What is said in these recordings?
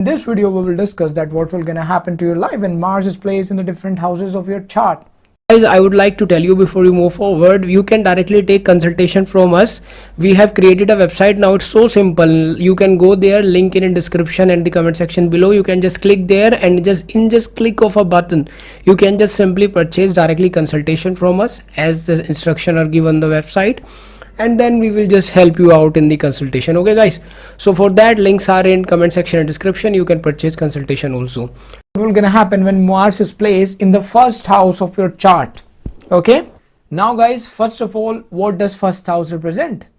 In this video, we will discuss that what will gonna happen to your life when Mars is placed in the different houses of your chart. Guys, I would like to tell you before you move forward, you can directly take consultation from us. We have created a website now. It's so simple. You can go there, link in description and the comment section below. You can just click there and just click of a button, you can just simply purchase directly consultation from us as the instruction are given on the website, and then we will just help you out in the consultation. Okay guys, so for that, links are in comment section and description. You can purchase consultation also. What will gonna happen when Mars is placed in the first house of your chart? Okay, now guys, first of all, what does first house represent?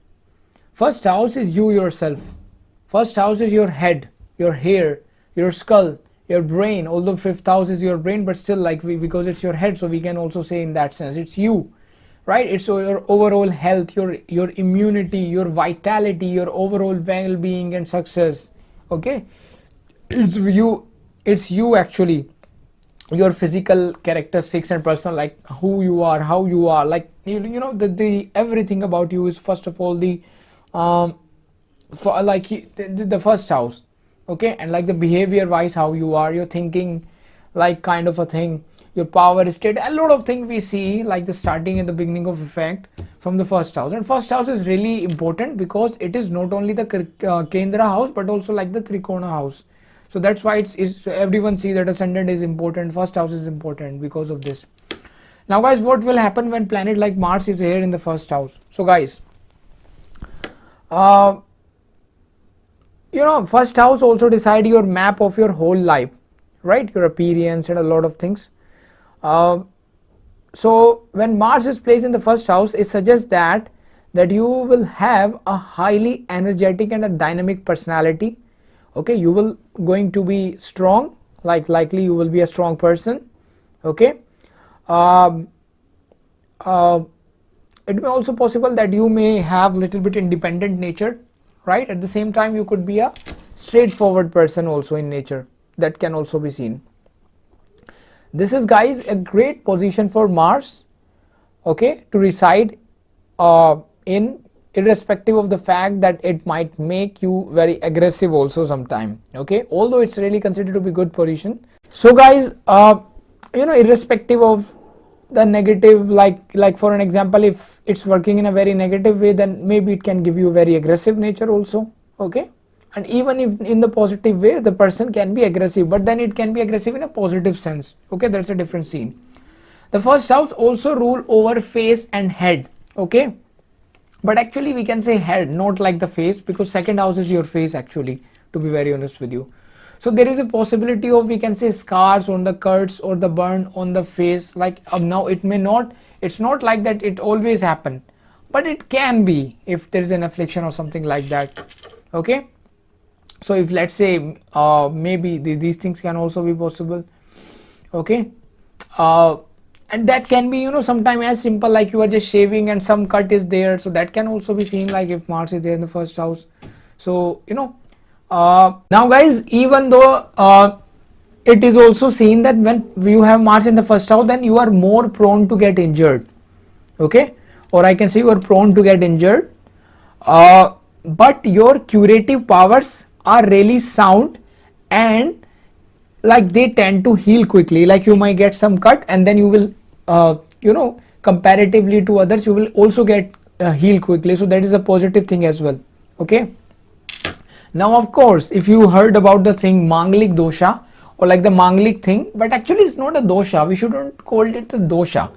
First house is you yourself. First house is your head, your hair, your skull, your brain. Although fifth house is your brain, but still, like, because it's your head, so we can also say in that sense it's you, right? It's your overall health, your immunity, your vitality, your overall well-being and success. Okay, it's you actually, your physical characteristics and personal, like who you are, how you are, like you know the everything about you is first of all the the first house. Okay, and like the behavior wise, how you are, your thinking, like kind of a thing, your power state, a lot of things we see, like the starting and the beginning of effect from the first house. And first house is really important because it is not only the Kendra house but also like the trikona house. So that's why it's everyone see that ascendant is important, first house is important because of this. Now guys, what will happen when planet like Mars is here in the first house? So guys, first house also decide your map of your whole life, right? Your appearance and a lot of things. So when Mars is placed in the first house, it suggests that you will have a highly energetic and a dynamic personality. Okay, you will going to be strong, like likely you will be a strong person. Okay, it may also possible that you may have little bit independent nature, right? At the same time, you could be a straightforward person also in nature. That can also be seen. This is guys a great position for Mars, okay, to reside in, irrespective of the fact that it might make you very aggressive also sometime. Okay, although it's really considered to be good position. So guys, irrespective of the negative, like for an example, if it's working in a very negative way, then maybe it can give you a very aggressive nature also. Okay, and even if in the positive way the person can be aggressive, but then it can be aggressive in a positive sense. Okay, that's a different scene. The first house also rule over face and head. Okay, but actually we can say head, not like the face, because second house is your face actually, to be very honest with you. So there is a possibility of, we can say, scars on the cuts or the burn on the face. Like now it may not, it's not like that it always happen, but it can be if there is an affliction or something like that. Okay, so if let's say maybe these things can also be possible. Okay, and that can be sometime as simple like you are just shaving and some cut is there, so that can also be seen, like if Mars is there in the first house. So now guys, even though it is also seen that when you have Mars in the first house, then you are more prone to get injured. Okay, or I can say you are prone to get injured, but your curative powers are really sound, and like they tend to heal quickly. Like you might get some cut and then you will comparatively to others, you will also get healed quickly. So that is a positive thing as well. Okay, now of course, if you heard about the thing manglik dosha, or like the manglik thing, but actually it's not a dosha, we shouldn't call it a dosha,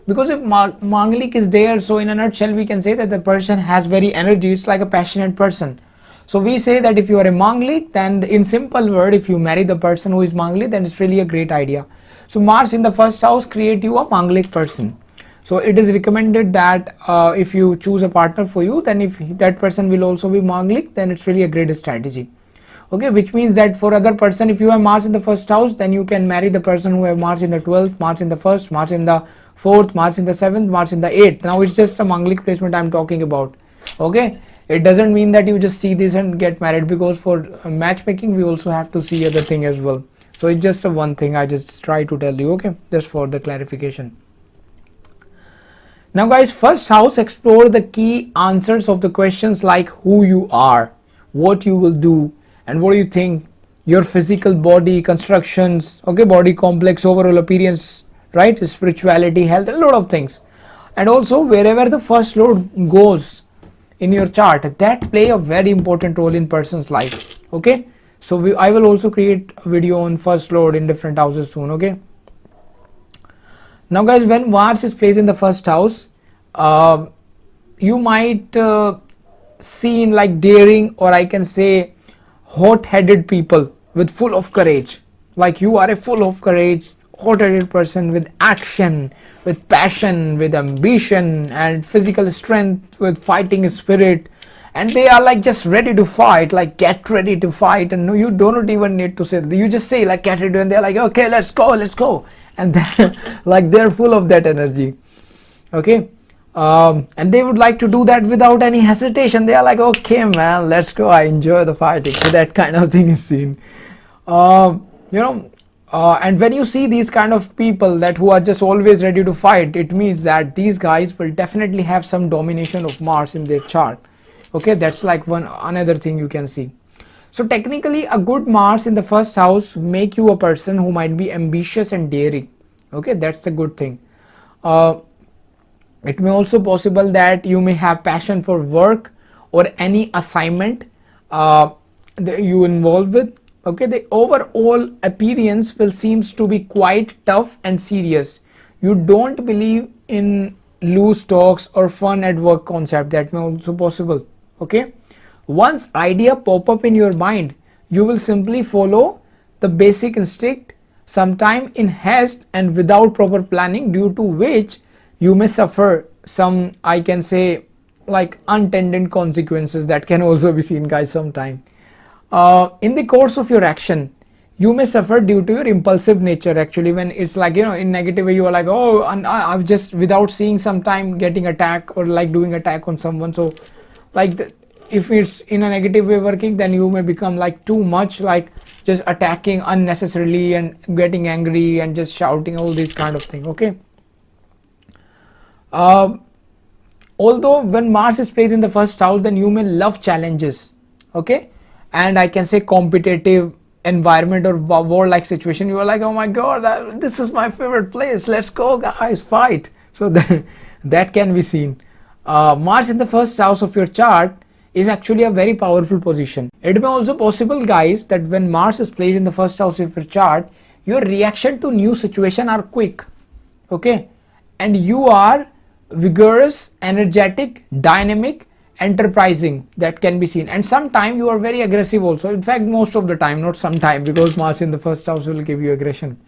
because if manglik is there, so in a nutshell we can say that the person has very energy, it's like a passionate person. So we say that if you are a manglik, then in simple word, if you marry the person who is manglik, then it's really a great idea. So Mars in the first house create you a manglik person. So it is recommended that if you choose a partner for you, then if that person will also be manglik, then it's really a great strategy. Okay, which means that for other person, if you have Mars in the first house, then you can marry the person who have Mars in the 12th, Mars in the 1st, Mars in the 4th, Mars in the 7th, Mars in the 8th. Now it's just a manglik placement I'm talking about. Okay, it doesn't mean that you just see this and get married, because for matchmaking we also have to see other thing as well. So it's just a one thing I just try to tell you. Okay, just for the clarification. Now guys, first house explore the key answers of the questions like who you are, what you will do, and what do you think your physical body constructions, okay, body complex, overall appearance, right, spirituality, health, a lot of things. And also wherever the first lord goes in your chart, that play a very important role in person's life. Okay, so I will also create a video on first lord in different houses soon. Okay, now guys, when Mars is placed in the first house, you might see like daring, or I can say hot-headed people with full of courage. Like you are a full of courage, hot-headed person with action, with passion, with ambition and physical strength, with fighting spirit, and they are like just ready to fight, like get ready to fight. And no, you don't even need to say, you just say like get ready, and they're like, okay, let's go, and then like they're full of that energy. Okay, and they would like to do that without any hesitation. They are like, okay man, let's go, I enjoy the fighting. So that kind of thing is seen. And when you see these kind of people that who are just always ready to fight, it means that these guys will definitely have some domination of Mars in their chart. Okay, that's like another thing you can see. So technically a good Mars in the first house make you a person who might be ambitious and daring. Okay, that's the good thing. It may also possible that you may have passion for work or any assignment that you involve with. Okay, the overall appearance will seems to be quite tough and serious. You don't believe in loose talks or fun at work concept. That may also possible. Okay, once idea pop up in your mind, you will simply follow the basic instinct, sometime in haste and without proper planning, due to which you may suffer some, I can say, like unintended consequences that can also be seen, guys, sometime. In the course of your action, you may suffer due to your impulsive nature. Actually, when it's like, in negative way, you are like, oh, and I've just without seeing sometime getting attack or like doing attack on someone. So like if it's in a negative way working, then you may become like too much, like just attacking unnecessarily and getting angry and just shouting, all these kind of thing. Okay, although when Mars is placed in the first house, then you may love challenges. Okay, and I can say competitive environment or war-like situation. You are like, oh my god, this is my favorite place, let's go guys, fight. So that can be seen. Mars in the first house of your chart is actually a very powerful position. It may also possible, guys, that when Mars is placed in the first house of your chart, your reaction to new situation are quick. Okay, and you are vigorous, energetic, dynamic, enterprising. That can be seen. And sometimes you are very aggressive also. In fact, most of the time, not sometime, because Mars in the first house will give you aggression.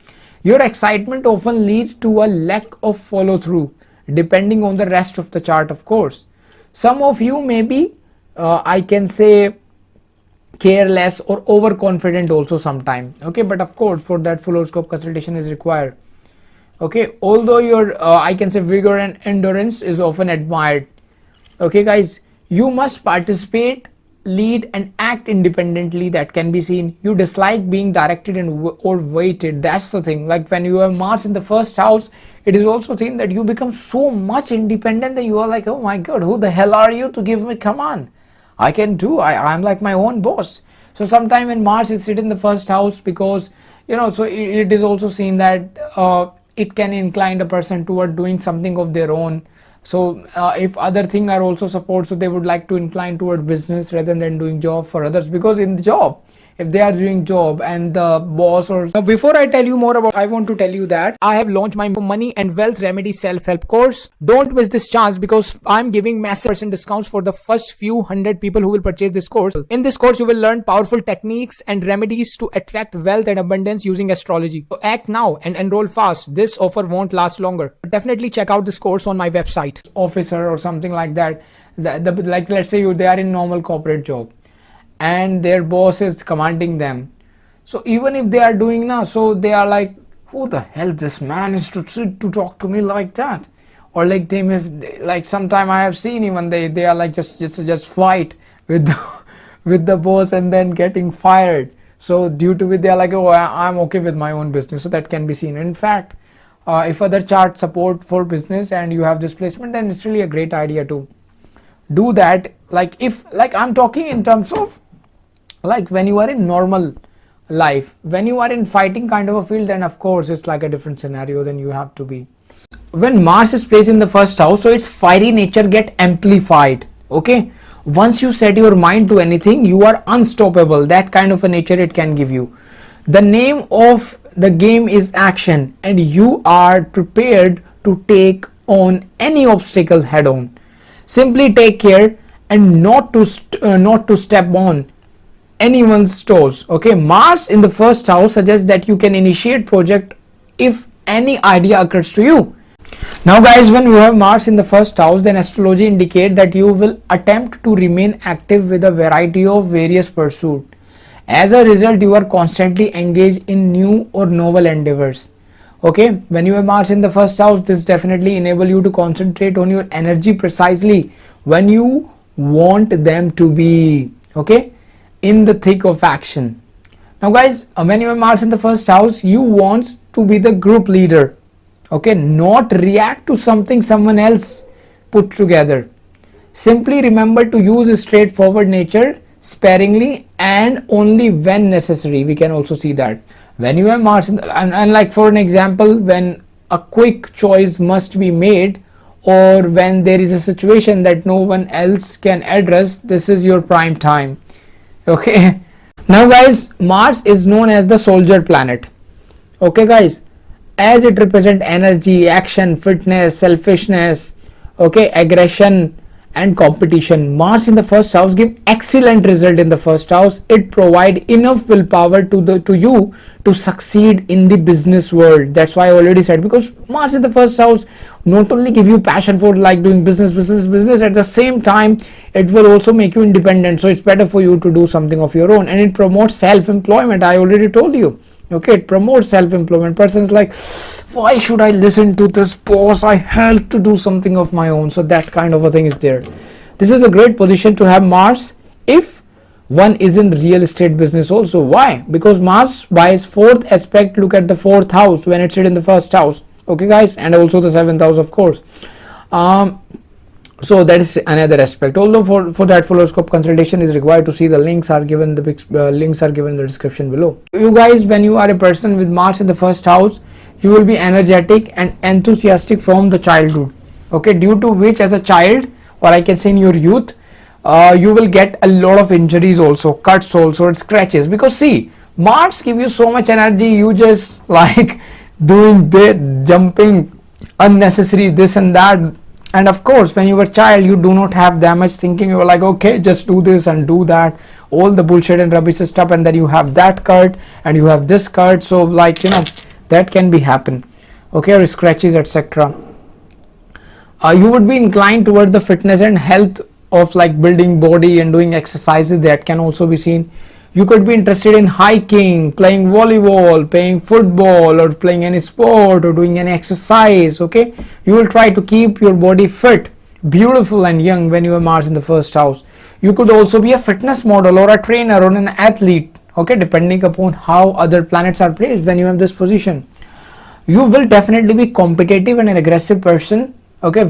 Your excitement often leads to a lack of follow through, depending on the rest of the chart, of course. Some of you may be I can say careless or overconfident also sometime. Okay, but of course for that full horoscope consultation is required. Okay, although your I can say vigor and endurance is often admired. Okay guys, you must participate, lead and act independently. That can be seen. You dislike being directed and or weighted. That's the thing. Like when you have Mars in the first house, it is also seen that you become so much independent that you are like, oh my god, who the hell are you to give me command? I can do, I'm like my own boss. So sometime when Mars is sitting in the first house, because so it is also seen that it can incline a person toward doing something of their own. So if other things are also support, so they would like to incline toward business rather than doing job for others, because in the job, if they are doing job and the boss or... Now before I tell you more about, I want to tell you that I have launched my money and wealth remedy self-help course. Don't miss this chance, because I'm giving massive % discounts for the first few hundred people who will purchase this course. In this course, you will learn powerful techniques and remedies to attract wealth and abundance using astrology. So act now and enroll fast. This offer won't last longer. Definitely check out this course on my website. Officer or something like that, like let's say they are in normal corporate job and their boss is commanding them. So even if they are doing now, so they are like, who the hell this man is to talk to me like that? Or like they may, like sometime I have seen even they are like just fight with with the boss and then getting fired. So due to it they are like, oh, I'm okay with my own business. So that can be seen. In fact, if other chart support for business and you have this placement, then it's really a great idea to do that. Like if, like I'm talking in terms of like when you are in normal life. When you are in fighting kind of a field, then of course it's like a different scenario, then you have to be. When Mars is placed in the first house, so its fiery nature get amplified. Okay, once you set your mind to anything, you are unstoppable. That kind of a nature it can give you. The name of the game is action, and you are prepared to take on any obstacle head on. Simply take care and not to step on anyone's toes. Okay, Mars in the first house suggests that you can initiate project if any idea occurs to you. Now guys, when you have Mars in the first house, then astrology indicate that you will attempt to remain active with a variety of various pursuits. As a result, you are constantly engaged in new or novel endeavors. Okay, when you have Mars in the first house, this definitely enable you to concentrate on your energy precisely when you want them to be. Okay, in the thick of action. Now guys, when you have Mars in the first house, you want to be the group leader. Okay, not react to something someone else put together. Simply remember to use a straightforward nature sparingly and only when necessary. We can also see that when you have Mars in the, and like for an example, when a quick choice must be made, or when there is a situation that no one else can address, this is your prime time. Okay, now guys, Mars is known as the soldier planet. Okay guys, as it represents energy, action, fitness, selfishness, okay, aggression and competition. Mars in the first house give excellent result in the first house. It provide enough willpower to you to succeed in the business world. That's why I already said, because Mars in the first house not only give you passion for like doing business, at the same time it will also make you independent. So it's better for you to do something of your own, and it promotes self-employment. I already told you. Okay, it promotes self-employment. Person's like, why should I listen to this boss? I have to do something of my own. So that kind of a thing is there. This is a great position to have Mars if one is in real estate business also. Why? Because Mars by its fourth aspect, look at the fourth house when it's in the first house. Okay guys, and also the seventh house of course. So that is another aspect. Although for that horoscope consultation is required to see, the links are given. The links are given in the description below. You guys, when you are a person with Mars in the first house, you will be energetic and enthusiastic from the childhood. Okay, due to which as a child, or I can say in your youth, you will get a lot of injuries also, cuts also, and scratches. Because see, Mars give you so much energy, you just like doing the jumping unnecessary this and that. And of course, when you were a child, you do not have that much thinking. You were like, okay, just do this and do that, all the bullshit and rubbish stuff, and then you have that cut and you have this cut. So like, you know, that can be happen. Okay, or scratches, etc. You would be inclined towards the fitness and health of like building body and doing exercises. That can also be seen. You could be interested in hiking, playing volleyball, playing football, or playing any sport, or doing any exercise. Okay, you will try to keep your body fit, beautiful and young when you have Mars in the first house. You could also be a fitness model or a trainer or an athlete. Okay, depending upon how other planets are placed when you have this position. You will definitely be competitive and an aggressive person. Okay,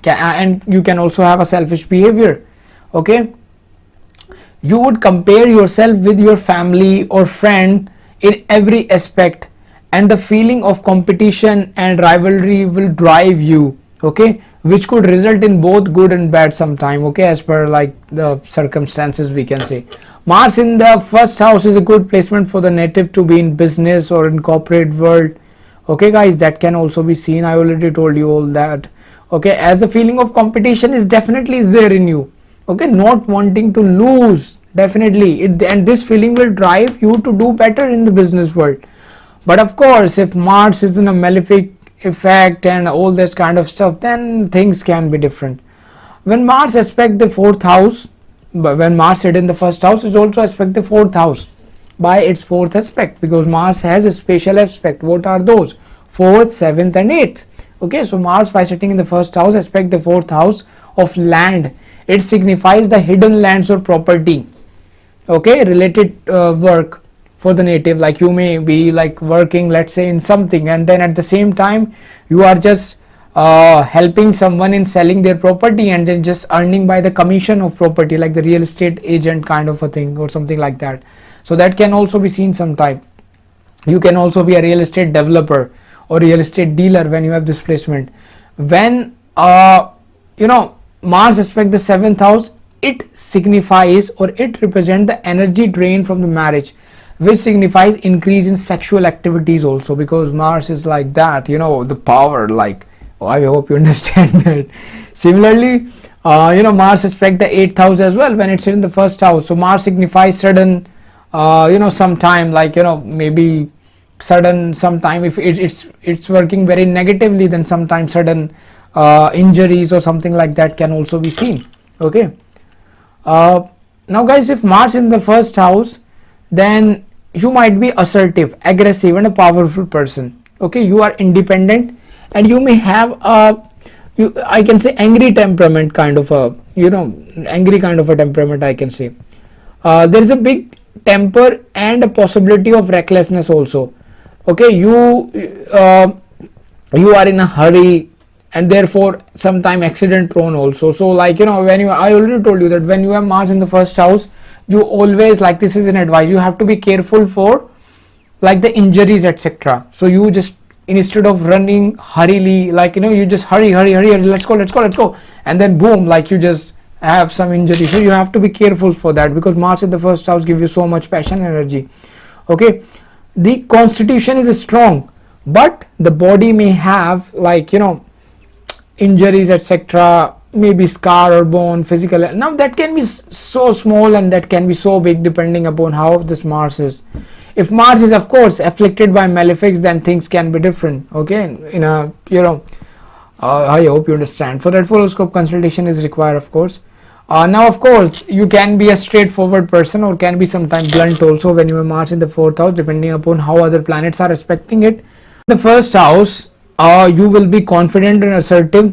and you can also have a selfish behavior. Okay, you would compare yourself with your family or friend in every aspect, and the feeling of competition and rivalry will drive you. Okay, which could result in both good and bad sometime. Okay, as per like the circumstances, we can say. Mars in the first house is a good placement for the native to be in business or in corporate world. Okay guys, that can also be seen. I already told you all that. Okay, as the feeling of competition is definitely there in you. Okay, not wanting to lose, definitely and this feeling will drive you to do better in the business world. But of course, if Mars is in a malefic effect and all this kind of stuff, then things can be different. When Mars aspect the fourth house, but when Mars is in the first house, it also aspect the fourth house by its fourth aspect, because Mars has a special aspect. What are those? Fourth, seventh and eighth. Okay, so Mars by sitting in the first house aspect the fourth house of land. It signifies the hidden lands or property. Okay, related work for the native. Like you may be like working, let's say, in something, and then at the same time you are just helping someone in selling their property and then just earning by the commission of property, like the real estate agent kind of a thing or something like that. So that can also be seen sometime. You can also be a real estate developer or real estate dealer when you have this placement. When Mars aspect the 7th house, it signifies or it represents the energy drain from the marriage, which signifies increase in sexual activities also, because Mars is like that, the power, like, I hope you understand that. Similarly, Mars aspect the 8th house as well when it's in the 1st house. So Mars signifies sudden, sometime, like, maybe sudden, sometime if it's working very negatively, then sometimes sudden injuries or something like that can also be seen. Okay. Now guys, if Mars in the 1st house, then you might be assertive, aggressive and a powerful person. Okay, you are independent and you may have I can say angry temperament, kind of a angry kind of a temperament, I can say. There is a big temper and a possibility of recklessness also. Okay, you are in a hurry and therefore sometime accident prone also. So like I already told you that when you have Mars in the 1st house, you always, like, this is an advice, you have to be careful for like the injuries, etc. So you just, instead of running hurriedly, like you just hurry, let's go, and then boom, like you just have some injury. So you have to be careful for that, because Mars in the 1st house gives you so much passion and energy. Okay, the constitution is strong, but the body may have, like, injuries, etc., maybe scar or bone, physical. Now that can be so small and that can be so big depending upon how this Mars is. If Mars is, of course, afflicted by malefics, then things can be different. Okay, I hope you understand. For that, horoscope consultation is required, of course. Now, of course, you can be a straightforward person or can be sometimes blunt also when you have Mars in the 4th house, depending upon how other planets are respecting it. In the 1st house, you will be confident and assertive,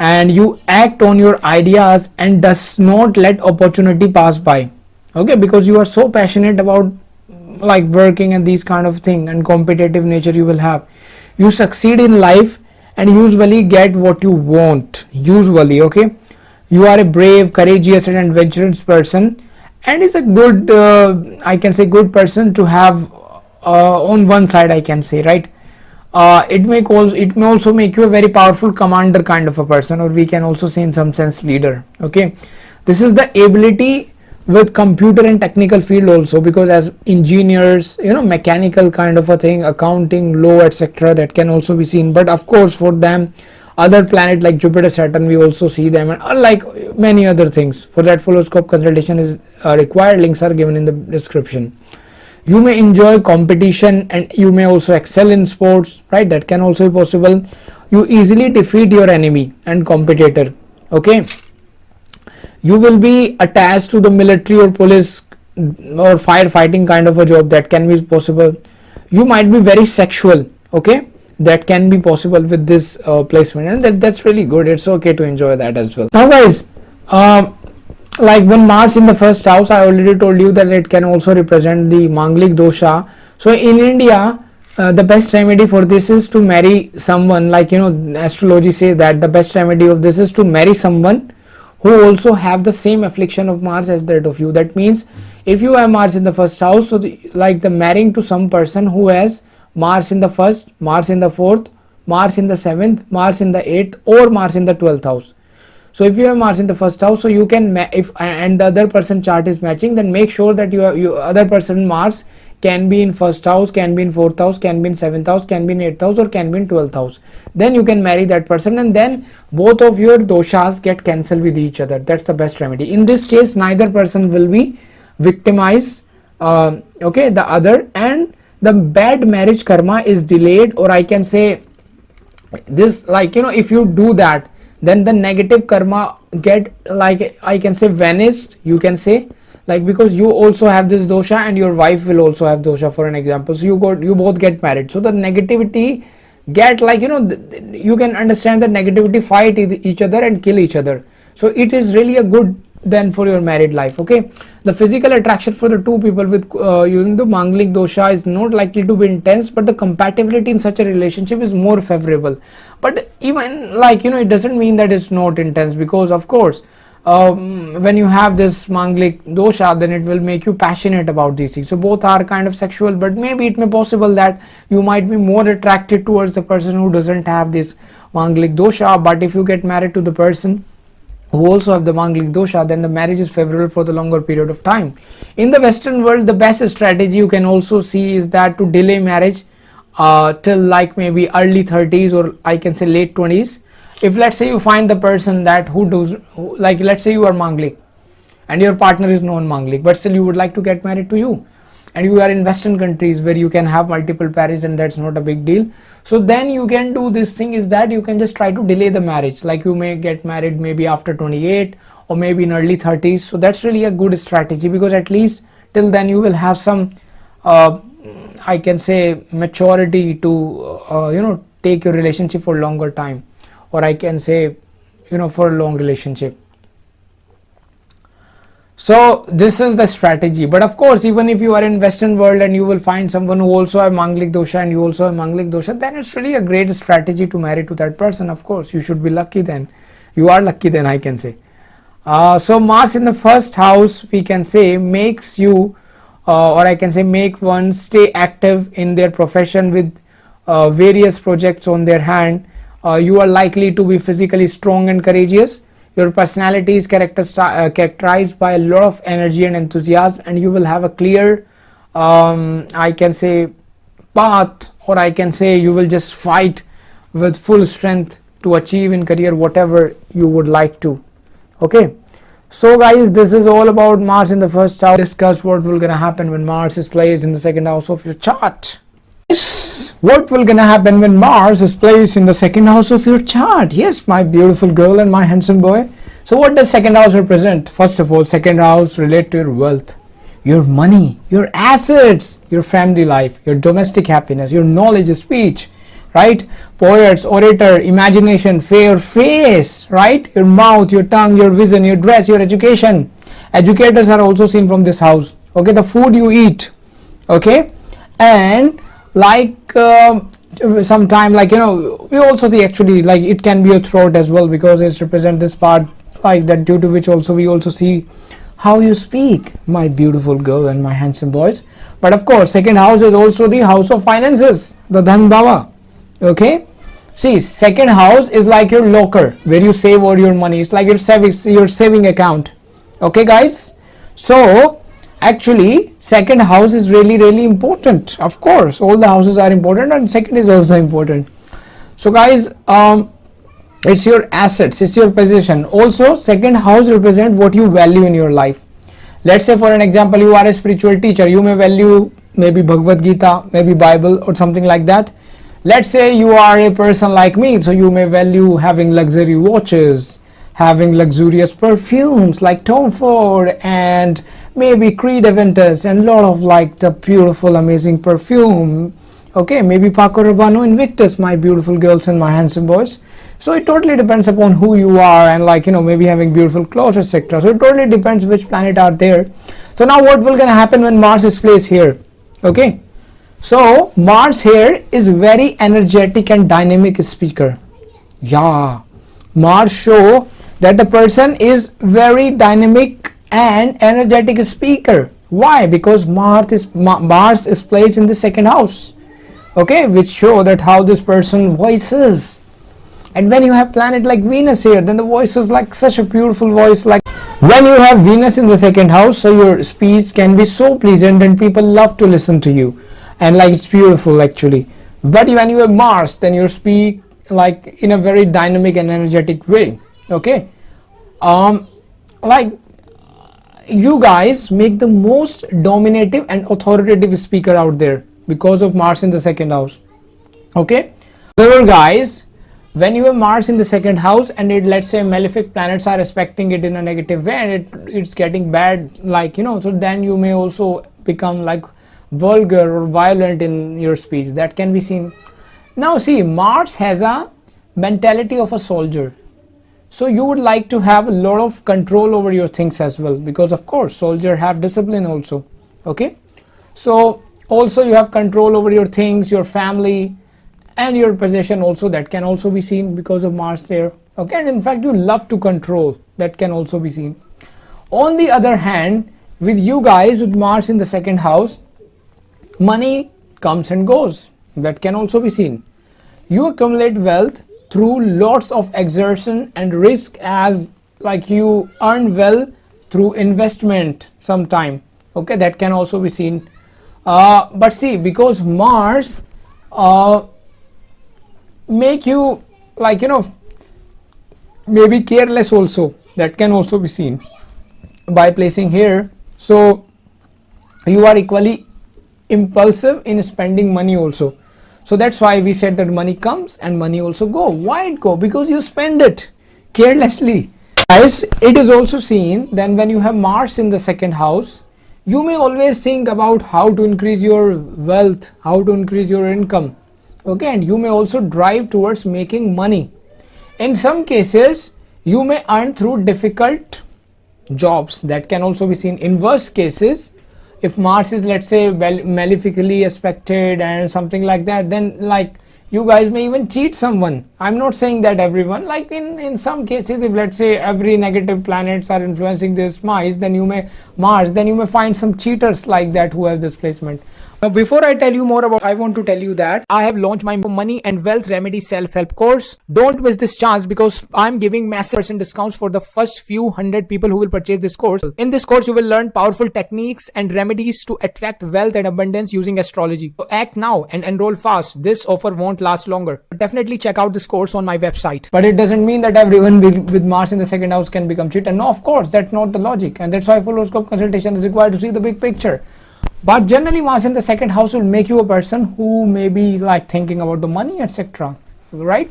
and you act on your ideas and does not let opportunity pass by. Okay, because you are so passionate about like working and these kind of thing, and competitive nature you will have. You succeed in life and usually get what you want, usually. Okay, you are a brave, courageous and adventurous person, and is a good I can say good person to have on one side, I can say, right? It may also make you a very powerful commander kind of a person, or we can also say in some sense leader. Okay, this is the ability with computer and technical field also, because as engineers, mechanical kind of a thing, accounting, law, etc., that can also be seen. But of course, for them, other planet like Jupiter, Saturn, we also see them, and unlike many other things. For that, horoscope consultation is required. Links are given in the description. You may enjoy competition and you may also excel in sports, right? That can also be possible. You easily defeat your enemy and competitor. Okay, you will be attached to the military or police or firefighting kind of a job, that can be possible. You might be very sexual. Okay, that can be possible with this placement, and that's really good. It's okay to enjoy that as well. Now guys, like when Mars in the 1st house, I already told you that it can also represent the manglik dosha. So in India, the best remedy for this is to marry someone, like astrology say that the best remedy of this is to marry someone who also have the same affliction of Mars as that of you. That means if you have Mars in the 1st house, so the marrying to some person who has Mars in the 1st, Mars in the 4th, Mars in the 7th, Mars in the 8th, or Mars in the 12th house. So if you have Mars in the 1st house, so you can and the other person chart is matching, then make sure that your other person Mars can be in 1st house, can be in 4th house, can be in 7th house, can be in 8th house, or can be in 12th house. Then you can marry that person, and then both of your doshas get cancelled with each other. That's the best remedy. In this case, neither person will be victimized, okay, the other, and the bad marriage karma is delayed, or I can say this, like if you do that, then the negative karma get, like I can say, vanished, you can say, like, because you also have this dosha and your wife will also have dosha, for an example. So you both get married, so the negativity get, like you can understand that negativity fight each other and kill each other. So it is really a good then for your married life. Okay, the physical attraction for the two people with using the manglik dosha is not likely to be intense, but the compatibility in such a relationship is more favorable. But even, like it doesn't mean that it's not intense, because of course when you have this manglik dosha, then it will make you passionate about these things. So both are kind of sexual, but maybe it may possible that you might be more attracted towards the person who doesn't have this manglik dosha. But if you get married to the person who also have the manglik dosha, then the marriage is favorable for the longer period of time. In the Western world, the best strategy you can also see is that to delay marriage till like maybe early 30s, or I can say late 20s. If let's say you find the person that like let's say you are manglik and your partner is non-manglik, but still you would like to get married to you, and you are in Western countries where you can have multiple marriages and that's not a big deal. So then you can do this thing is that you can just try to delay the marriage, like you may get married maybe after 28 or maybe in early 30s. So that's really a good strategy, because at least till then you will have some I can say maturity to take your relationship for longer time, or I can say for a long relationship. So this is the strategy. But of course, even if you are in Western world and you will find someone who also have manglik dosha and you also have manglik dosha, then it's really a great strategy to marry to that person. Of course, you should be lucky then. You are lucky then, I can say. So Mars in the first house, we can say, makes you or I can say make one stay active in their profession with various projects on their hand. You are likely to be physically strong and courageous. Your personality is characterized by a lot of energy and enthusiasm, and you will have a clear I can say path, or I can say you will just fight with full strength to achieve in career whatever you would like to. Okay, so guys, this is all about Mars in the first house. Discuss what will gonna happen when Mars is placed in the second house of your chart. Yes, what will gonna happen when Mars is placed in the second house of your chart? Yes, my beautiful girl and my handsome boy. So what does second house represent? First of all, second house relate to your wealth, your money, your assets, your family life, your domestic happiness, your knowledge, speech, right? Poets, orator, imagination, your face, right? Your mouth, your tongue, your vision, your dress, your education. Educators are also seen from this house. Okay, the food you eat. Okay, and like sometime like we also see actually like it can be a throat as well, because it represents this part like that, due to which also we also see how you speak, my beautiful girl and my handsome boys. But of course, second house is also the house of finances, the dhan bhava. Okay, see, second house is like your locker where you save all your money. It's like your saving account. Okay guys, so actually second house is really important. Of course, all the houses are important, and second is also important. So guys, it's your assets, it's your possession. Also, second house represents what you value in your life. Let's say for an example, you are a spiritual teacher, you may value maybe Bhagavad Gita, maybe Bible or something like that. Let's say you are a person like me, so you may value having luxury watches, having luxurious perfumes like Tom Ford and maybe Creed Aventus, and lot of like the beautiful amazing perfume. Okay, maybe Paco Rabanne Invictus, my beautiful girls and my handsome boys. So it totally depends upon who you are, and like maybe having beautiful clothes, etc. So it totally depends which planet are there. So now what will gonna happen when Mars is placed here? Okay, so Mars here is very energetic and dynamic speaker. Yeah, Mars show that the person is very dynamic and energetic speaker. Why? Because Mars is placed in the second house. Okay, which show that how this person voices. And when you have planet like Venus here, then the voice is like such a beautiful voice. Like when you have Venus in the second house, so your speech can be so pleasant and people love to listen to you, and like it's beautiful actually. But when you have Mars, then you speak like in a very dynamic and energetic way. Okay, like you guys make the most dominative and authoritative speaker out there because of Mars in the second house. Okay, however guys, when you have Mars in the second house and let's say malefic planets are aspecting it in a negative way, and it's getting bad, like so then you may also become like vulgar or violent in your speech. That can be seen. Now see, Mars has a mentality of a soldier, so you would like to have a lot of control over your things as well, because of course soldier have discipline also. Okay, so also you have control over your things, your family and your possession also. That can also be seen because of Mars there. Okay, and in fact you love to control, that can also be seen. On the other hand, with you guys with Mars in the second house, money comes and goes, that can also be seen. You accumulate wealth through lots of exertion and risk, as like you earn well through investment sometime. Okay, that can also be seen. But see, because Mars make you like maybe careless also, that can also be seen by placing here. So you are equally impulsive in spending money also. So that's why we said that money comes and money also go. Why it go? Because you spend it carelessly. Guys, it is also seen then when you have Mars in the second house, you may always think about how to increase your wealth, how to increase your income. Okay, and you may also drive towards making money. In some cases, you may earn through difficult jobs, that can also be seen. In worst cases, if Mars is, let's say, malefically aspected and something like that, then like you guys may even cheat someone. I'm not saying that everyone, like in some cases, if let's say every negative planets are influencing this Mars, then you may find some cheaters like that who have this placement. Now, before I tell you more about, I want to tell you that I have launched my money and wealth remedy self-help course. Don't miss this chance, because I'm giving massive % discounts for the first few hundred people who will purchase this course. In this course, you will learn powerful techniques and remedies to attract wealth and abundance using astrology. So act now and enroll fast. This offer won't last longer. Definitely check out this course on my website. But it doesn't mean that everyone with Mars in the second house can become cheater. No, of course, that's not the logic. And that's why full horoscope consultation is required to see the big picture. But generally, Mars in the second house will make you a person who may be like thinking about the money, etc. Right?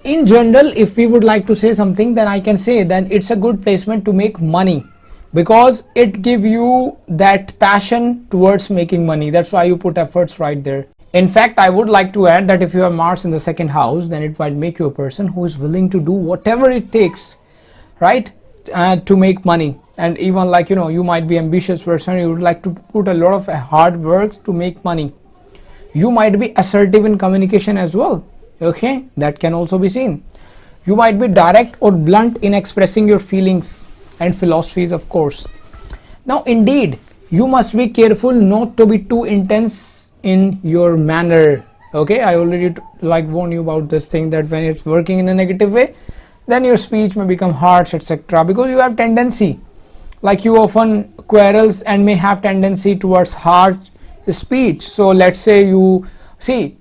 In general, if we would like to say something, then I can say that it's a good placement to make money, because it gives you that passion towards making money. That's why you put efforts right there. In fact, I would like to add that if you have Mars in the second house, then it might make you a person who is willing to do whatever it takes, right, to make money. And even like you might be ambitious person, you would like to put a lot of hard work to make money. You might be assertive in communication as well. Okay, that can also be seen. You might be direct or blunt in expressing your feelings and philosophies, of course. Now, indeed, you must be careful not to be too intense in your manner. Okay, I already like warn you about this thing, that when it's working in a negative way, then your speech may become harsh, etc. Because you have tendency, like you often quarrels and may have tendency towards harsh speech. So let's say you see,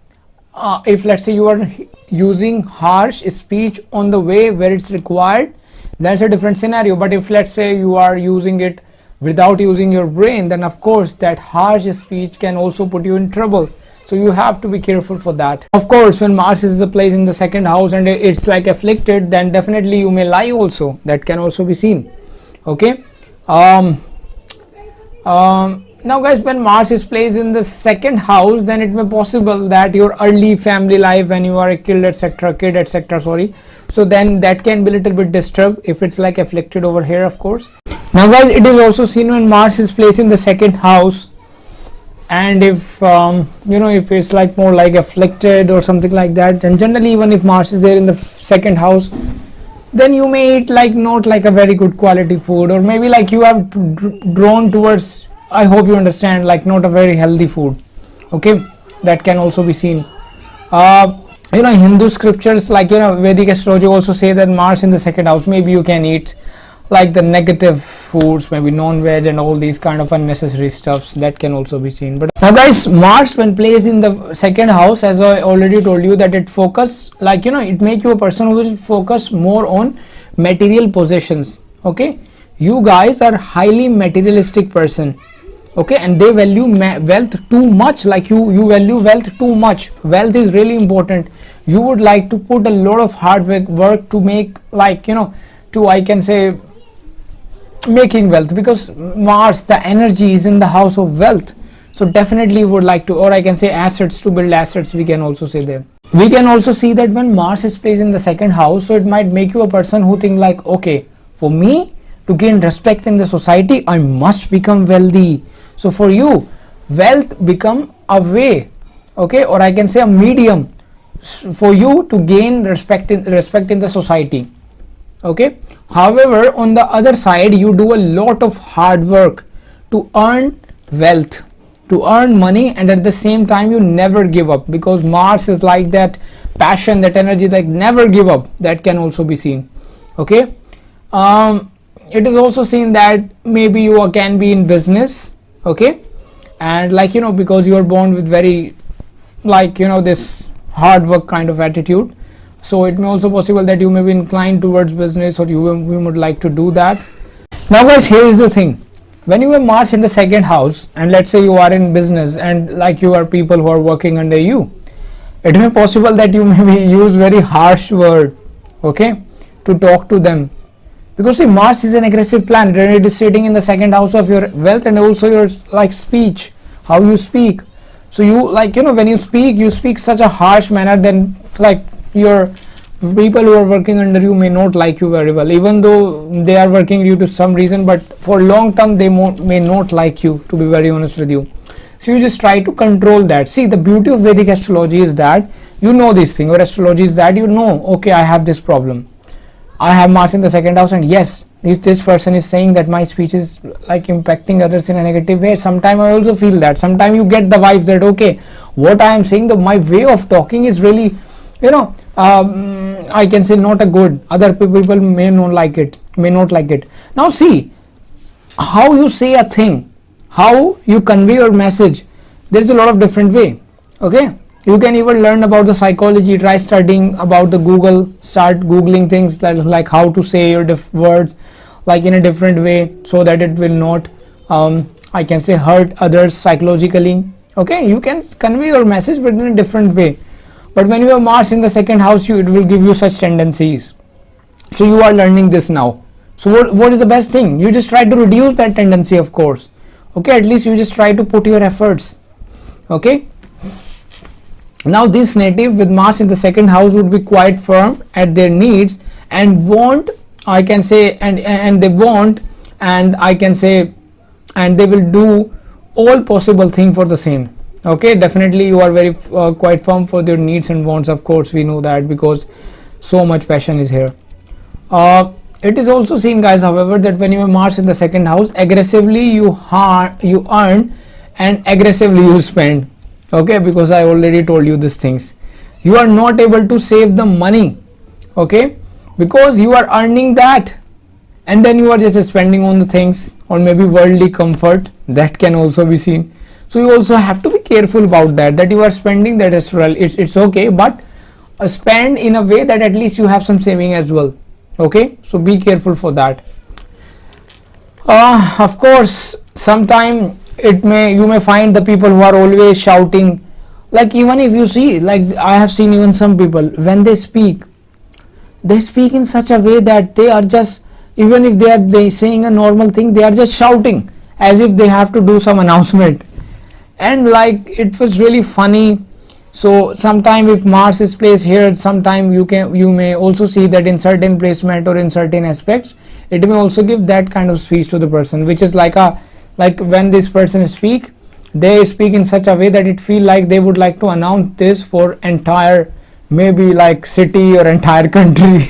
if let's say you are using harsh speech on the way where it's required, that's a different scenario. But if let's say you are using it without using your brain, then of course that harsh speech can also put you in trouble. So you have to be careful for that. Of course, when Mars is the place in the second house and it's like afflicted, then definitely you may lie also. That can also be seen. Okay. Now guys, when Mars is placed in the second house, then it may possible that your early family life, when you are a kid etc, so then that can be a little bit disturbed if it's like afflicted over here, of course. Now guys, it is also seen when Mars is placed in the second house, and if if it's like more like afflicted or something like that, and generally even if Mars is there in the second house, then you may eat like not like a very good quality food, or maybe like you have drawn towards, I hope you understand, like not a very healthy food. Okay, that can also be seen. Hindu scriptures like Vedic Astrology also say that Mars in the second house, maybe you can eat like the negative foods, maybe non-veg and all these kind of unnecessary stuffs. That can also be seen. But now guys, Mars when placed in the second house, as I already told you, that it focus like it make you a person who will focus more on material possessions. Okay, you guys are highly materialistic person. Okay, and they value wealth too much. Like you value wealth too much. Wealth is really important. You would like to put a lot of hard work to make, like to, I can say, making wealth, because Mars, the energy is in the house of wealth. So definitely would like to, or I can say assets, to build assets, we can also say there. We can also see that when Mars is placed in the second house, so it might make you a person who think like, okay, for me to gain respect in the society, I must become wealthy. So for you, wealth become a way, okay, or I can say a medium for you to gain respect in the society. Okay, however, on the other side, you do a lot of hard work to earn wealth, to earn money, and at the same time you never give up, because Mars is like that passion, that energy, like never give up. That can also be seen. Okay, it is also seen that maybe you can be in business. Okay, and like because you are born with very this hard work kind of attitude, so it may also possible that you may be inclined towards business, or you would like to do that. Now guys, here is the thing. When you have Mars in the second house, and let's say you are in business, and like you are people who are working under you, it may possible that you may use very harsh word, okay, to talk to them, because see, Mars is an aggressive planet, and it is sitting in the second house of your wealth, and also your speech, how you speak. So you when you speak such a harsh manner, then your people who are working under you may not like you very well, even though they are working due to some reason, but for long term they may not like you, to be very honest with you. So you just try to control that. See, the beauty of Vedic astrology is that this thing, or astrology is that okay, I have this problem, I have Mars in the second house, and yes, this person is saying that my speech is impacting others in a negative way. Sometimes I also feel that. Sometimes you get the vibe that okay, what I am saying, my way of talking is really I can say not a good. Other people may not like it. Now see, how you say a thing, how you convey your message, there's a lot of different way. Okay, you can even learn about the psychology, try studying about the Google, start googling things like how to say your words in a different way, so that it will not I can say hurt others psychologically. Okay, you can convey your message but in a different way. But when you have Mars in the second house, it will give you such tendencies. So you are learning this now. So what is the best thing? You just try to reduce that tendency, of course. Okay, at least you just try to put your efforts. Okay, now this native with Mars in the second house would be quite firm at their needs, and want, I can say, and they want, and I can say, and they will do all possible thing for the same. Okay, definitely you are very quite firm for their needs and wants, of course, we know that, because so much passion is here. It is also seen, guys, however, that when you have Mars in the second house, aggressively you earn and aggressively you spend. Okay, because I already told you these things. You are not able to save the money, okay, because you are earning that and then you are just spending on the things, or maybe worldly comfort. That can also be seen. So you also have to be careful about that you are spending that as well. It's okay, but spend in a way that at least you have some saving as well. Okay, so be careful for that. Of course, sometime you may find the people who are always shouting, even if you see, I have seen even some people, when they speak in such a way that they are just, even if they saying a normal thing, they are just shouting as if they have to do some announcement, and it was really funny. So sometime if Mars is placed here, sometime you may also see that in certain placement or in certain aspects, it may also give that kind of speech to the person, which is like when this person speak, they speak in such a way that it feel like they would like to announce this for entire, maybe city or entire country.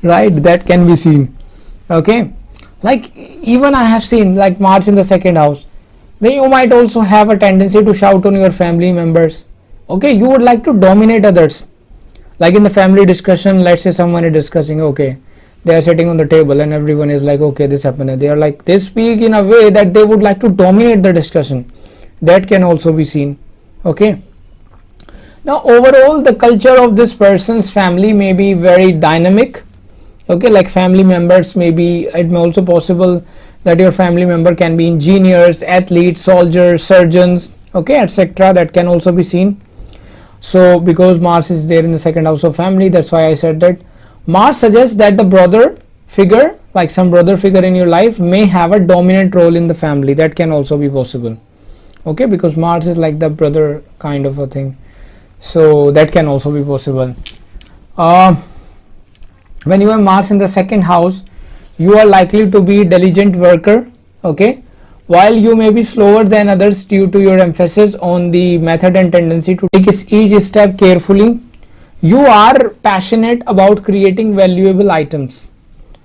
Right, that can be seen. Okay, even I have seen Mars in the second house, then you might also have a tendency to shout on your family members. Okay, you would like to dominate others, in the family discussion. Let's say someone is discussing, okay, they are sitting on the table and everyone is like, okay, this happened, they are they speak in a way that they would like to dominate the discussion. That can also be seen. Okay, now overall the culture of this person's family may be very dynamic. Okay, family members, maybe it may also possible that your family member can be engineers, athletes, soldiers, surgeons, okay, etc. That can also be seen. So because Mars is there in the second house of family, that's why I said that. Mars suggests that the brother figure, some brother figure in your life, may have a dominant role in the family. That can also be possible. Okay, because Mars is like the brother kind of a thing, so that can also be possible. When you have Mars in the second house, you are likely to be a diligent worker. Okay, while you may be slower than others due to your emphasis on the method and tendency to take each step carefully, You are passionate about creating valuable items.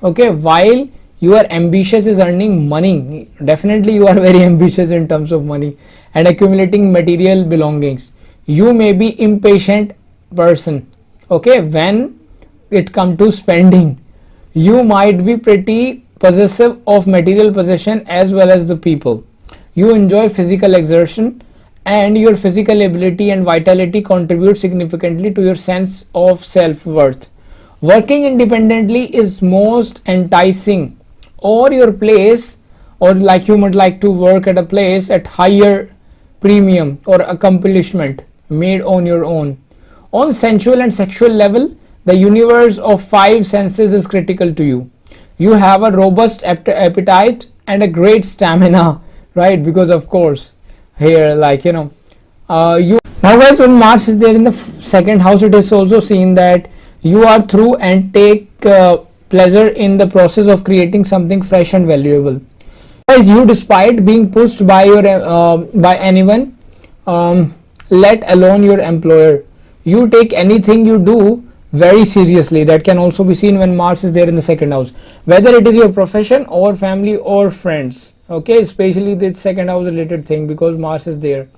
Okay, while you are ambitious is earning money. Definitely you are very ambitious in terms of money and accumulating material belongings. You may be impatient person. Okay, when it comes to spending, you might be pretty possessive of material possession as well as the people. You enjoy physical exertion, and your physical ability and vitality contribute significantly to your sense of self-worth. Working independently is most enticing, or your place, or like you would like to work at a place at higher premium or accomplishment made on your own. On sensual and sexual level, the universe of five senses is critical to you. You have a robust appetite and a great stamina, right? Because of course here, like you now guys, when Mars is there in the second house, it is also seen that you are through and take pleasure in the process of creating something fresh and valuable. Guys, you, despite being pushed by your by anyone, let alone your employer, you take anything you do very seriously. That can also be seen when Mars is there in the second house, whether it is your profession or family or friends. Okay, especially the second house related thing, because Mars is there.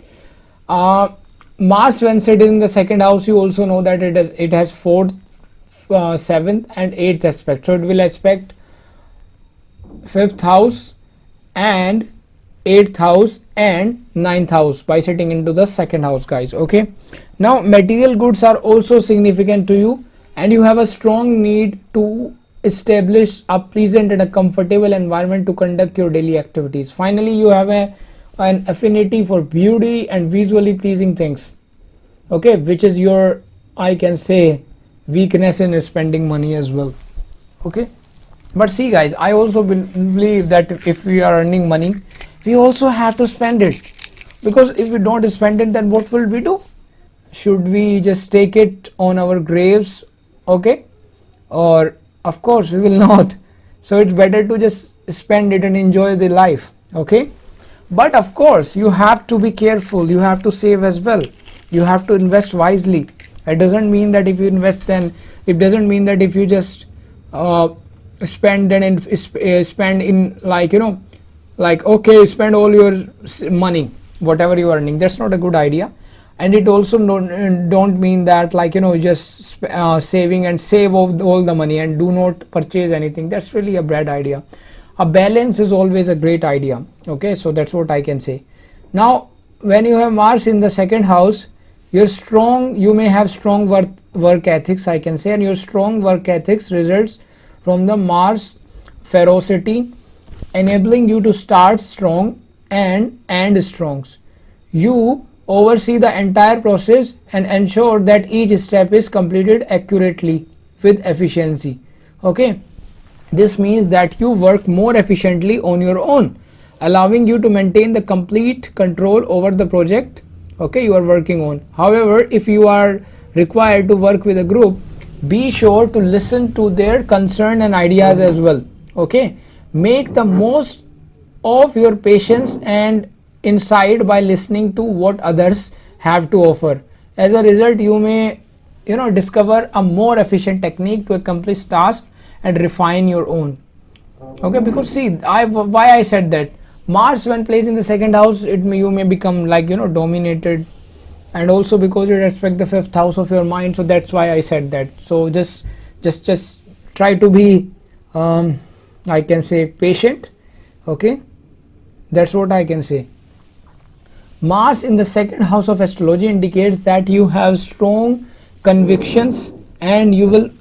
Mars, when set in the second house, you also know that it has fourth, seventh and eighth aspect. So it will aspect fifth house and eighth house and ninth house by sitting into the second house, guys. Okay, now material goods are also significant to you, and you have a strong need to establish a pleasant and a comfortable environment to conduct your daily activities. Finally, you have an affinity for beauty and visually pleasing things, okay, which is your, I can say, weakness in spending money as well. Okay, but see guys, I also believe that if we are earning money, we also have to spend it, because if we don't spend it, then what will we do? Should we just take it on our graves? Okay, or of course we will not. So it's better to just spend it and enjoy the life. Okay, but of course you have to be careful, you have to save as well, you have to invest wisely. It doesn't mean that if you invest, then it doesn't mean that if you just spend, then spend in, like like, okay, spend all your money whatever you are earning. That's not a good idea. And it also don't mean that, like just saving and save all the money and do not purchase anything. That's really a bad idea. A balance is always a great idea. Okay, so that's what I can say. Now when you have Mars in the second house, you may have strong work ethics, I can say, and your strong work ethics results from the Mars ferocity, enabling you to start strong and end strongs. You oversee the entire process and ensure that each step is completed accurately with efficiency. Okay, this means that you work more efficiently on your own, allowing you to maintain the complete control over the project, okay, you are working on. However, if you are required to work with a group, be sure to listen to their concern and ideas as well. Okay, make the most of your patience and insight by listening to what others have to offer. As a result, you may discover a more efficient technique to accomplish tasks and refine your own. Okay, because see, why I said that Mars, when placed in the second house, you may become like dominated, and also because you respect the fifth house of your mind. So that's why I said that. So just try to be I can say patient. Okay, that's what I can say. Mars in the second house of astrology indicates that you have strong convictions and you will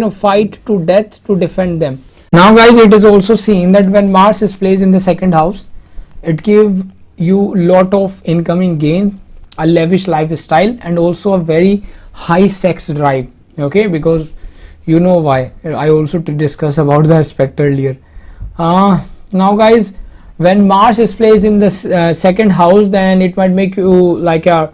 fight to death to defend them. Now guys, it is also seen that when Mars is placed in the second house, it gives you lot of incoming gain, a lavish lifestyle, and also a very high sex drive. Okay, because you know why, I also discussed about the aspect earlier. Now guys, when Mars is placed in the second house, then it might make you like if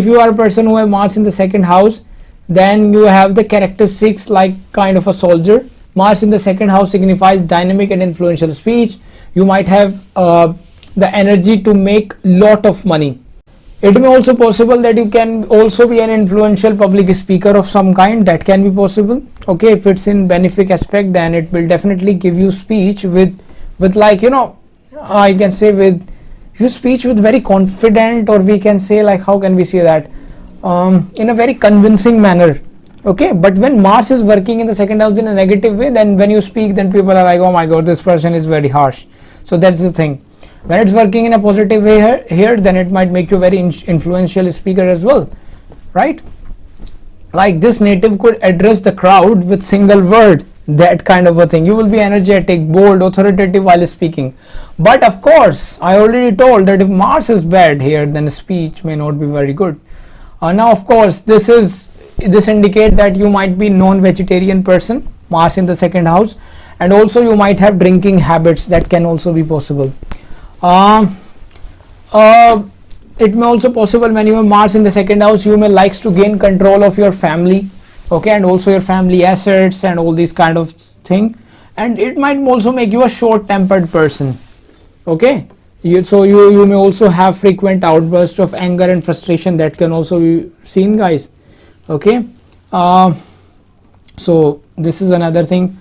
you are a person who have Mars in the second house, then you have the characteristics like kind of a soldier. Mars in the second house signifies dynamic and influential speech. You might have the energy to make lot of money. It may also possible that you can also be an influential public speaker of some kind. That can be possible. Okay, if it's in benefic aspect, then it will definitely give you speech with like, you know, I can say with you speech with very confident, or we can say like, how can we say that, in a very convincing manner. Okay, but when Mars is working in the second house in a negative way, then when you speak, then people are like, oh my god, this person is very harsh. So that's the thing. When it's working in a positive way here, then it might make you very influential speaker as well, right? Like this native could address the crowd with single word, that kind of a thing. You will be energetic, bold, authoritative while speaking. But of course, I already told that if Mars is bad here, then speech may not be very good. Now of course, this indicate that you might be non-vegetarian person, Mars in the second house, and also you might have drinking habits. That can also be possible. It may also possible when you have Mars in the second house, you may likes to gain control of your family, okay, and also your family assets and all these kind of thing, and it might also make you a short-tempered person, okay. You may also have frequent outbursts of anger and frustration. That can also be seen, guys, okay. So this is another thing.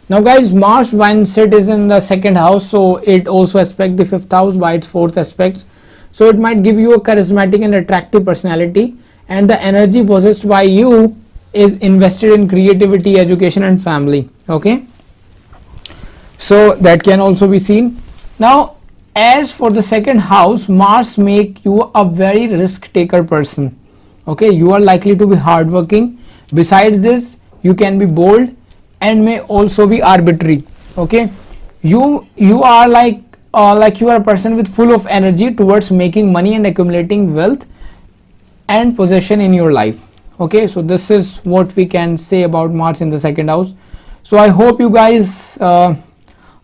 Now guys, Mars when sit is in the second house, so it also aspect the fifth house by its fourth aspect. So it might give you a charismatic and attractive personality, and the energy possessed by you is invested in creativity, education and family, okay. So that can also be seen. Now as for the second house, Mars make you a very risk taker person, okay. You are likely to be hardworking. Besides this, you can be bold and may also be arbitrary, okay. You are like you are a person with full of energy towards making money and accumulating wealth and possession in your life, okay. So this is what we can say about Mars in the second house. So I hope you guys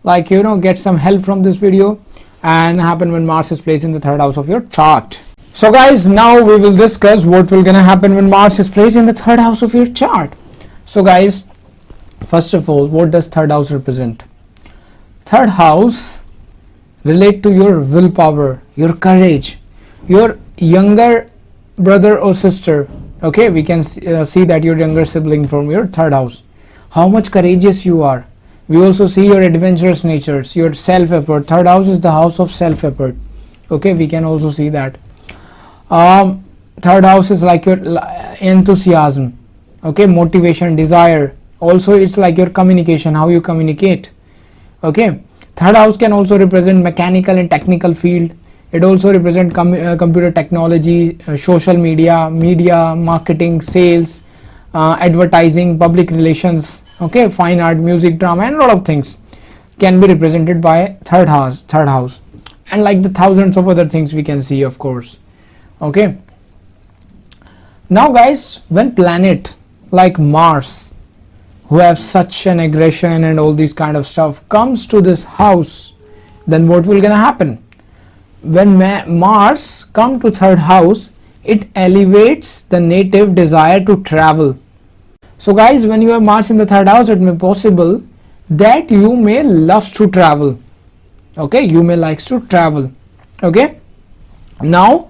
like, you know, get some help from this video and happen when Mars is placed in the third house of your chart. So guys, now we will discuss what will gonna happen when Mars is placed in the third house of your chart. So guys, first of all, what does third house represent? Third house relate to your willpower, your courage, your younger brother or sister, okay. We can see that your younger sibling from your third house, how much courageous you are. We also see your adventurous natures, your self-effort. Third house is the house of self-effort, okay. We can also see that. Third house is like your enthusiasm, okay, motivation, desire. Also it's like your communication, how you communicate, okay. Third house can also represent mechanical and technical field. It also represent computer technology, social media, marketing, sales, advertising, public relations, okay, fine art, music, drama and a lot of things can be represented by third house, and like the thousands of other things we can see, of course, okay. Now guys, when planet like Mars, who have such an aggression and all these kind of stuff, comes to this house, then what will gonna happen? When Mars come to third house, it elevates the native desire to travel. So guys, when you have Mars in the third house, it may be possible that you may love to travel, okay. You may likes to travel, okay. Now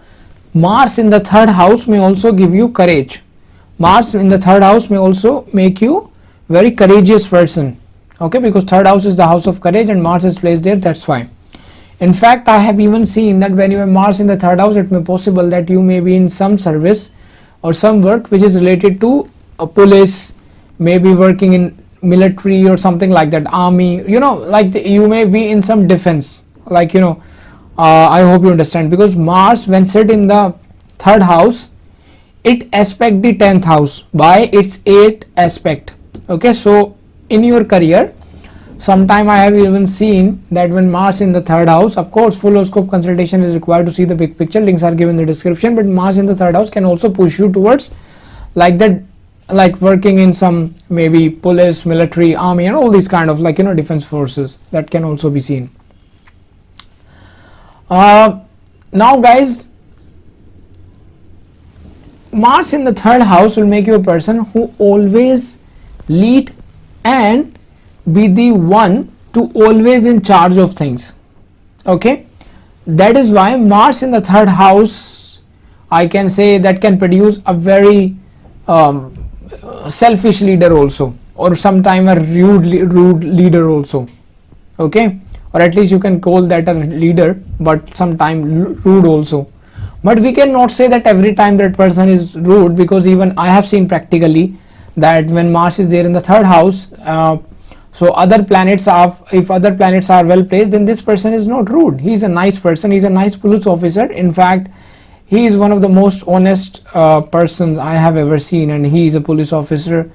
Mars in the third house may also give you courage. Mars in the third house may also make you very courageous person, okay, because third house is the house of courage and Mars is placed there, that's why. In fact, I have even seen that when you have Mars in the third house, it may be possible that you may be in some service or some work which is related to a police, maybe working in military or something like that, army, you know, like you may be in some defense, like, you know, I hope you understand, because Mars when sit in the third house, it aspect the 10th house by its 8th aspect, okay. So in your career, sometime I have even seen that when Mars in the third house, of course full horoscope consultation is required to see the big picture, links are given in the description, but Mars in the third house can also push you towards like that, like working in some maybe police, military, army and all these kind of, like, you know, defense forces. That can also be seen. Now guys, Mars in the third house will make you a person who always lead and be the one to always in charge of things, okay. That is why Mars in the third house I can say, that can produce a very selfish leader also, or sometime a rude leader also. Okay, or at least you can call that a leader, but sometime rude also. But we cannot say that every time that person is rude, because even I have seen practically that when Mars is there in the third house, so other planets are, if other planets are well placed, then this person is not rude. He is a nice person, he is a nice police officer. In fact, he is one of the most honest person I have ever seen, and he is a police officer,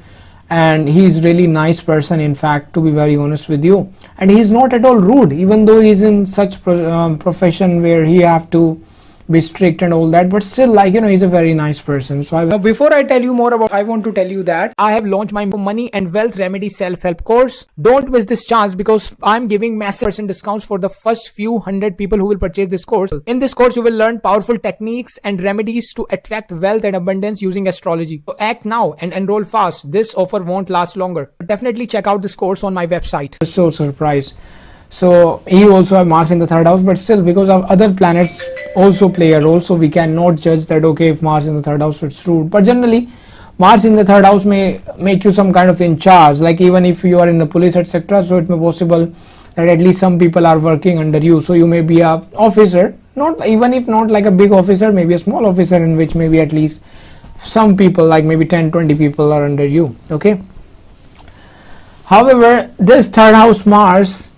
and he is really nice person, in fact, to be very honest with you. And he is not at all rude, even though he is in such profession where he have to be strict and all that, but still, like, you know, he's a very nice person. So now before I tell you more about, I want to tell you that I have launched my money and wealth remedy self-help course. Don't miss this chance, because I'm giving massive percent discounts for the first few hundred people who will purchase this course. In this course, you will learn powerful techniques and remedies to attract wealth and abundance using astrology. So act now and enroll fast. This offer won't last longer. Definitely check out this course on my website. So surprised. So he also have Mars in the third house, but still, because of other planets also play a role, so we cannot judge that, okay, if Mars in the third house, it's rude. But generally, Mars in the third house may make you some kind of in charge, like even if you are in the police, etc. So it may possible that at least some people are working under you. So you may be a officer, not even if not like a big officer, maybe a small officer in which maybe at least some people, like maybe 10-20 people are under you. Okay. However, this third house Mars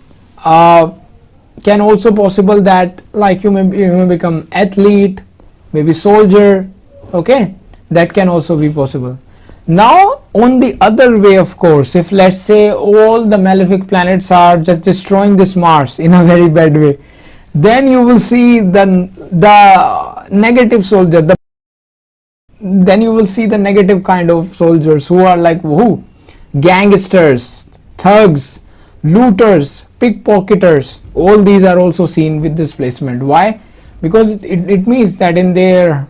can also possible that, like, you may become athlete, maybe soldier. Okay, that can also be possible. Now on the other way, of course, if let's say all the malefic planets are just destroying this Mars in a very bad way, then you will see the negative soldier, then you will see the negative kind of soldiers who are like who? Gangsters, thugs, looters, pickpocketers. All these are also seen with this placement. Why? Because it means that in their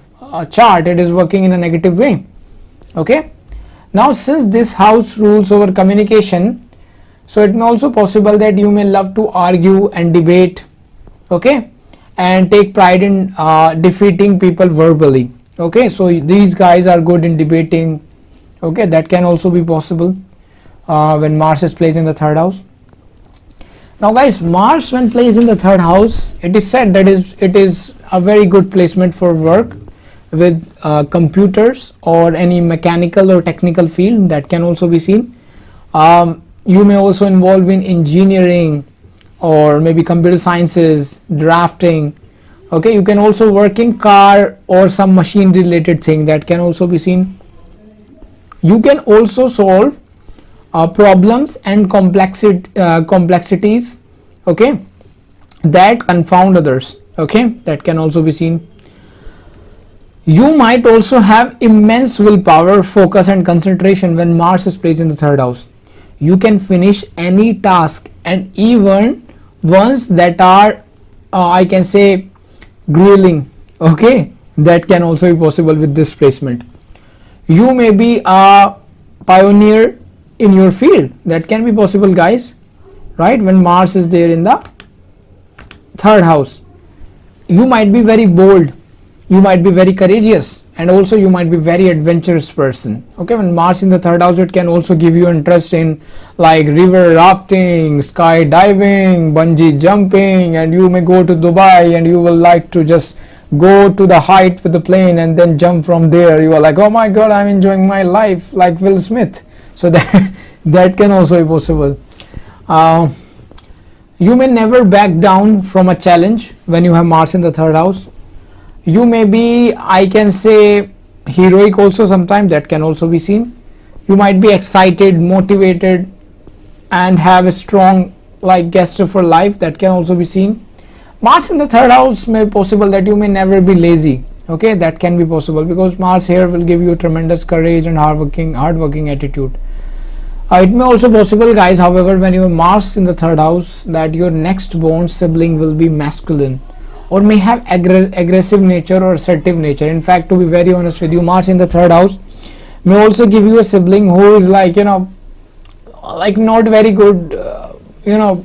chart it is working in a negative way. Okay. Now since this house rules over communication, so it may also possible that you may love to argue and debate. Okay, and take pride in defeating people verbally. Okay, so these guys are good in debating. Okay, that can also be possible when Mars is placed in the third house. Now guys, Mars when placed in the third house, it is said that it is a very good placement for work with computers or any mechanical or technical field. That can also be seen. You may also involve in engineering or maybe computer sciences, drafting. Okay, you can also work in car or some machine related thing. That can also be seen. You can also solve problems and complexities, okay, that confound others. Okay, that can also be seen. You might also have immense willpower, focus and concentration when Mars is placed in the third house. You can finish any task, and even ones that are I can say grueling. Okay, that can also be possible with this placement. You may be a pioneer in your field. That can be possible, guys, right? When Mars is there in the third house, you might be very bold, you might be very courageous, and also you might be very adventurous person. Okay, when Mars in the third house, it can also give you interest in like river rafting, skydiving, bungee jumping, and you may go to Dubai and you will like to just go to the height with the plane and then jump from there. You are like, oh my god, I'm enjoying my life like Will Smith. So that can also be possible. You may never back down from a challenge when you have Mars in the third house. You may be, I can say, heroic also sometimes. That can also be seen. You might be excited, motivated, and have a strong like gesture for life. That can also be seen. Mars in the third house may be possible that you may never be lazy. Okay, that can be possible because Mars here will give you tremendous courage and hardworking attitude. It may also possible, guys, however, when you have Mars in the third house, that your next born sibling will be masculine or may have aggressive nature or assertive nature. In fact, to be very honest with you, Mars in the third house may also give you a sibling who is like, you know, like not very good, you know,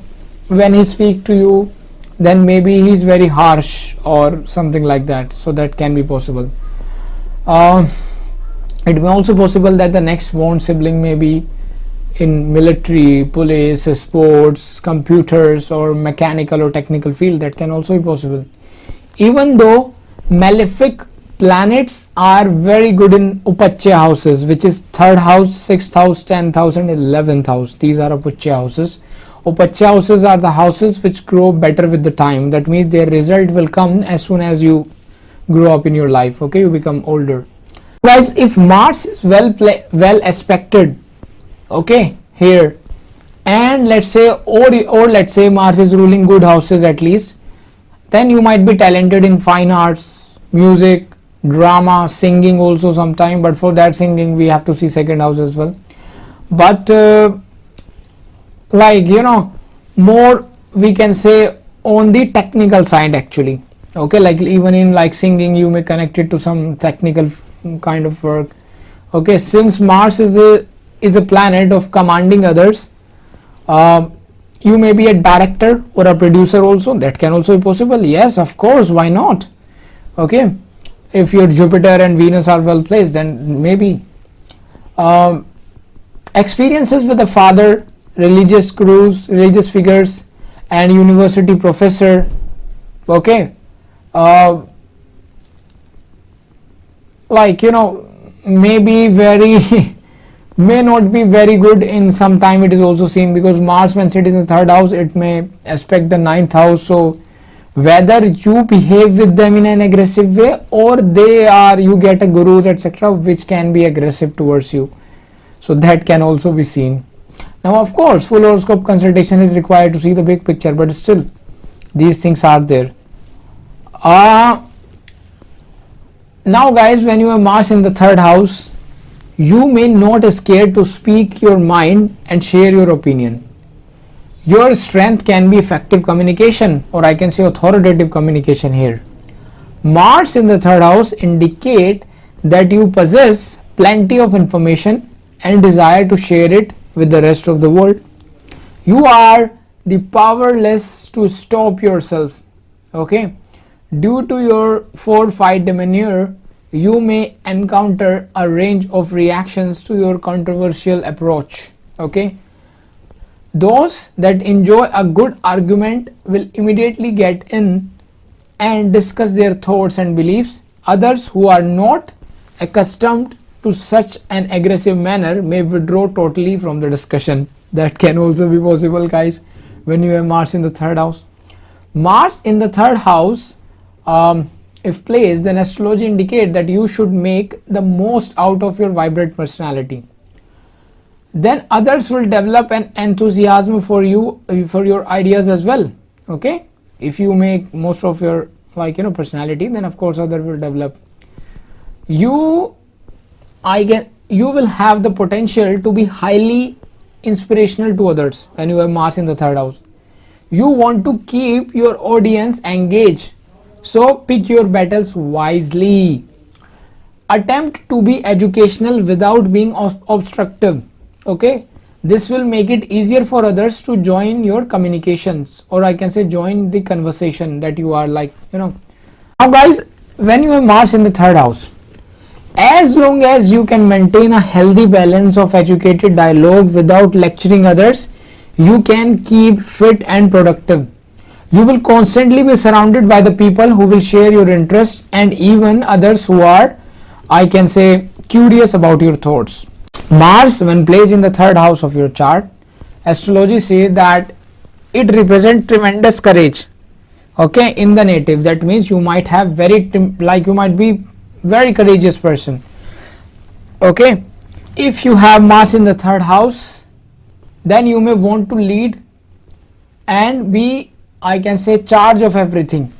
when he speak to you, then maybe he's very harsh or something like that. So that can be possible. Uh, it may also possible that the next born sibling may be in military, police, sports, computers, or mechanical or technical field. That can also be possible. Even though malefic planets are very good in Upachya houses, which is 3rd house, 6th house, 10th house, and 11th house. These are Upachya houses. Upachya houses are the houses which grow better with the time. That means their result will come as soon as you grow up in your life. Okay, you become older. Guys, if Mars is well aspected, okay, here, and let's say or let's say Mars is ruling good houses at least, then you might be talented in fine arts, music, drama, singing also sometime, but for that singing we have to see 2nd house as well. But like, you know, more we can say on the technical side actually. Okay, like even in like singing you may connect it to some technical kind of work. Okay, since Mars is a planet of commanding others, you may be a director or a producer also. That can also be possible. Yes, of course, why not? Okay, if your Jupiter and Venus are well placed, then maybe. Experiences with the father, religious gurus, religious figures, and university professor. Okay, like, you know, may be very may not be very good in some time. It is also seen because Mars, when it is in the 3rd house, it may aspect the 9th house. So whether you behave with them in an aggressive way or they are, you get a gurus etc which can be aggressive towards you, so that can also be seen. Now of course full horoscope consultation is required to see the big picture, but still these things are there. Now guys, when you have Mars in the 3rd house, you may not scared to speak your mind and share your opinion. Your strength can be effective communication, or I can say authoritative communication here. Mars in the 3rd house indicate that you possess plenty of information and desire to share it with the rest of the world. You are the powerless to stop yourself. Okay, due to your fortified demeanor, you may encounter a range of reactions to your controversial approach. Okay, those that enjoy a good argument will immediately get in and discuss their thoughts and beliefs. Others who are not accustomed to such an aggressive manner may withdraw totally from the discussion. That can also be possible guys when you have Mars in the 3rd house. Mars in the 3rd house, if placed, then astrology indicate that you should make the most out of your vibrant personality. Then others will develop an enthusiasm for you, for your ideas as well. Okay, if you make most of your, like, you know, personality, then of course others will develop. You will have the potential to be highly inspirational to others when you have Mars in the 3rd house. You want to keep your audience engaged, so pick your battles wisely. Attempt to be educational without being obstructive. Okay, this will make it easier for others to join your communications, or I can say join the conversation that you are, like, you know. Now guys, when you have Mars in the 3rd house, as long as you can maintain a healthy balance of educated dialogue without lecturing others, you can keep fit and productive. You will constantly be surrounded by the people who will share your interests and even others who are, I can say, curious about your thoughts. Mars, when placed in the 3rd house of your chart, astrology says that it represents tremendous courage. Okay, in the native, that means you might have you might be very courageous person. Okay, if you have Mars in the 3rd house, then you may want to lead and be, I can say, charge of everything.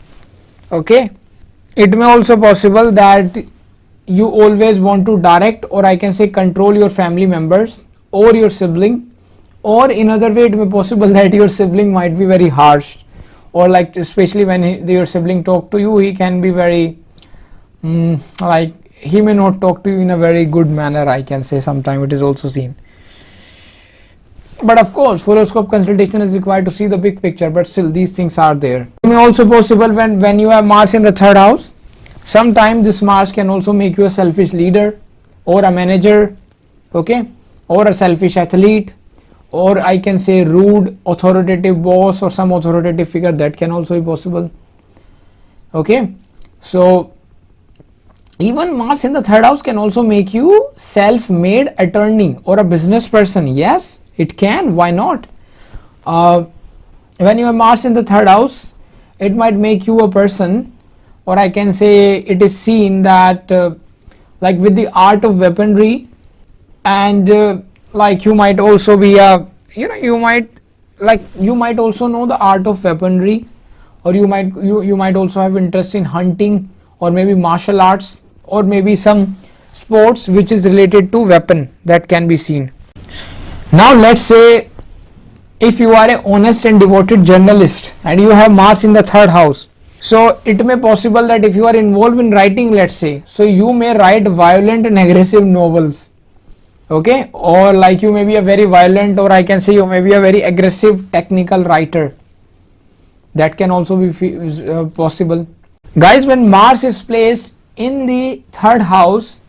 Okay, it may also possible that you always want to direct, or I can say control your family members or your sibling, or in other way it may possible that your sibling might be very harsh, or like especially when your sibling talk to you, he can be very like he may not talk to you in a very good manner, I can say. Sometime it is also seen. But of course horoscope consultation is required to see the big picture, but still these things are there. It may also possible when you have Mars in the 3rd house, Sometimes this Mars can also make you a selfish leader or a manager, okay, or a selfish athlete, or I can say rude authoritative boss or some authoritative figure. That can also be possible. Okay, so even Mars in the third house can also make you self-made attorney or a business person. Yes, it can. Why not? When you have Mars in the third house, it might make you a person, or I can say it is seen that like with the art of weaponry, and like you might also be a, you might also know the art of weaponry, or you might also have interest in hunting, or maybe martial arts, or maybe some sports which is related to weapon. That can be seen. Now let's say if you are a honest and devoted journalist and you have Mars in the third house, so it may possible that if you are involved in writing, let's say, so you may write violent and aggressive novels, okay, or like you may be a very violent, or I can say you may be a very aggressive technical writer. That can also be possible. Guys, when Mars is placed in the third house,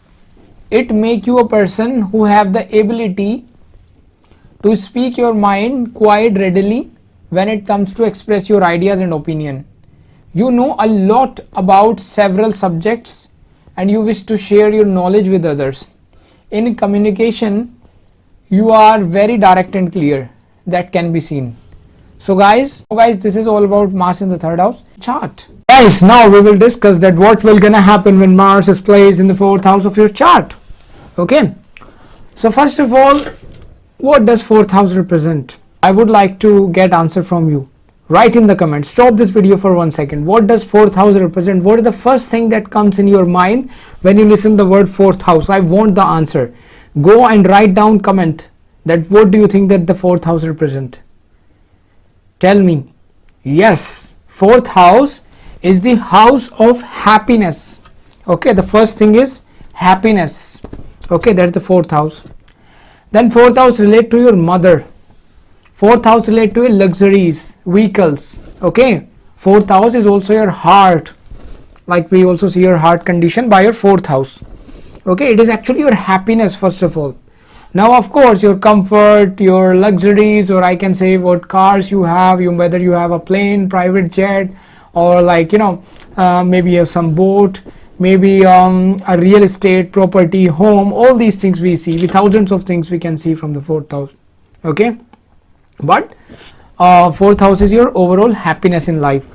it make you a person who have the ability to speak your mind quite readily when it comes to express your ideas and opinion. You know a lot about several subjects and you wish to share your knowledge with others. In communication, you are very direct and clear. That can be seen. So guys, this is all about Mars in the third house chart. Guys, now we will discuss that what will gonna happen when Mars is placed in the fourth house of your chart. Okay, so first of all, what does fourth house represent? I would like to get answer from you. Write in the comments. Stop this video for 1 second. What does fourth house represent? What is the first thing that comes in your mind when you listen the word fourth house? I want the answer. Go and write down comment that what do you think that the fourth house represent? Tell me. Yes, fourth house is the house of happiness. Okay, the first thing is happiness. Okay, that's the fourth house. Then fourth house relate to your mother. Fourth house relate to your luxuries, vehicles. Okay, fourth house is also your heart. Like we also see your heart condition by your fourth house. Okay, it is actually your happiness first of all. Now of course your comfort, your luxuries, or I can say what cars you have, whether you have a plane, private jet, or like maybe you have some boat, maybe a real estate property, home, all these things we see. With thousands of things we can see from the fourth house. Okay, but fourth house is your overall happiness in life.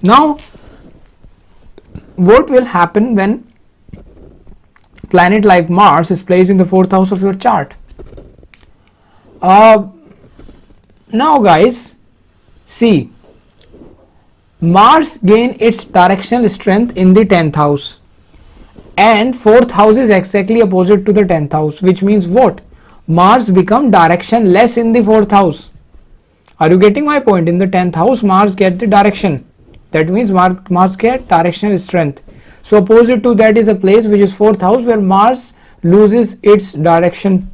Now what will happen when planet like Mars is placed in the fourth house of your chart? Now guys, see, Mars gain its directional strength in the 10th house, and fourth house is exactly opposite to the 10th house, which means what? Mars become directionless in the fourth house. Are you getting my point? In the 10th house Mars get the direction. That means Mars get directional strength. So opposite to that is a place which is fourth house where Mars loses its direction.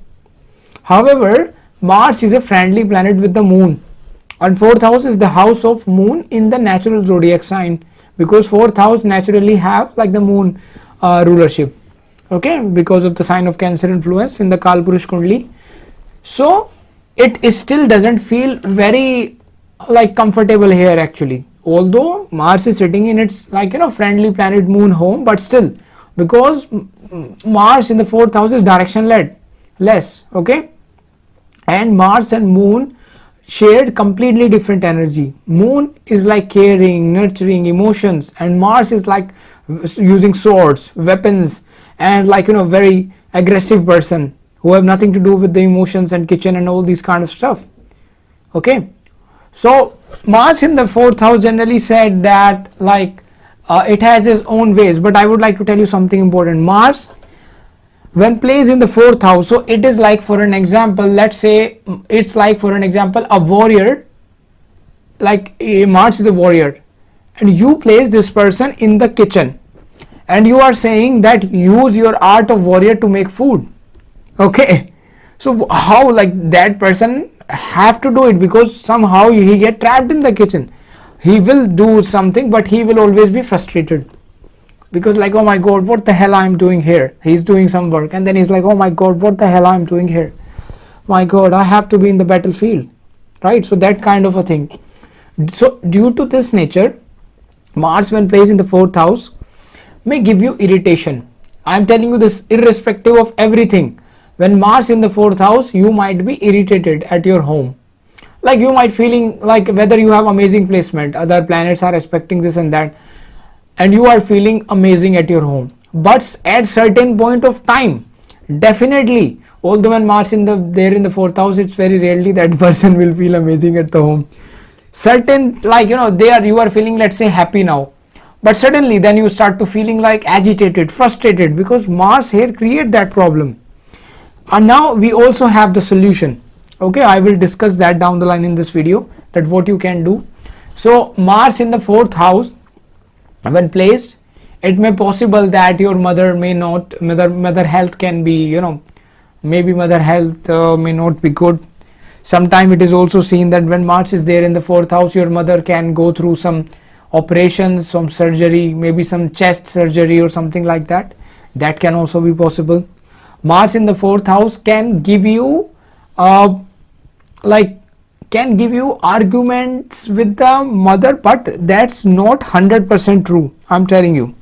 However, Mars is a friendly planet with the moon, and fourth house is the house of moon in the natural zodiac sign, because fourth house naturally have like the moon rulership. Okay, because of the sign of Cancer influence in the Kalpurush Kundli. So it still doesn't feel very like comfortable here actually, although Mars is sitting in its friendly planet moon home, but still, because Mars in the fourth house is direction less. Okay, and Mars and moon shared completely different energy. Moon is like caring, nurturing, emotions, and Mars is like using swords, weapons, and very aggressive person who have nothing to do with the emotions and kitchen and all these kind of stuff. Okay, so Mars in the fourth house generally said that it has its own ways, but I would like to tell you something important. Mars when placed in the fourth house, so it is like, for an example, let's say it's like, for an example, a warrior, like Mars is a warrior, and you place this person in the kitchen and you are saying that use your art of warrior to make food. Okay, so how that person have to do it, because somehow he get trapped in the kitchen. He will do something, but he will always be frustrated. because like, oh my god, what the hell I'm doing here. He's doing some work and then he's like, oh my god, what the hell I'm doing here. My god, I have to be in the battlefield, right? So that kind of a thing. So due to this nature, Mars when placed in the 4th house may give you irritation. I'm telling you this irrespective of everything. When Mars in the 4th house, you might be irritated at your home. Like you might feeling like whether you have amazing placement, other planets are aspecting this and that, and you are feeling amazing at your home. But at certain point of time, definitely, although when Mars in the 4th house, it's very rarely that person will feel amazing at the home. Certain, like, you know, you are feeling, let's say, happy now, but suddenly then you start to feeling like agitated, frustrated, because Mars here create that problem. And now we also have the solution. Okay, I will discuss that down the line in this video, that what you can do. So Mars in the 4th house when placed, it may possible that your mother may not, mother health can be, you know, maybe mother health may not be good. Sometime it is also seen that when Mars is there in the 4th house, your mother can go through some operations, some surgery, maybe some chest surgery or something like that. That can also be possible. Mars in the 4th house can give you arguments with the mother, but that's not 100% true. I'm telling you,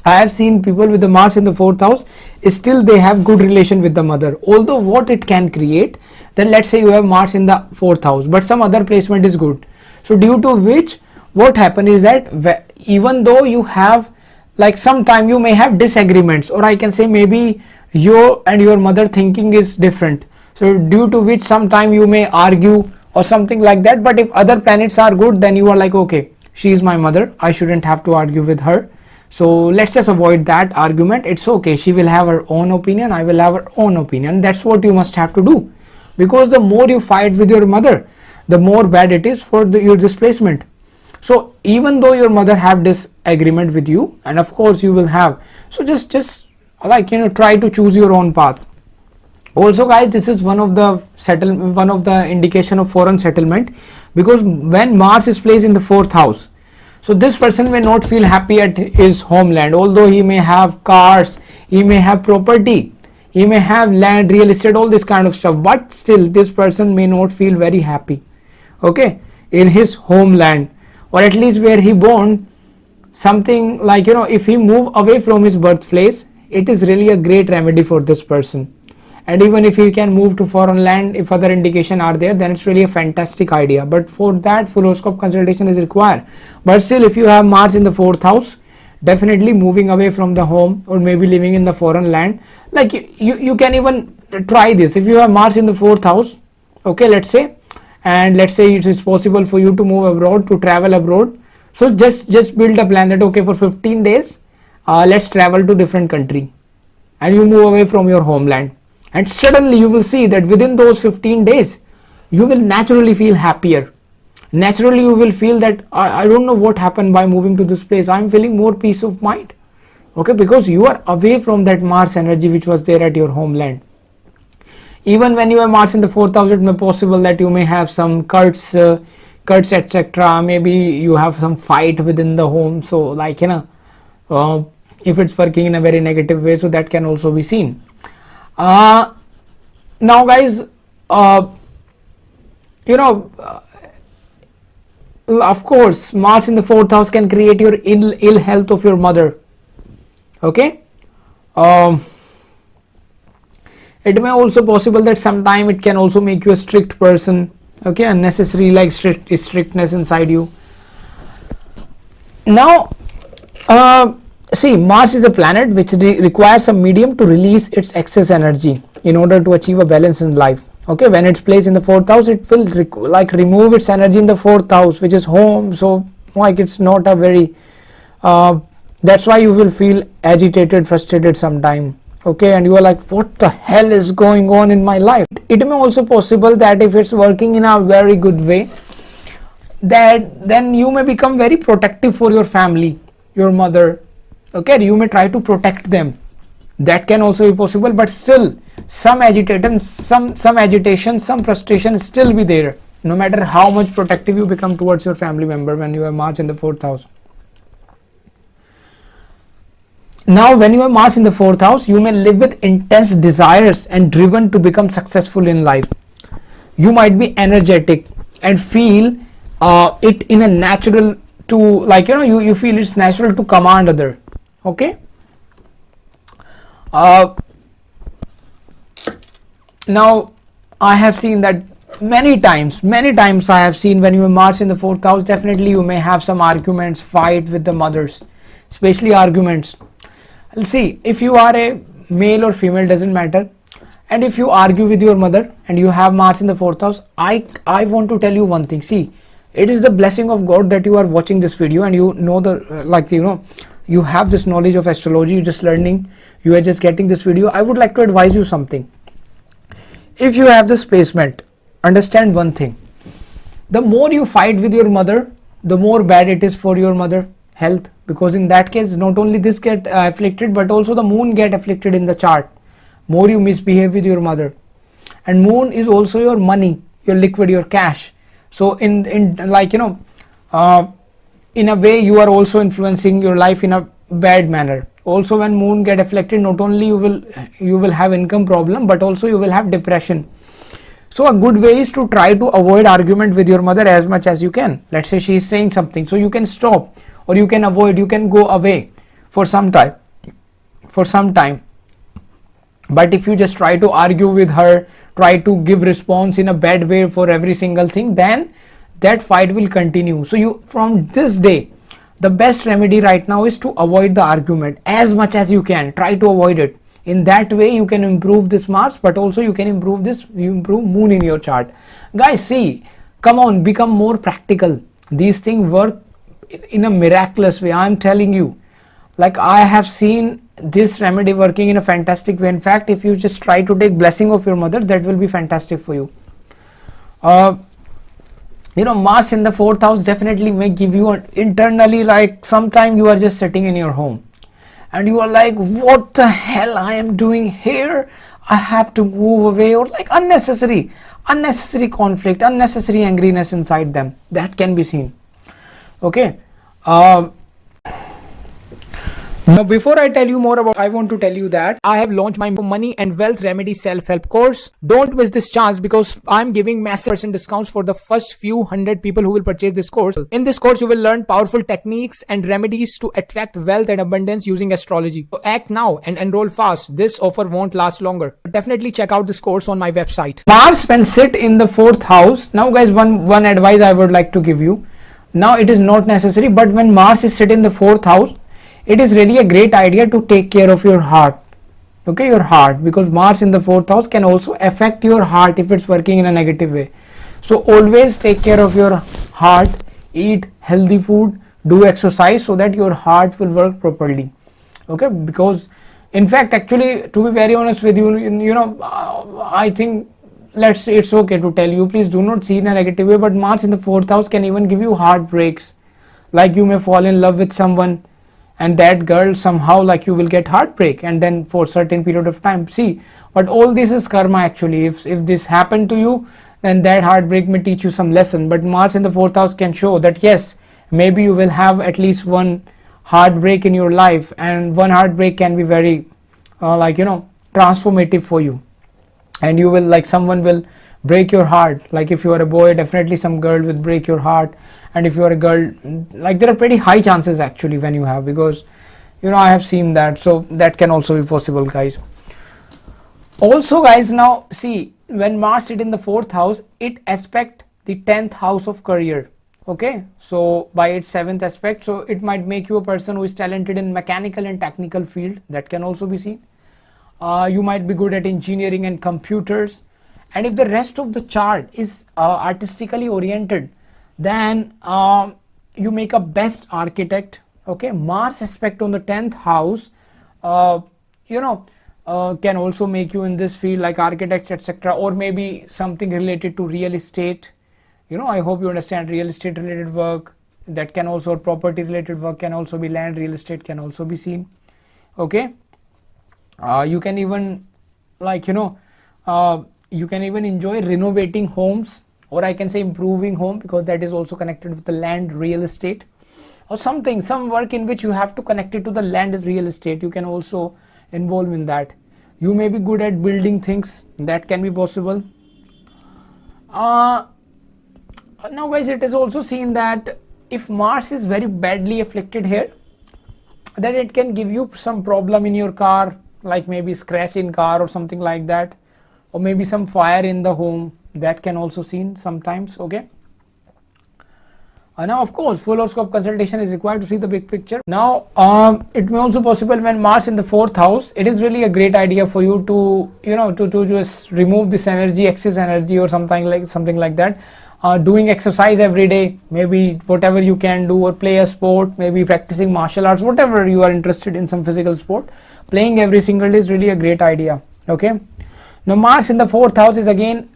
I have seen people with the Mars in the 4th house, still they have good relation with the mother. Although what it can create, then let's say you have Mars in the 4th house, but some other placement is good. So due to which, what happen is that even though you have, like, sometime you may have disagreements, or I can say maybe you and your mother thinking is different. So due to which sometime you may argue or something like that. But if other planets are good, then you are like, okay, she is my mother, I shouldn't have to argue with her. So let's just avoid that argument. It's okay, she will have her own opinion, I will have her own opinion. That's what you must have to do, because the more you fight with your mother, the more bad it is for your displacement. So even though your mother have disagreement with you, and of course you will have, so just like, you know, try to choose your own path. Also guys, this is one of the indication of foreign settlement, because when Mars is placed in the 4th house, so this person may not feel happy at his homeland, although he may have cars, he may have property, he may have land, real estate, all this kind of stuff, but still this person may not feel very happy, okay, in his homeland, or at least where he born. Something like, you know, if he move away from his birthplace, it is really a great remedy for this person. And even if he can move to foreign land, if other indication are there, then it's really a fantastic idea. But for that, full horoscope consultation is required. But still, if you have Mars in the 4th house, definitely moving away from the home, or maybe living in the foreign land, like you can even try this. If you have Mars in the 4th house, okay, let's say, and let's say it is possible for you to move abroad, to travel abroad. So just build a plan that, okay, for 15 days, let's travel to different country, and you move away from your homeland. And suddenly you will see that within those 15 days, you will naturally feel happier. Naturally you will feel that I don't know what happened by moving to this place, I'm feeling more peace of mind. Okay, because you are away from that Mars energy which was there at your homeland. Even when you have Mars in the 4th house, it may possible that you may have some cuts etc. Maybe you have some fight within the home. So like, you know, if it's working in a very negative way, so that can also be seen. Now guys, you know, of course Mars in the 4th house can create your ill health of your mother. Okay, it may also possible that sometime it can also make you a strict person. Okay, unnecessary like strictness inside you. Now see, Mars is a planet which requires a medium to release its excess energy in order to achieve a balance in life. Okay, when it's placed in the 4th house, it will remove its energy in the 4th house, which is home. So like, it's not a very that's why you will feel agitated, frustrated sometime. Okay, and you are like, what the hell is going on in my life? It may also possible that if it's working in a very good way, that then you may become very protective for your family, your mother. Okay, you may try to protect them. That can also be possible, but still some agitation, some frustration still be there, no matter how much protective you become towards your family member when you have Mars in the 4th house. Now when you have Mars in the 4th house, you may live with intense desires and driven to become successful in life. You might be energetic and feel it in a natural to, like, you feel it's natural to command other. Okay. Now I have seen that many times I have seen when you have Mars in the 4th house, definitely you may have some arguments, fight with the mothers, especially arguments. See, if you are a male or female, doesn't matter, and if you argue with your mother and you have Mars in the 4th house, I want to tell you one thing. See, it is the blessing of God that you are watching this video and you know the you have this knowledge of astrology, you're just learning, you are just getting this video. I would like to advise you something. If you have this placement, understand one thing: the more you fight with your mother, the more bad it is for your mother health, because in that case not only this get afflicted, but also the moon get afflicted in the chart. More you misbehave with your mother, and moon is also your money, your liquid, your cash. So in like in a way you are also influencing your life in a bad manner. Also when moon get afflicted, not only you will have income problem, but also you will have depression. So a good way is to try to avoid argument with your mother as much as you can. Let's say she is saying something, so you can stop, or you can avoid, you can go away for some time. But if you just try to argue with her, try to give response in a bad way for every single thing, then that fight will continue. So you, from this day, the best remedy right now is to avoid the argument as much as you can. Try to avoid it. In that way you can improve this Mars, but also you can improve moon in your chart. Guys, see, come on, become more practical. These things work in a miraculous way, I am telling you. Like, I have seen this remedy working in a fantastic way. In fact, if you just try to take blessing of your mother, that will be fantastic for you. Mars in the 4th house definitely may give you internally, like, sometime you are just sitting in your home and you are like, what the hell I am doing here, I have to move away, or like unnecessary conflict, unnecessary angriness inside them, that can be seen. Okay. Now before I tell you more about, I want to tell you that I have launched my money and wealth remedy self-help course. Don't miss this chance, because I'm giving massive % discounts for the first few hundred people who will purchase this course. In this course you will learn powerful techniques and remedies to attract wealth and abundance using astrology. So act now and enroll fast. This offer won't last longer. Definitely check out this course on my website. Mars when sit in the 4th house. Now guys, one advice I would like to give you. Now it is not necessary, but when Mars is sit in the 4th house, it is really a great idea to take care of your heart. Okay, your heart, because Mars in the 4th house can also affect your heart if it's working in a negative way. So always take care of your heart, eat healthy food, do exercise, so that your heart will work properly. Okay, because in fact, actually, to be very honest with you, I think, let's say, it's okay to tell you, please do not see in a negative way, but Mars in the 4th house can even give you heartbreaks. Like, you may fall in love with someone, and that girl somehow, like, you will get heartbreak, and then for a certain period of time, see, but all this is karma actually. If this happened to you, then that heartbreak may teach you some lesson. But Mars in the 4th house can show that yes, maybe you will have at least one heartbreak in your life, and one heartbreak can be very transformative for you, and you will, like, someone will break your heart. Like, if you are a boy, definitely some girl will break your heart, and if you are a girl, like, there are pretty high chances actually when you have, because I have seen that. So that can also be possible, guys. Also, guys, now see, when Mars sit in the 4th house, it aspect the 10th house of career. Okay, so by its 7th aspect, so it might make you a person who is talented in mechanical and technical field. That can also be seen. You might be good at engineering and computers, and if the rest of the chart is artistically oriented, then you make a best architect. Okay, Mars aspect on the 10th house can also make you in this field, like architect, etc., or maybe something related to real estate. I hope you understand real estate related work. That can also, property related work can also be, land, real estate can also be seen. Okay, you can even, you can even enjoy renovating homes, or I can say improving home, because that is also connected with the land, real estate. or something, some work in which you have to connect it to the land and real estate. You can also involve in that. You may be good at building things, that can be possible. Now guys, it is also seen that if Mars is very badly afflicted here, then it can give you some problem in your car, like maybe scratch in car or something like that, or maybe some fire in the home, that can also seen sometimes. Okay. Now of course full horoscope consultation is required to see the big picture. Now it may also possible when Mars in the 4th house, it is really a great idea for you to to just remove this energy, excess energy or something like that. Doing exercise every day, maybe whatever you can do, or play a sport, maybe practicing martial arts, whatever you are interested in, some physical sport, playing every single day is really a great idea. Okay. Now Mars in the 4th house is again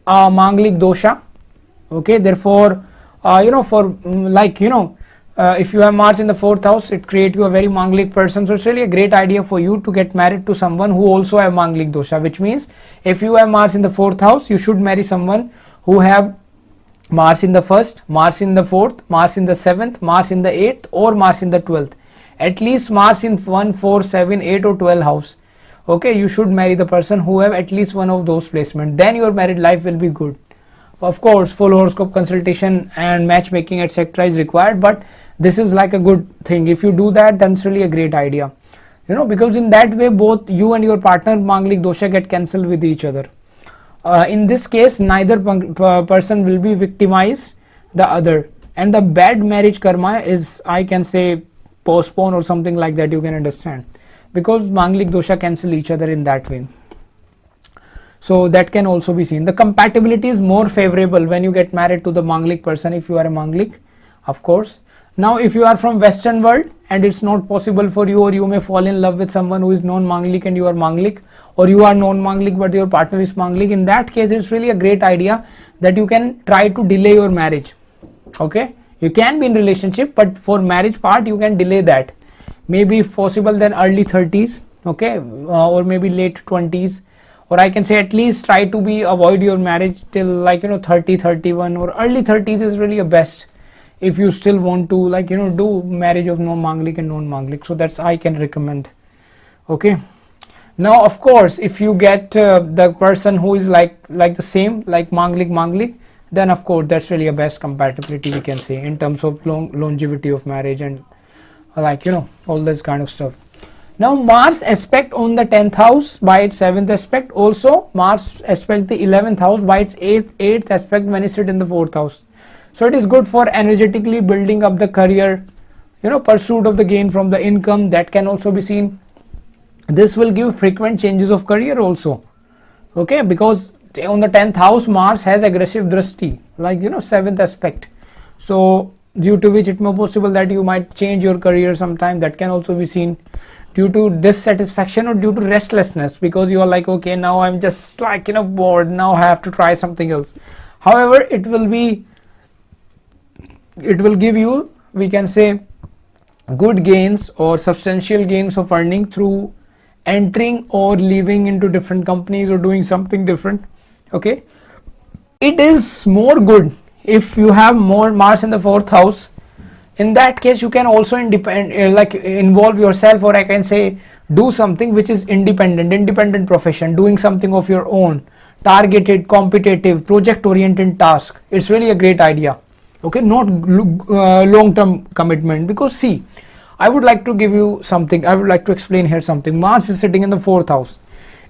manglik dosha. Okay, therefore if you have Mars in the 4th house, it creates you a very manglik person. So it's really a great idea for you to get married to someone who also have manglik dosha, which means if you have Mars in the 4th house, you should marry someone who have Mars in the 1st, Mars in the 4th, Mars in the 7th, Mars in the 8th, or Mars in the 12th. At least Mars in 1, 4, 7, 8 or 12 house. Okay, you should marry the person who have at least one of those placements. Then your married life will be good. Of course, full horoscope consultation and matchmaking etc. is required, but this is like a good thing. If you do that, then it's really a great idea. Because in that way, both you and your partner manglik dosha get cancelled with each other. In this case, neither person will be victimized the other, and the bad marriage karma is, I can say, postponed or something like that. You can understand, because manglik dosha cancel each other in that way. So that can also be seen. The compatibility is more favorable when you get married to the manglik person, if you are a manglik, of course. Now if you are from Western world and it's not possible for you, or you may fall in love with someone who is non-manglik and you are manglik, or you are non-manglik but your partner is manglik, in that case it's really a great idea that you can try to delay your marriage. Okay, you can be in relationship, but for marriage part you can delay that, maybe if possible then early 30s, okay, or maybe late 20s, or I can say at least try to avoid your marriage till 30, 31, or early 30s is really a best if you still want to do marriage of non-manglik and non-manglik. So that's I can recommend. Okay. Now of course if you get the person who is like the same, like manglik, then of course that's really a best compatibility we can say in terms of longevity of marriage and all this kind of stuff. Now Mars aspect on the 10th house by its 7th aspect. Also Mars aspect the 11th house by its 8th aspect when it sit in the 4th house. So it is good for energetically building up the career, pursuit of the gain from the income, that can also be seen. This will give frequent changes of career also. Okay, because on the 10th house Mars has aggressive drishti, 7th aspect. So due to which it may be possible that you might change your career sometime, that can also be seen. Due to dissatisfaction or due to restlessness, because you are like, okay, now I'm just bored, now I have to try something else. However, it will give you, we can say, good gains or substantial gains of earning through entering or leaving into different companies or doing something different. Okay, it is more good if you have more Mars in the 4th house. In that case you can also involve yourself, or I can say do something which is independent profession, doing something of your own, targeted, competitive, project oriented task. It's really a great idea. Okay, not long term commitment, because see, I would like to give you something, I would like to explain here something. Mars is sitting in the 4th house,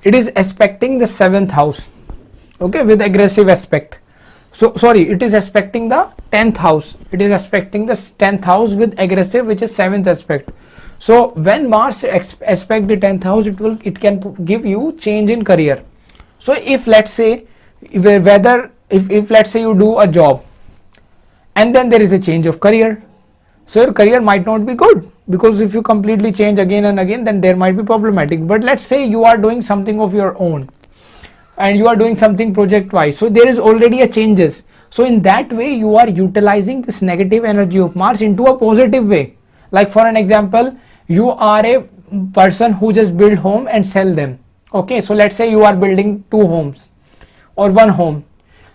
it is aspecting the 7th house, okay, with aggressive aspect. So sorry, it is aspecting the 10th house. It is aspecting the 10th house with aggressive, which is 7th aspect. So when Mars aspect the 10th house, it can give you change in career. So if let's say if let's say you do a job and then there is a change of career, so your career might not be good, because if you completely change again and again, then there might be problematic. But let's say you are doing something of your own and you are doing something project wise, so there is already a changes. So in that way you are utilizing this negative energy of Mars into a positive way. Like for an example, you are a person who just build home and sell them. Okay, so let's say you are building 2 homes or 1 home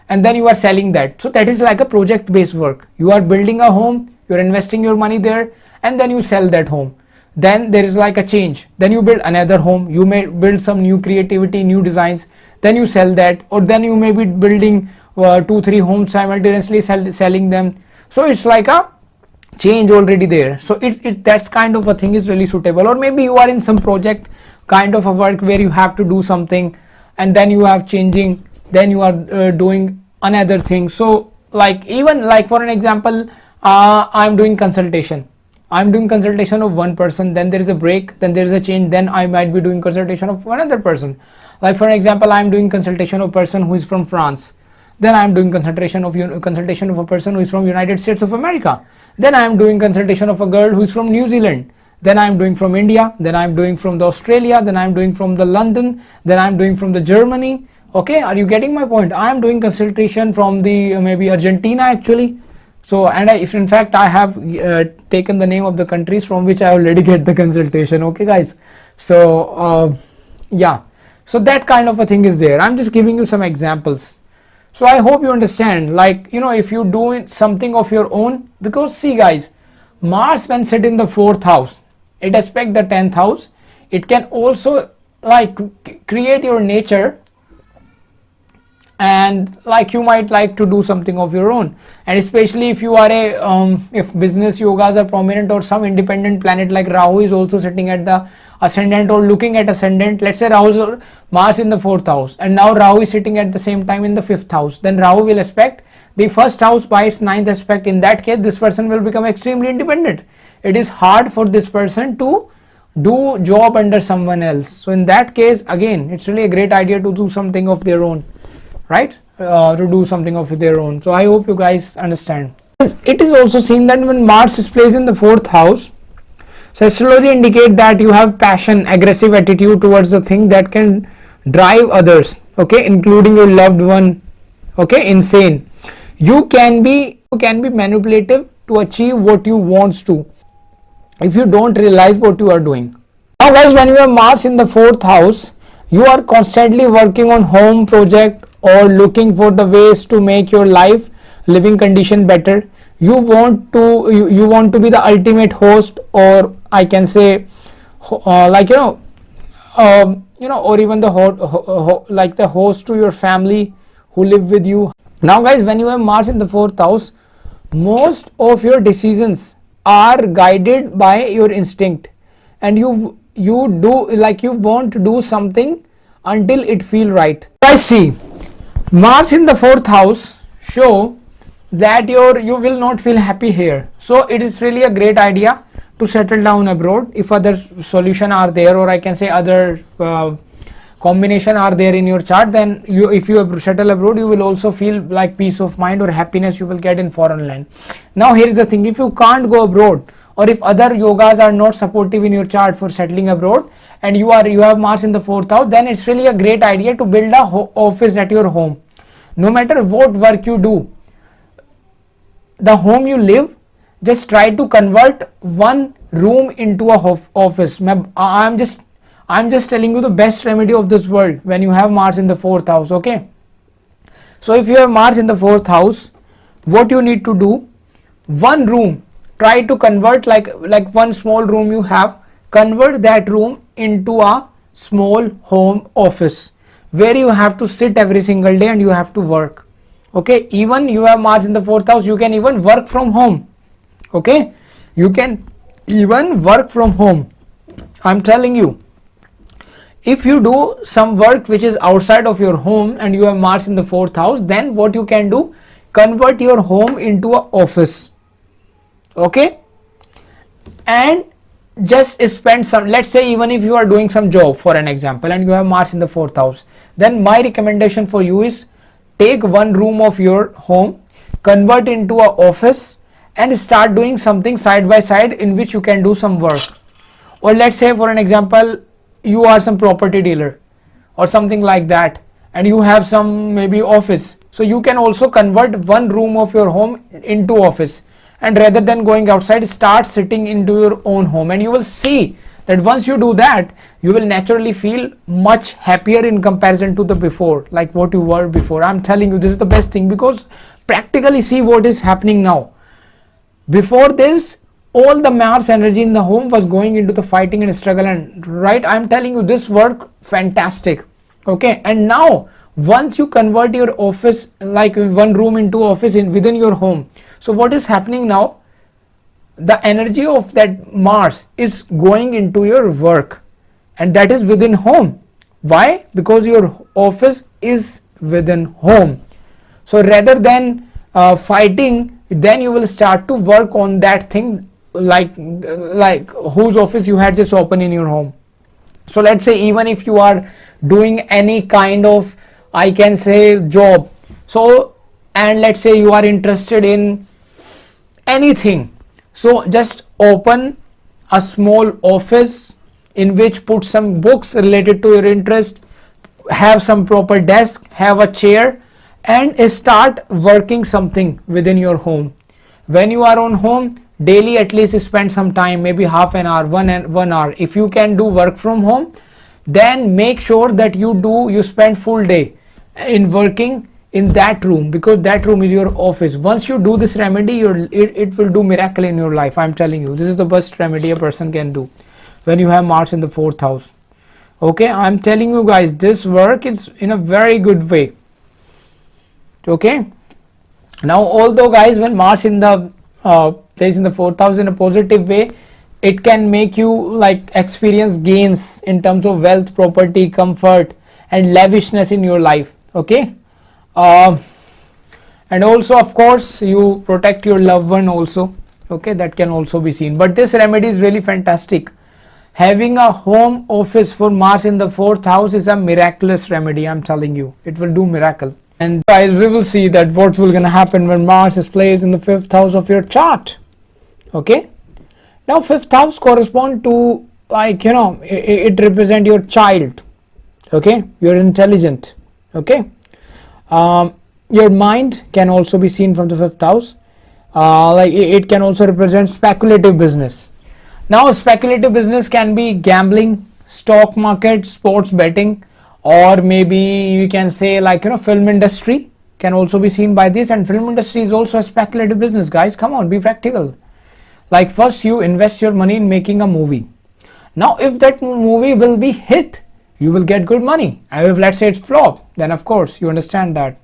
and then you are selling that. So that is like a project based work. You are building a home, you're investing your money there, and then you sell that home. Then there is like a change, then you build another home, you may build some new creativity, new designs, then you sell that, or then you may be building 2-3 homes simultaneously, selling them. So it's like a change already there. So that's kind of a thing is really suitable. Or maybe you are in some project kind of a work where you have to do something, and then you have changing, then you are doing another thing. So like, even like for an example, I'm doing consultation of one person, then there is a break, then there is a change, then I might be doing consultation of another person. Like for example, I'm doing consultation of a person who is from France, then I'm doing consultation of a person who is from United States of America, then I'm doing consultation of a girl who is from New Zealand, then I'm doing from India, then I'm doing from the Australia, then I'm doing from the London, then I'm doing from the Germany. Okay, are you getting my point? I'm doing consultation from the maybe Argentina actually. So, and if in fact I have taken the name of the countries from which I already get the consultation. Okay guys, so yeah, so that kind of a thing is there. I'm just giving you some examples. So I hope you understand, like, you know, if you do something of your own, because see guys, Mars when set in the 4th house, it aspect the 10th house, it can also like create your nature, and like you might like to do something of your own. And especially if you are a if business yogas are prominent, or some independent planet like Rahu is also sitting at the ascendant or looking at ascendant, let's say Rahu or Mars in the 4th house, and now Rahu is sitting at the same time in the 5th house, then Rahu will aspect the 1st house by its 9th aspect. In that case, this person will become extremely independent. It is hard for this person to do job under someone else. So in that case, again, it's really a great idea to do something of their own, right? To do something of their own. So I hope you guys understand. It is also seen that when Mars is placed in the 4th house, so astrology indicate that you have passion, aggressive attitude towards the thing that can drive others, okay, including your loved one, okay, insane. You can be manipulative to achieve what you want to, if you don't realize what you are doing. Now guys, when you have Mars in the 4th house, you are constantly working on home project or looking for the ways to make your life living condition better. You want to be the ultimate host, or I can say like or even the like the host to your family who live with you. Now guys, when you have Mars in the 4th house, most of your decisions are guided by your instinct, and you do like you want to do something until it feel right. I see Mars in the 4th house show that you will not feel happy here. So it is really a great idea to settle down abroad if other solution are there, or I can say other combination are there in your chart. Then if you settle abroad, you will also feel like peace of mind or happiness you will get in foreign land. Now here is the thing, if you can't go abroad, or if other yogas are not supportive in your chart for settling abroad, and you have Mars in the 4th house, then it's really a great idea to build a office at your home. No matter what work you do, the home you live, just try to convert one room into a office. I'm just telling you the best remedy of this world when you have Mars in the 4th house. Okay, so if you have Mars in the 4th house, what you need to do, one room, try to convert like one small room you have, convert that room into a small home office where you have to sit every single day and you have to work. Okay, even you have Mars in the 4th house, you can even work from home. Okay, you can even work from home. I'm telling you, if you do some work which is outside of your home and you have Mars in the 4th house, then what you can do, convert your home into an office. Okay, and just spend some, let's say even if you are doing some job for an example and you have Mars in the 4th house, then my recommendation for you is take one room of your home, convert into an office, and start doing something side by side in which you can do some work. Or let's say for an example, you are some property dealer or something like that, and you have some maybe office, so you can also convert one room of your home into office, and rather than going outside, start sitting into your own home, and you will see that once you do that, you will naturally feel much happier in comparison to the before, like what you were before. I'm telling you, this is the best thing, because practically see what is happening now. Before this, all the Mars energy in the home was going into the fighting and struggle, and right, I'm telling you, this work fantastic. Okay, and now once you convert your office, like one room into office within your home, so what is happening now? The energy of that Mars is going into your work, and that is within home. Why? Because your office is within home. So rather than fighting, then you will start to work on that thing, like whose office you had just open in your home. So let's say even if you are doing any kind of, I can say, job, so, and let's say you are interested in anything, so just open a small office in which put some books related to your interest, have some proper desk, have a chair, and start working something within your home. When you are on home, daily at least spend some time, maybe half an hour, 1 hour. If you can do work from home, then make sure that you spend full day in working in that room, because that room is your office. Once you do this remedy, it will do miracle in your life. I'm telling you, this is the best remedy a person can do when you have Mars in the 4th house. Okay, I'm telling you guys, this work is in a very good way. Okay, now although guys, when Mars in the place in the 4th house in a positive way, it can make you like experience gains in terms of wealth, property, comfort, and lavishness in your life. Okay, and also of course you protect your loved one also. Okay, that can also be seen, but this remedy is really fantastic. Having a home office for Mars in the 4th house is a miraculous remedy. I'm telling you, it will do miracle. And guys, we will see that what will gonna happen when Mars is placed in the 5th house of your chart. Okay, now 5th house correspond to, like, you know, it represent your child. Okay, you're intelligent. Okay, your mind can also be seen from the 5th house. Like it can also represent speculative business. Now speculative business can be gambling, stock market, sports betting, or maybe you can say, like, you know, film industry can also be seen by this. And film industry is also a speculative business, guys. Come on, be practical. Like, first you invest your money in making a movie. Now if that movie will be hit, you will get good money, and if let's say it's flop, then of course you understand that.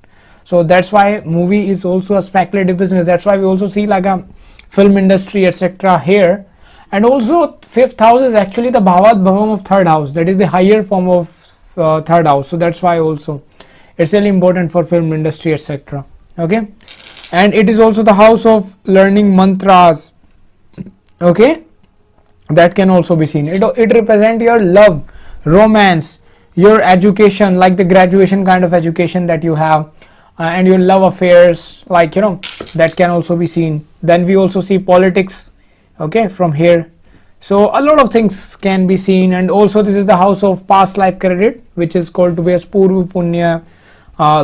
So that's why movie is also a speculative business. That's why we also see like a film industry, etc. here. And also 5th house is actually the bhavat bhavam of 3rd house, that is the higher form of 3rd house. So that's why also it's really important for film industry, etc. Okay, and it is also the house of learning mantras. Okay, that can also be seen. It represents your love, romance, your education, like the graduation kind of education that you have, and your love affairs, like, you know, that can also be seen. Then we also see politics, okay, from here. So a lot of things can be seen. And also this is the house of past life credit, which is called to be as purva punya,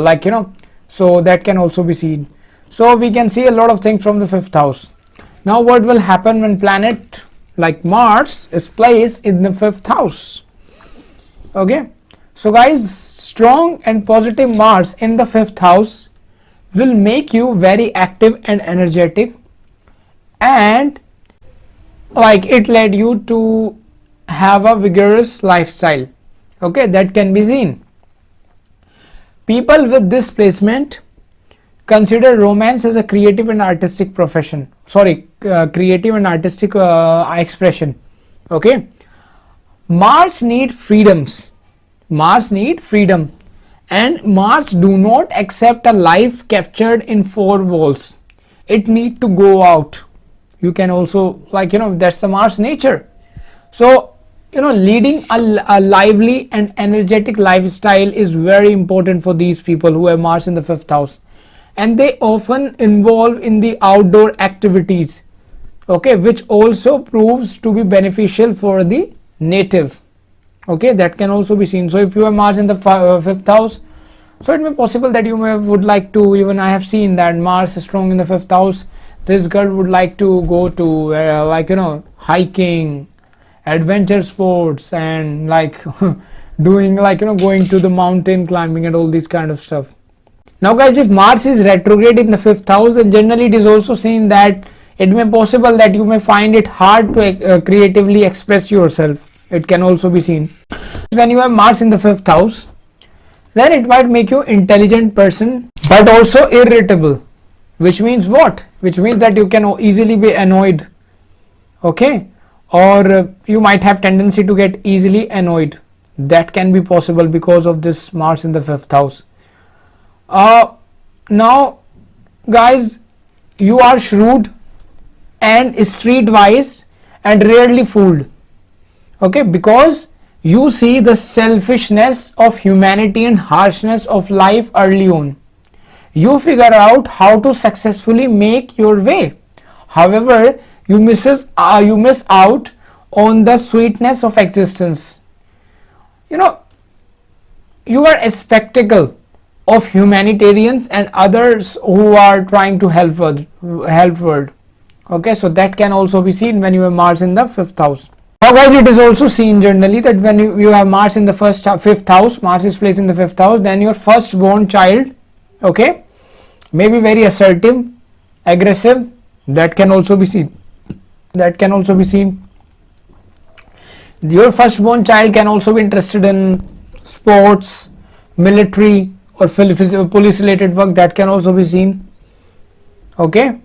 like, you know, so that can also be seen. So we can see a lot of things from the 5th house. Now what will happen when planet like Mars is placed in the 5th house? Okay, so guys, strong and positive Mars in the 5th house will make you very active and energetic, and like it led you to have a vigorous lifestyle. Okay, that can be seen. People with this placement consider romance as a creative and artistic profession. Creative and artistic expression. Okay, Mars need freedoms. Mars need freedom, and Mars do not accept a life captured in 4 walls. It need to go out. You can also, like, you know, that's the Mars nature. So, you know, leading a lively and energetic lifestyle is very important for these people who have Mars in the 5th house, and they often involve in the outdoor activities, okay, which also proves to be beneficial for the native. Okay, that can also be seen. So if you have Mars in the 5th house, so it may be possible that you would like to, even I have seen that Mars is strong in the 5th house, this girl would like to go to like, you know, hiking, adventure sports, and like doing, like, you know, going to the mountain climbing and all this kind of stuff. Now guys, if Mars is retrograde in the 5th house, then generally it is also seen that It may possible that you may find it hard to creatively express yourself. It can also be seen. When you have Mars in the 5th house, then it might make you intelligent person but also irritable, which means what? Which means that you can easily be annoyed, okay, or you might have tendency to get easily annoyed. That can be possible because of this Mars in the 5th house. Now guys, you are shrewd and streetwise and rarely fooled, okay, because you see the selfishness of humanity and harshness of life early on. You figure out how to successfully make your way. However, you miss out on the sweetness of existence. You know, you are a spectacle of humanitarians and others who are trying to help world. Okay, so that can also be seen when you have Mars in the 5th house. Now guys, it is also seen generally that when you have Mars in the 5th house, Mars is placed in the 5th house, then your firstborn child, okay, may be very assertive, aggressive. That can also be seen. Your firstborn child can also be interested in sports, military or police related work. That can also be seen. Okay.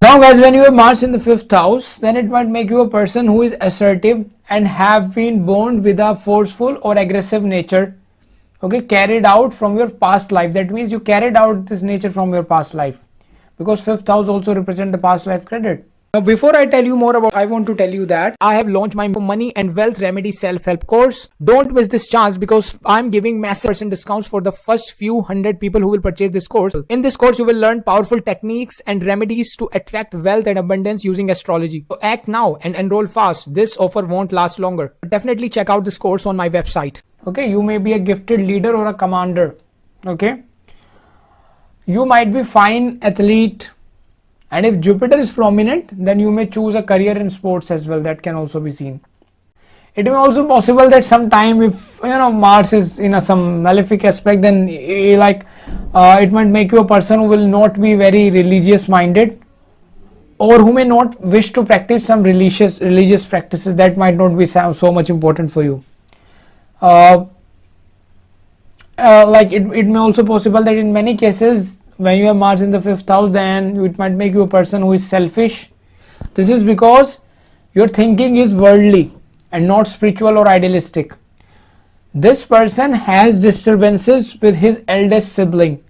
Now guys, when you have Mars in the 5th house, then it might make you a person who is assertive and have been born with a forceful or aggressive nature, okay, carried out from your past life. That means you carried out this nature from your past life, because 5th house also represent the past life credit. Now before I tell you more about, I want to tell you that I have launched my money and wealth remedy self-help course. Don't miss this chance, because I'm giving massive % discounts for the first few hundred people who will purchase this course. In this course, you will learn powerful techniques and remedies to attract wealth and abundance using astrology. So act now and enroll fast. This offer won't last longer. Definitely check out this course on my website. Okay, you may be a gifted leader or a commander. Okay, you might be fine athlete. And if Jupiter is prominent, then you may choose a career in sports as well. That can also be seen. It may also possible that sometime if Mars is in some malefic aspect, then it might make you a person who will not be very religious minded, or who may not wish to practice some religious practices. That might not be so much important for you. It may also possible that in many cases, when you have Mars in the 5th house, then it might make you a person who is selfish. This is because your thinking is worldly and not spiritual or idealistic. This person has disturbances with his eldest sibling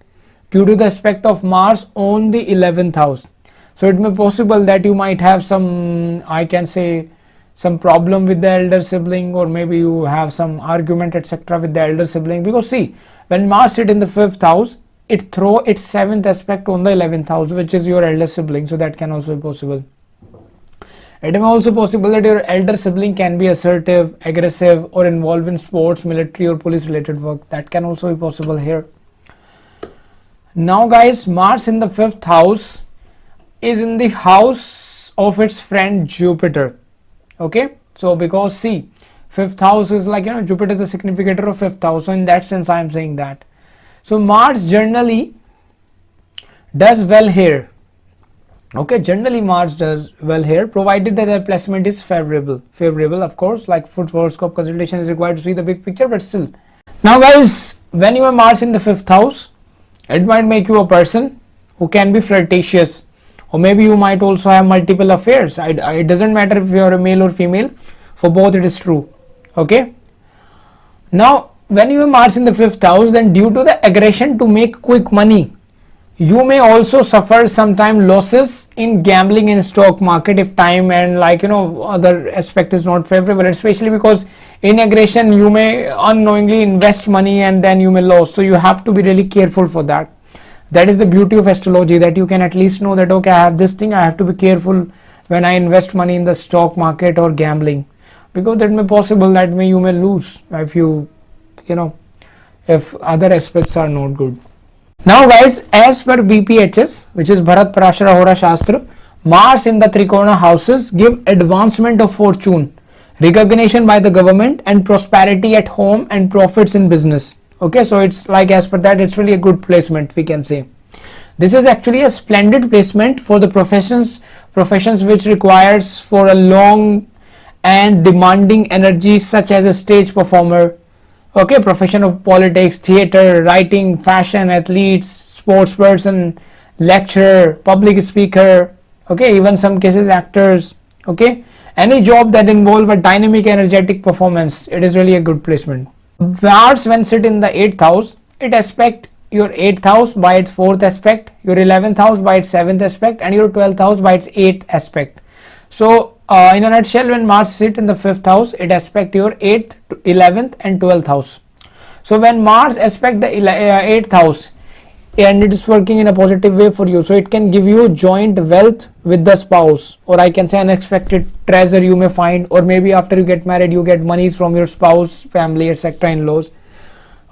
due to the aspect of Mars on the 11th house. So it may possible that you might have some, I can say, some problem with the elder sibling, or maybe you have some argument etc. with the elder sibling, because see, when Mars sit in the 5th house, it throw its 7th aspect on the 11th house, which is your elder sibling. So that can also be possible. It may also possible that your elder sibling can be assertive, aggressive, or involved in sports, military or police related work. That can also be possible here. Now guys, Mars in the 5th house is in the house of its friend Jupiter. Okay, so because see, 5th house is like, Jupiter is the significator of 5th house. So in that sense, I am saying that. So Mars generally does well here. Okay, generally Mars does well here, provided that their placement is favorable. Of course, like for horoscope consultation is required to see the big picture, but still. Now guys, when you have Mars in the 5th house, it might make you a person who can be flirtatious, or maybe you might also have multiple affairs. It doesn't matter if you are a male or female, for both it is true. Okay. Now when you have Mars in the 5th house, then due to the aggression to make quick money, you may also suffer sometime losses in gambling in stock market if time and other aspect is not favorable, especially because in aggression you may unknowingly invest money and then you may lose. So you have to be really careful for that. That is the beauty of astrology, that you can at least know that okay, I have this thing, I have to be careful when I invest money in the stock market or gambling, because that may possible that you may lose if other aspects are not good. Now guys, as per BPHS, which is Bharat Parashara Hora Shastra, Mars in the trikona houses give advancement of fortune, recognition by the government, and prosperity at home and profits in business. Okay, so it's like as per that, it's really a good placement, we can say. This is actually a splendid placement for the professions which requires for a long and demanding energy, such as a stage performer, okay, profession of politics, theater, writing, fashion, athletes, sports person, lecturer, public speaker, okay, even some cases actors, okay, any job that involve a dynamic energetic performance, it is really a good placement. Mars when sit in the 8th house, it aspect your 8th house by its 4th aspect, your 11th house by its 7th aspect, and your 12th house by its 8th aspect. So in a nutshell, when Mars sit in the 5th house, it aspect your 8th, 11th and 12th house. So when Mars aspect the 8th house and it is working in a positive way for you, so it can give you joint wealth with the spouse, or I can say unexpected treasure you may find, or maybe after you get married you get monies from your spouse, family, etc., in-laws.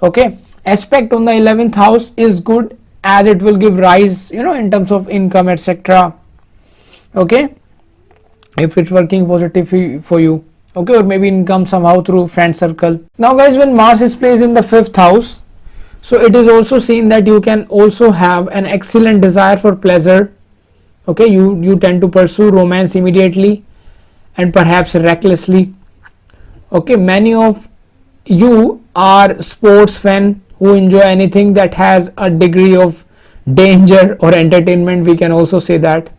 Okay, aspect on the 11th house is good as it will give rise, in terms of income, etc. Okay, if it's working positively for you, okay, or maybe income somehow through friend circle. Now guys, when Mars is placed in the 5th house, so it is also seen that you can also have an excellent desire for pleasure, okay, you tend to pursue romance immediately and perhaps recklessly, okay. Many of you are sports fan who enjoy anything that has a degree of danger or entertainment, we can also say that.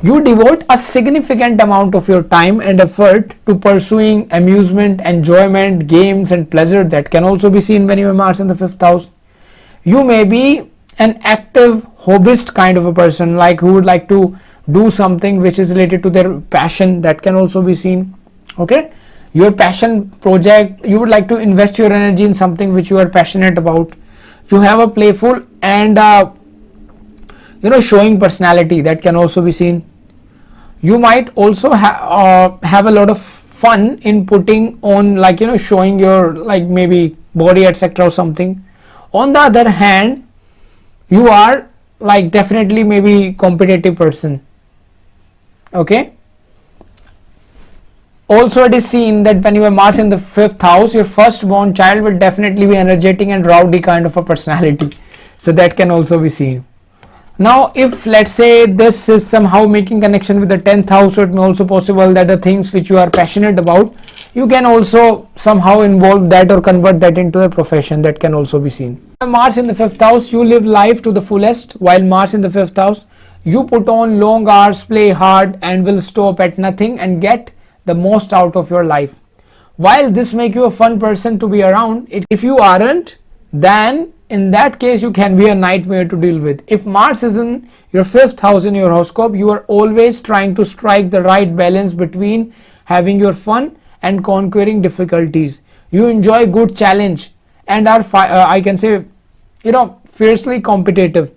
You devote a significant amount of your time and effort to pursuing amusement, enjoyment, games and pleasure, that can also be seen when you have Mars in the 5th house. You may be an active hobbyist kind of a person, like who would like to do something which is related to their passion, that can also be seen, okay. Your passion project, you would like to invest your energy in something which you are passionate about. You have a playful and showing personality, that can also be seen. You might also have a lot of fun in putting on, like, showing your, like, maybe body, etc., or something. On the other hand, you are like definitely maybe competitive person, okay. Also it is seen that when you have Mars in the 5th house, your firstborn child will definitely be energetic and rowdy kind of a personality, so that can also be seen. Now if let's say this is somehow making connection with the 10th house, so it may also possible that the things which you are passionate about, you can also somehow involve that or convert that into a profession, that can also be seen. Mars in the 5th house, you live life to the fullest, while Mars in the 5th house, you put on long hours, play hard and will stop at nothing and get the most out of your life. While this make you a fun person to be around, if you aren't, then in that case you can be a nightmare to deal with. If Mars is in your 5th house in your horoscope, you are always trying to strike the right balance between having your fun and conquering difficulties. You enjoy good challenge and are I can say fiercely competitive,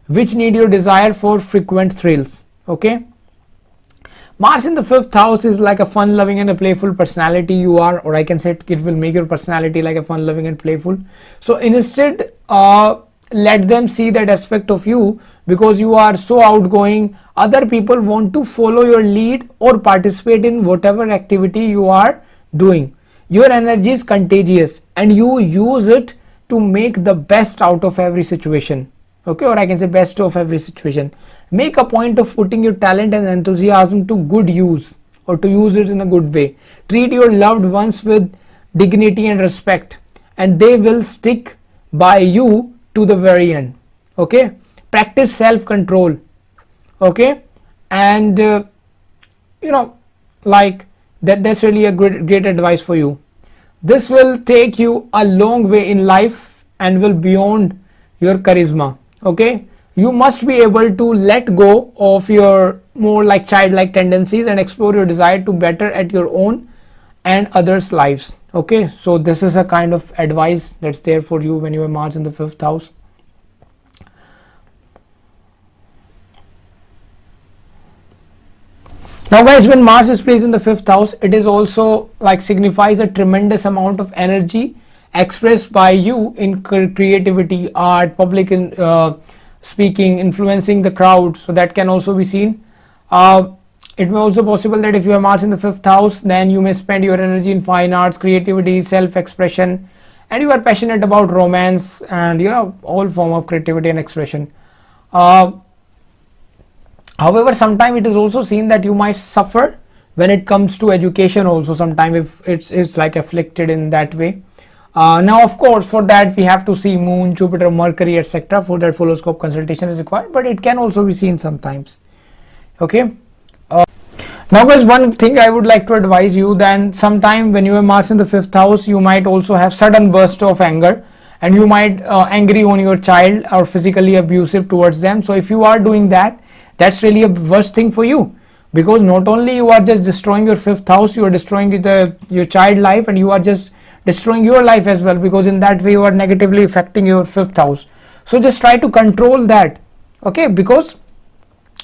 which need your desire for frequent thrills, okay. Mars in the 5th house is like a fun loving and a playful personality you are, or I can say it will make your personality like a fun loving and playful. So instead let them see that aspect of you, because you are so outgoing, other people want to follow your lead or participate in whatever activity you are doing. Your energy is contagious and you use it to make the best out of every situation, okay, or I can say best of every situation. Make a point of putting your talent and enthusiasm to good use, or to use it in a good way. Treat your loved ones with dignity and respect, and they will stick by you to the very end, okay. Practice self-control, okay, and like that's really a great advice for you. This will take you a long way in life and will beyond your charisma, okay. You must be able to let go of your more like childlike tendencies and explore your desire to better at your own and others' lives, okay. So this is a kind of advice that's there for you when you have Mars in the 5th house. Now guys, when Mars is placed in the 5th house, it is also like signifies a tremendous amount of energy expressed by you in creativity, art, public speaking, influencing the crowd, so that can also be seen. It may also possible that if you have Mars in the 5th house, then you may spend your energy in fine arts, creativity, self-expression, and you are passionate about romance and all form of creativity and expression. uh, however, sometimes it is also seen that you might suffer when it comes to education also, sometime if it's like afflicted in that way. Now of course for that we have to see moon, Jupiter, Mercury, etc. For that horoscope consultation is required, but it can also be seen sometimes. Okay. Now guys, one thing I would like to advise you, then sometime when you have Mars in the 5th house, you might also have sudden burst of anger, and you might angry on your child or physically abusive towards them. So if you are doing that, that's really a worst thing for you, because not only you are just destroying your 5th house, you are destroying your child life, and you are just destroying your life as well, because in that way you are negatively affecting your 5th house. So just try to control that. Okay, because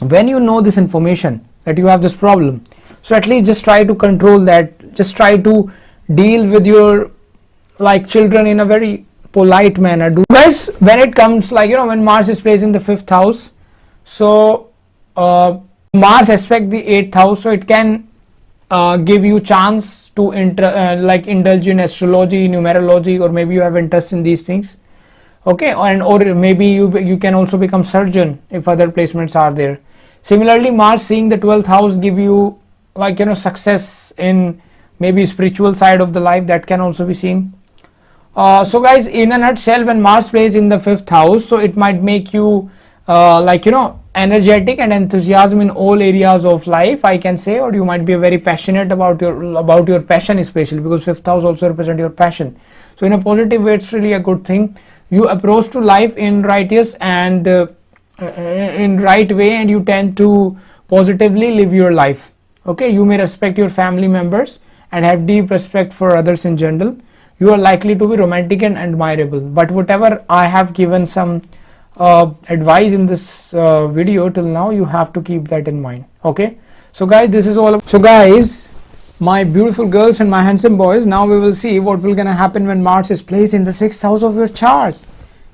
when you know this information that you have this problem, so at least just try to control that, just try to deal with your like children in a very polite manner. Do guys, when it comes like when Mars is placed in the 5th house, so Mars aspect the 8th house, so it can give you chance to like indulge in astrology, numerology, or maybe you have interest in these things. Okay, and or maybe you can also become surgeon if other placements are there. Similarly, Mars seeing the 12th house give you like success in maybe spiritual side of the life, that can also be seen. So guys, in a nutshell, when Mars plays in the 5th house, so it might make you like energetic and enthusiasm in all areas of life, I can say, or you might be very passionate about your passion, especially because 5th house also represent your passion. So in a positive way, it's really a good thing. You approach to life in righteous and in right way, and you tend to positively live your life. Okay, you may respect your family members and have deep respect for others in general. You are likely to be romantic and admirable, but whatever I have given some advice in this video till now, you have to keep that in mind. Okay, so guys, this is all. So guys, my beautiful girls and my handsome boys, now we will see what will gonna happen when Mars is placed in the 6th house of your chart.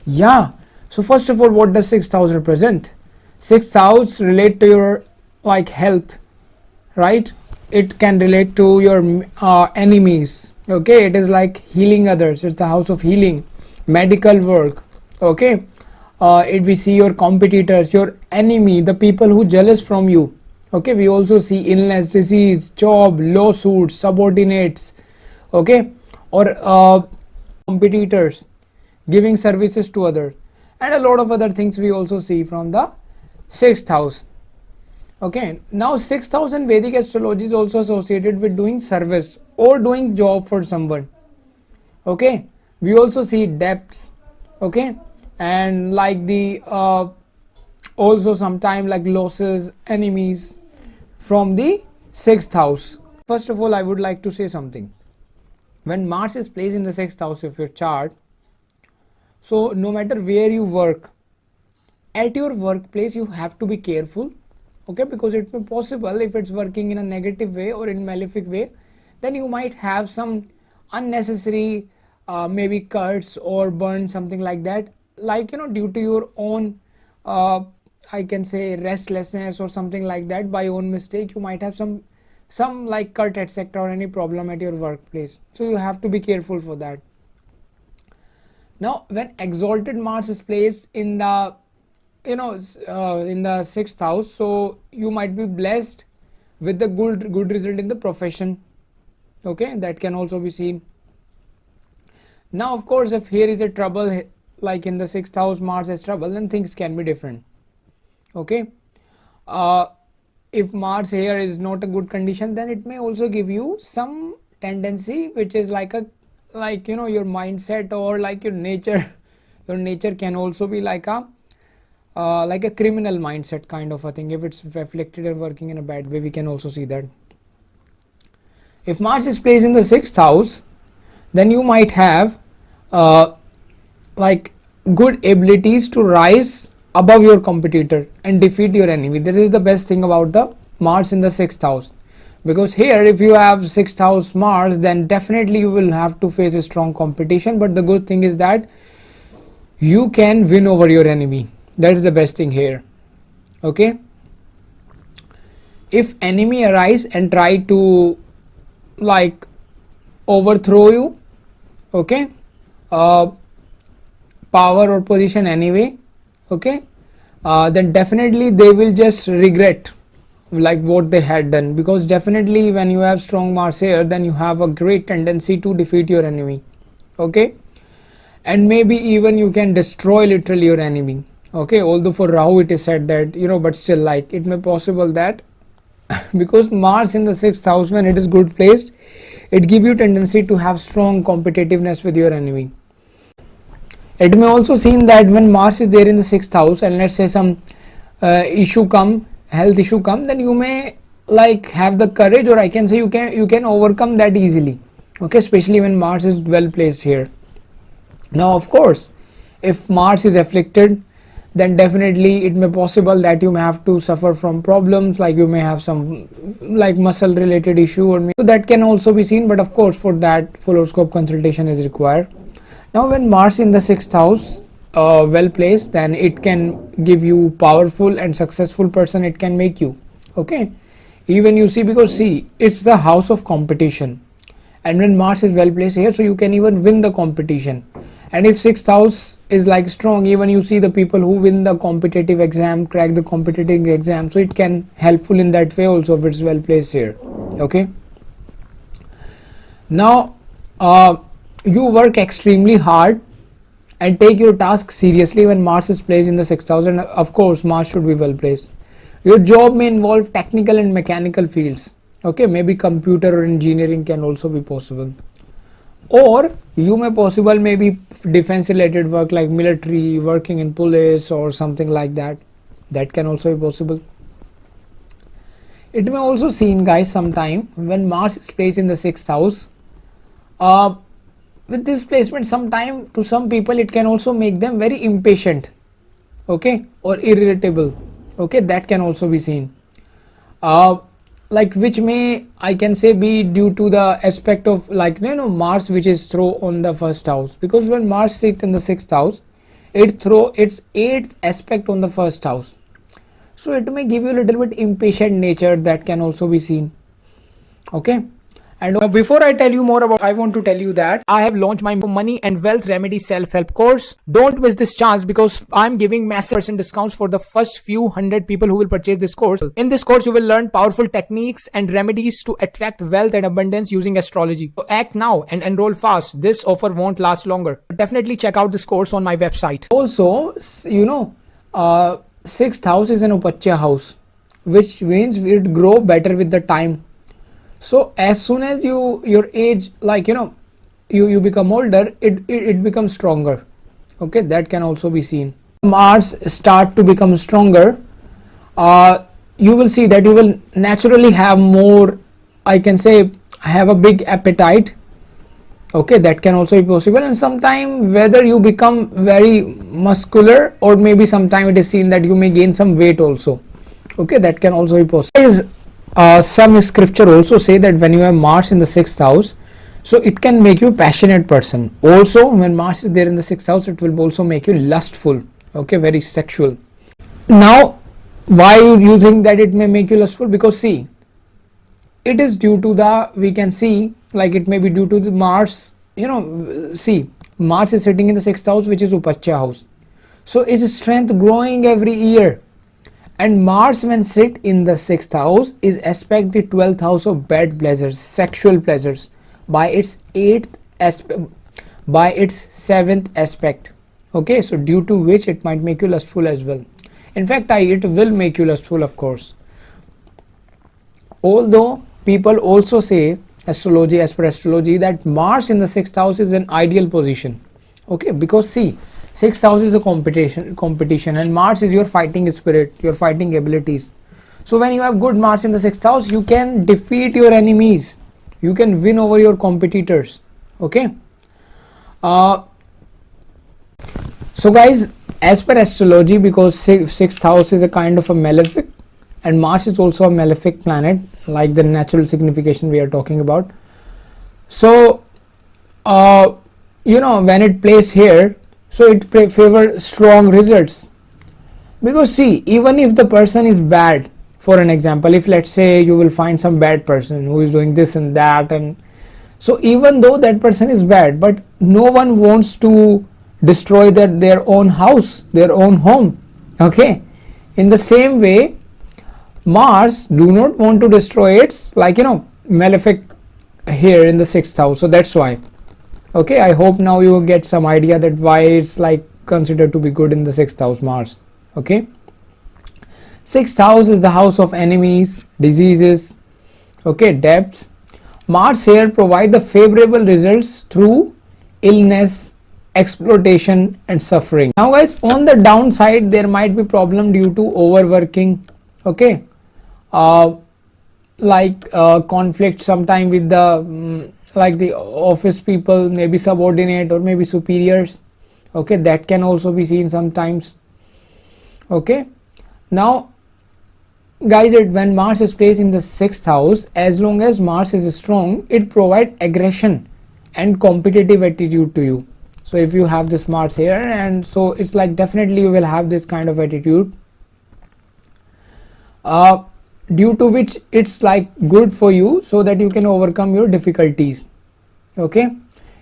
Yeah, so first of all, what does 6th house represent? 6th house relate to your like health, right? It can relate to your enemies. Okay, it is like healing others. It's the house of healing, medical work. Okay, if we see your competitors, your enemy, the people who jealous from you. Okay, we also see illness, disease, job, lawsuits, subordinates. Okay, or competitors giving services to others, and a lot of other things we also see from the 6th house. Okay, now 6th house in Vedic astrology is also associated with doing service or doing job for someone. Okay, we also see debts. Okay, and like the also sometime like losses, enemies from the 6th house. First of all, I would like to say something. When Mars is placed in the 6th house of your chart, so no matter where you work, at your workplace you have to be careful. Okay, because it may possible if it's working in a negative way or in malefic way, then you might have some unnecessary maybe cuts or burn, something like that, like due to your own I can say restlessness or something like that. By own mistake you might have some like cut, etc., or any problem at your workplace, so you have to be careful for that. Now when exalted Mars is placed in the in the 6th house, so you might be blessed with the good result in the profession. Okay, that can also be seen. Now of course, if here is a trouble, like in the 6th house Mars has trouble, then things can be different. Okay, if Mars here is not a good condition, then it may also give you some tendency which is like a your mindset or like your nature. Your nature can also be like a criminal mindset kind of a thing. If it's afflicted or working in a bad way, we can also see that. If Mars is placed in the 6th house, then you might have like good abilities to rise above your competitor and defeat your enemy. This is the best thing about the Mars in the 6th house, because here if you have 6th house Mars, then definitely you will have to face a strong competition, but the good thing is that you can win over your enemy. That's the best thing here. Okay, if enemy arise and try to like overthrow you, okay, power or position anyway, okay, then definitely they will just regret like what they had done, because definitely when you have strong Mars here, then you have a great tendency to defeat your enemy. Okay, and maybe even you can destroy literally your enemy. Okay, although for Rahu it is said that, you know, but still, like, it may possible that because Mars in the 6th house, when it is good placed, it give you tendency to have strong competitiveness with your enemy. It may also seen that when Mars is there in the 6th house, and let's say some health issue come, then you may like have the courage, or I can say you can overcome that easily. Okay, especially when Mars is well placed here. Now of course, if Mars is afflicted, then definitely it may possible that you may have to suffer from problems, like you may have some like muscle related issue, or so that can also be seen. But of course, for that full horoscope consultation is required. Now when Mars in the 6th house well placed, then it can give you powerful and successful person, it can make you. Okay, even you see, because see, it's the house of competition, and when Mars is well placed here, so you can even win the competition. And if 6th house is like strong, even you see the people who win the competitive exam, crack the competitive exam, so it can helpful in that way also if it's well placed here. Okay, now you work extremely hard and take your task seriously when Mars is placed in the 6th house, and of course Mars should be well placed. Your job may involve technical and mechanical fields. Okay, maybe computer or engineering can also be possible, or you may possible maybe defense related work like military, working in police or something like that. That can also be possible. It may also seen, guys, sometime when Mars is placed in the 6th house, with this placement, sometime to some people it can also make them very impatient, okay, or irritable. Okay, that can also be seen, like, which may, I can say, be due to the aspect of, like, you know, Mars which is throw on the 1st house, because when Mars sits in the 6th house, it throw its 8th aspect on the 1st house, so it may give you a little bit impatient nature. That can also be seen. Okay, and now before I tell you more about, I want to tell you that I have launched my money and wealth remedy self-help course. Don't miss this chance, because I'm giving massive % discounts for the first few hundred people who will purchase this course. In this course, you will learn powerful techniques and remedies to attract wealth and abundance using astrology. So act now and enroll fast. This offer won't last longer. Definitely check out this course on my website. Also, you know, 6th house is an Upachya house, which means it grow better with the time. So as soon as your age, like, you know, you become older, it becomes stronger. Okay, that can also be seen. Mars start to become stronger, you will see that you will naturally have more, I can say, have a big appetite. Okay, that can also be possible. And sometime whether you become very muscular, or maybe sometime it is seen that you may gain some weight also. Okay, that can also be possible. Some scripture also say that when you have Mars in the 6th house, so it can make you a passionate person. Also, when Mars is there in the 6th house, it will also make you lustful. Okay, very sexual. Now, why you think that it may make you lustful? Because see, it is due to the, we can see, like, it may be due to the Mars, you know, see, Mars is sitting in the 6th house, which is Upachya house. So is strength growing every year? And Mars, when sit in the 6th house, is aspect the 12th house of bad pleasures, sexual pleasures, by its 8th aspect, by its 7th aspect. Okay, so due to which it might make you lustful as well. In fact, it will make you lustful, of course. Although people also say, astrology, as per astrology, that Mars in the 6th house is an ideal position. Okay, because see, 6th house is a competition, and Mars is your fighting spirit, your fighting abilities. So when you have good Mars in the 6th house, you can defeat your enemies, you can win over your competitors. Okay, so guys, as per astrology, because 6th house is a kind of a malefic, and Mars is also a malefic planet, like the natural signification we are talking about. So you know, when it plays here, so it favor strong results. Because see, even if the person is bad, for an example, if let's say you will find some bad person who is doing this and that, and so even though that person is bad, but no one wants to destroy their own house, their own home. Okay, In the same way, Mars do not want to destroy its, like, malefic here in the 6th house. So that's why. Okay, I hope now you get some idea that why it's like considered to be good in the 6th house, Mars. Okay, 6th house is the house of enemies, diseases, okay, debts. Mars here provide the favorable results through illness, exploitation and suffering. Now guys, on the downside there might be problem due to overworking, okay, conflict sometime with the like the office people, maybe subordinate or maybe superiors, okay, that can also be seen sometimes. Okay, now guys, when Mars is placed in the 6th house, as long as Mars is strong, it provides aggression and competitive attitude to you. So if you have this Mars here, and so it's like definitely you will have this kind of attitude, due to which it's like good for you so that you can overcome your difficulties. Okay,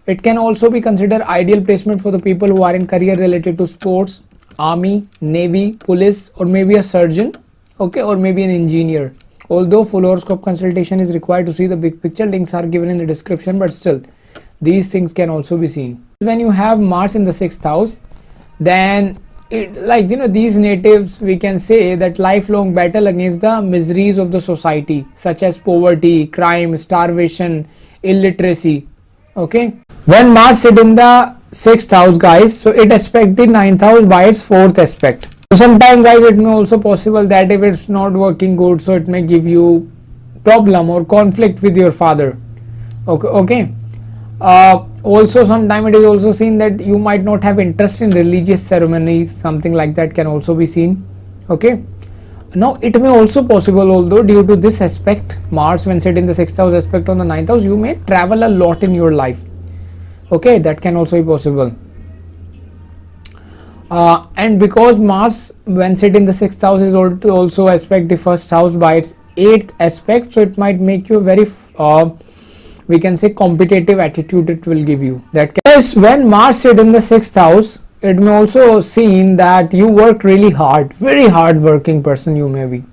it can also be considered ideal placement for the people who are in career related to sports, army, navy, police, or maybe a surgeon, okay, or maybe an engineer. Although full horoscope consultation is required to see the big picture, links are given in the description, but still these things can also be seen. When you have Mars in the 6th house, then it, like, these natives, we can say that lifelong battle against the miseries of the society, such as poverty, crime, starvation, illiteracy. Okay, when Mars sit in the 6th house, guys, so it aspect the 9th house by its 4th aspect. So sometimes guys, it may also possible that if it's not working good, so it may give you problem or conflict with your father. Okay. Also sometimes it is also seen that you might not have interest in religious ceremonies, something like that can also be seen. Okay, now it may also possible, although due to this aspect, Mars when set in the 6th house aspect on the 9th house, you may travel a lot in your life. Okay, that can also be possible. And because Mars when set in the 6th house is also aspect the 1st house by its 8th aspect, so it might make you very we can say competitive attitude it will give you. That yes, when Mars sit in the 6th house, it may also seen that you work really hard, very hard working person you may be.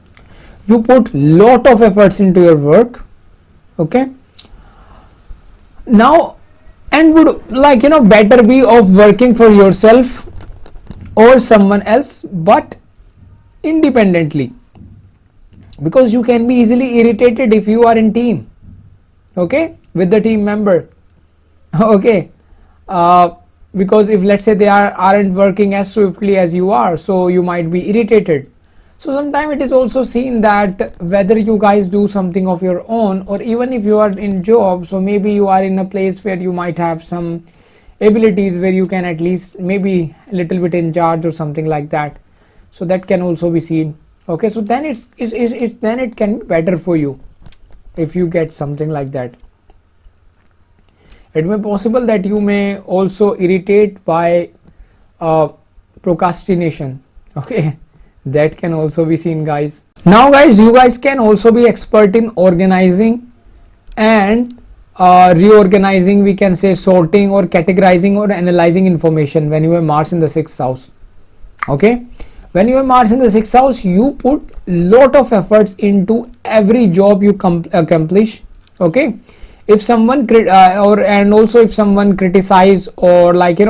You put lot of efforts into your work. Okay, now, and would like better be of working for yourself or someone else, but independently, because you can be easily irritated if you are in team, okay, with the team member. Okay, because if let's say they aren't working as swiftly as you are, so you might be irritated. So sometimes it is also seen that whether you guys do something of your own, or even if you are in job, so maybe you are in a place where you might have some abilities where you can at least maybe a little bit in charge or something like that, so that can also be seen. Okay, so then it's then it can be better for you if you get something like that. It may possible that you may also irritate by procrastination. Okay, that can also be seen, guys. Now guys, you guys can also be expert in organizing and reorganizing, we can say sorting or categorizing or analyzing information when you have Mars in the 6th house. Okay, when you have Mars in the 6th house, you put lot of efforts into every job you accomplish. Okay, if someone and also if someone criticize or like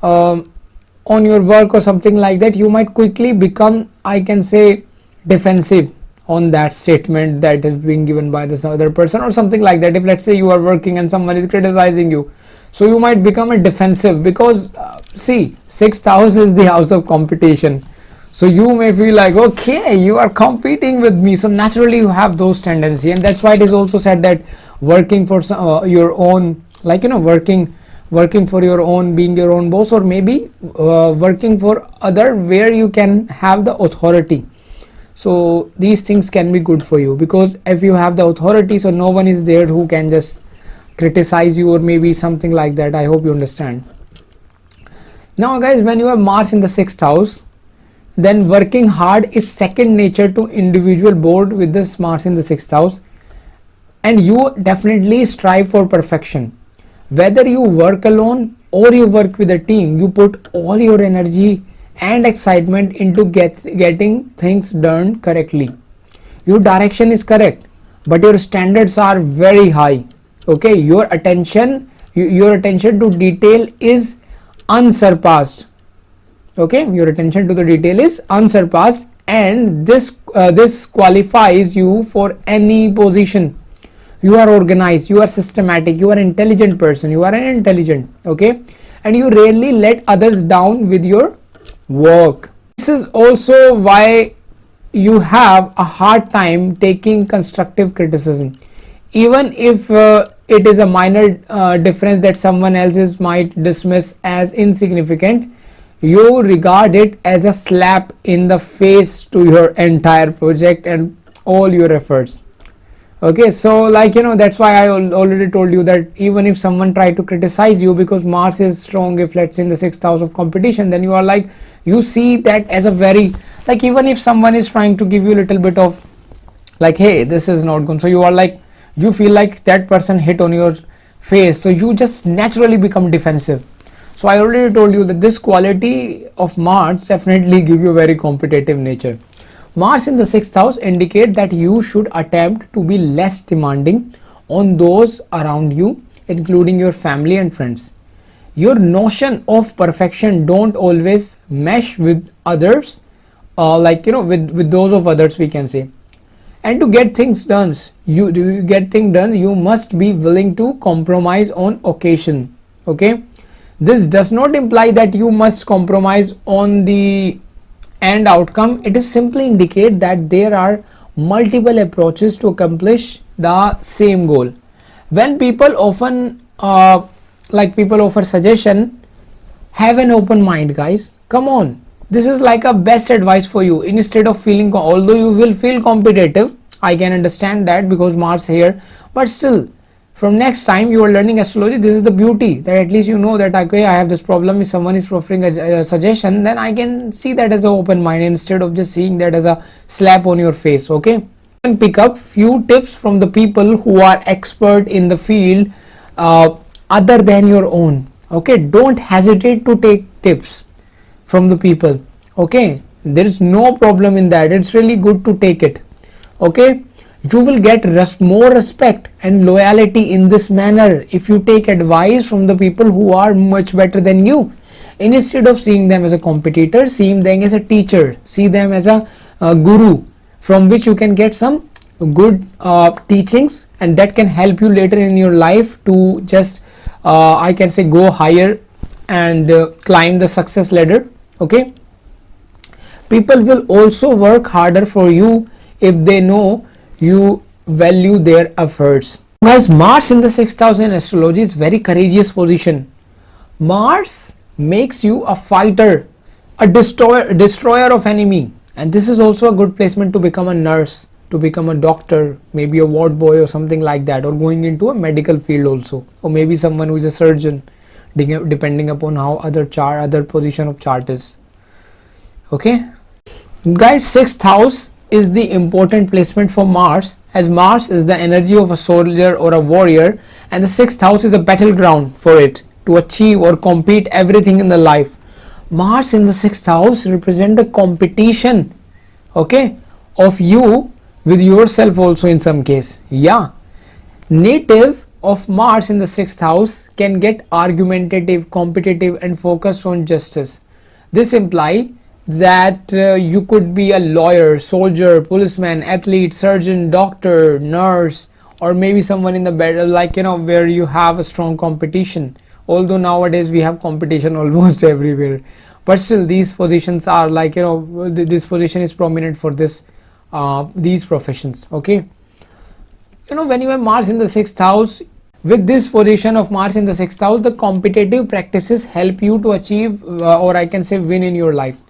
on your work or something like that, you might quickly become, I can say, defensive on that statement that is being given by this other person or something like that. If let's say you are working and someone is criticizing you, so you might become a defensive, because see, 6th house is the house of competition. So you may feel like, okay, you are competing with me, so naturally you have those tendencies. And that's why it is also said that working for your own, like working for your own, being your own boss, or maybe working for other where you can have the authority. So these things can be good for you, because if you have the authority, so no one is there who can just criticize you or maybe something like that. I hope you understand. Now guys, when you have Mars in the 6th house, then working hard is second nature to individual board with this Mars in the 6th house, and you definitely strive for perfection. Whether you work alone or you work with a team, you put all your energy and excitement into getting things done correctly. Your direction is correct, but your standards are very high. Okay, your attention to detail is unsurpassed. Okay, your attention to the detail is unsurpassed, and this qualifies you for any position. You are organized, you are systematic, you are intelligent person, you are an intelligent, okay, and you rarely let others down with your work. This is also why you have a hard time taking constructive criticism, even if it is a minor difference that someone else might dismiss as insignificant. You regard it as a slap in the face to your entire project and all your efforts. Okay, so like that's why I already told you that even if someone try to criticize you, because Mars is strong, if let's say in the 6th house of competition, then you are like, you see that as a very, like, even if someone is trying to give you a little bit of like, hey, this is not good, so you are like, you feel like that person hit on your face, so you just naturally become defensive. So I already told you that this quality of Mars definitely give you a very competitive nature. Mars in the 6th house indicate that you should attempt to be less demanding on those around you, including your family and friends. Your notion of perfection don't always mesh with others, with those of others, we can say. And to get things done, you must be willing to compromise on occasion. Okay, this does not imply that you must compromise on the end outcome. It is simply indicate that there are multiple approaches to accomplish the same goal. When people often people offer suggestion, have an open mind, guys. Come on, this is like a best advice for you. Instead of feeling, although you will feel competitive, I can understand that because Mars here, but still, from next time you are learning astrology, this is the beauty, that at least you know that, okay, I have this problem. If someone is offering a suggestion, then I can see that as an open mind instead of just seeing that as a slap on your face. Okay, you can pick up few tips from the people who are expert in the field other than your own. Okay, don't hesitate to take tips from the people. Okay, there is no problem in that. It's really good to take it. Okay, you will get more respect and loyalty in this manner if you take advice from the people who are much better than you. Instead of seeing them as a competitor, see them as a teacher, see them as a guru from which you can get some good teachings, and that can help you later in your life to just I can say go higher and climb the success ladder. Okay, people will also work harder for you if they know you value their efforts. Guys, Mars in the 6th house in astrology is very courageous position. Mars makes you a fighter, a destroyer of enemy, and this is also a good placement to become a nurse, to become a doctor, maybe a ward boy or something like that, or going into a medical field also, or maybe someone who is a surgeon, depending upon how other position of chart is. Okay, guys, 6th house is the important placement for Mars, as Mars is the energy of a soldier or a warrior, and the 6th house is a battleground for it to achieve or compete everything in the life. Mars in the 6th house represent the competition, okay, of you with yourself also in some case. Yeah, native of Mars in the 6th house can get argumentative, competitive and focused on justice. This implies that you could be a lawyer, soldier, policeman, athlete, surgeon, doctor, nurse, or maybe someone in the battle, where you have a strong competition. Although nowadays we have competition almost everywhere, but still these positions are this position is prominent for these professions. Okay, when you have Mars in the 6th house, with this position of Mars in the 6th house, the competitive practices help you to achieve or I can say win in your life.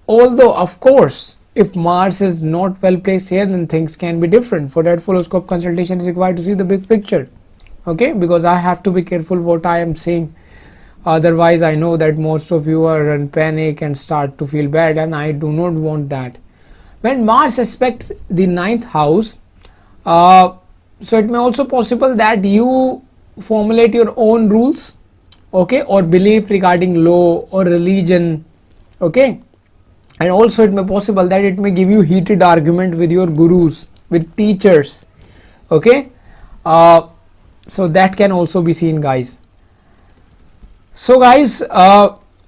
Although, of course, if Mars is not well placed here, then things can be different. For that, horoscope consultation is required to see the big picture. Okay, because I have to be careful what I am saying. Otherwise, I know that most of you are in panic and start to feel bad, and I do not want that. When Mars aspects the 9th house, so it may also possible that you formulate your own rules, okay, or belief regarding law or religion, Okay, and also it may possible that it may give you heated argument with your gurus, with teachers. Okay, so that can also be seen, guys. So guys,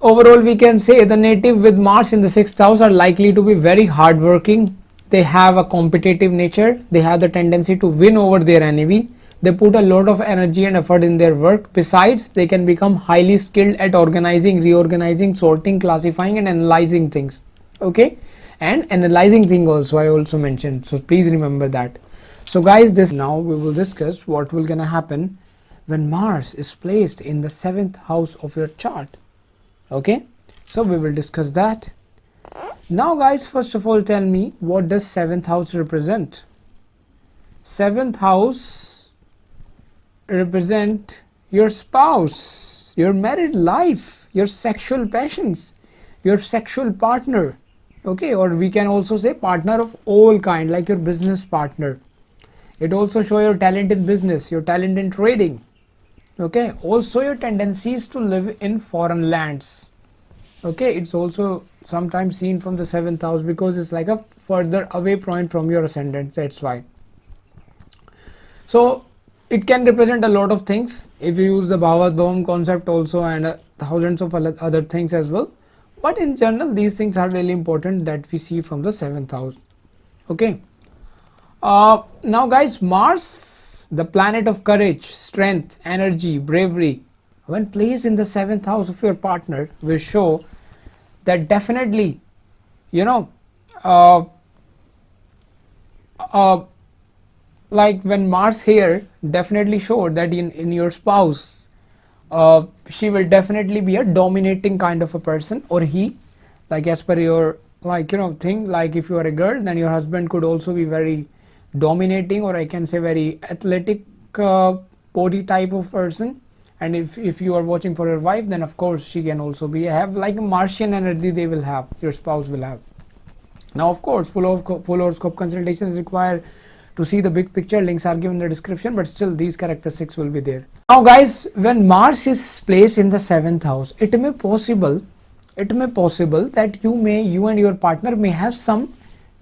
overall we can say the native with Mars in the 6th house are likely to be very hardworking. They have a competitive nature. They have the tendency to win over their enemy. They put a lot of energy and effort in their work. Besides, they can become highly skilled at organizing, reorganizing, sorting, classifying and analyzing things. Okay, and analyzing thing also I also mentioned, so please remember that. So guys, this now we will discuss what will gonna happen when Mars is placed in the 7th house of your chart. Okay, so we will discuss that. Now guys, first of all, tell me, what does 7th house represent? 7th house represent your spouse, your married life, your sexual passions, your sexual partner. Okay, or we can also say partner of all kind, like your business partner. It also show your talent in business, your talent in trading. Okay, also your tendencies to live in foreign lands. Okay, it's also sometimes seen from the 7th house because it's like a further away point from your ascendant, that's why. So it can represent a lot of things if you use the Bhavat Bhavam concept also, and thousands of other things as well. But in general, these things are really important that we see from the 7th house. Okay. Now guys, Mars, the planet of courage, strength, energy, bravery, when placed in the 7th house of your partner, will show that definitely, you know, like when Mars here definitely showed that in your spouse, she will definitely be a dominating kind of a person, or he, like as per your, like, you know, thing, like if you are a girl, then your husband could also be very dominating, or I can say very athletic body type of person. And if you are watching for your wife, then of course she can also be have like a Martian energy, they will have, your spouse will have. Now of course full horoscope consultation is required to see the big picture. Links are given in the description, but still these characteristics will be there. Now guys, when Mars is placed in the 7th house, it may possible that you and your partner may have some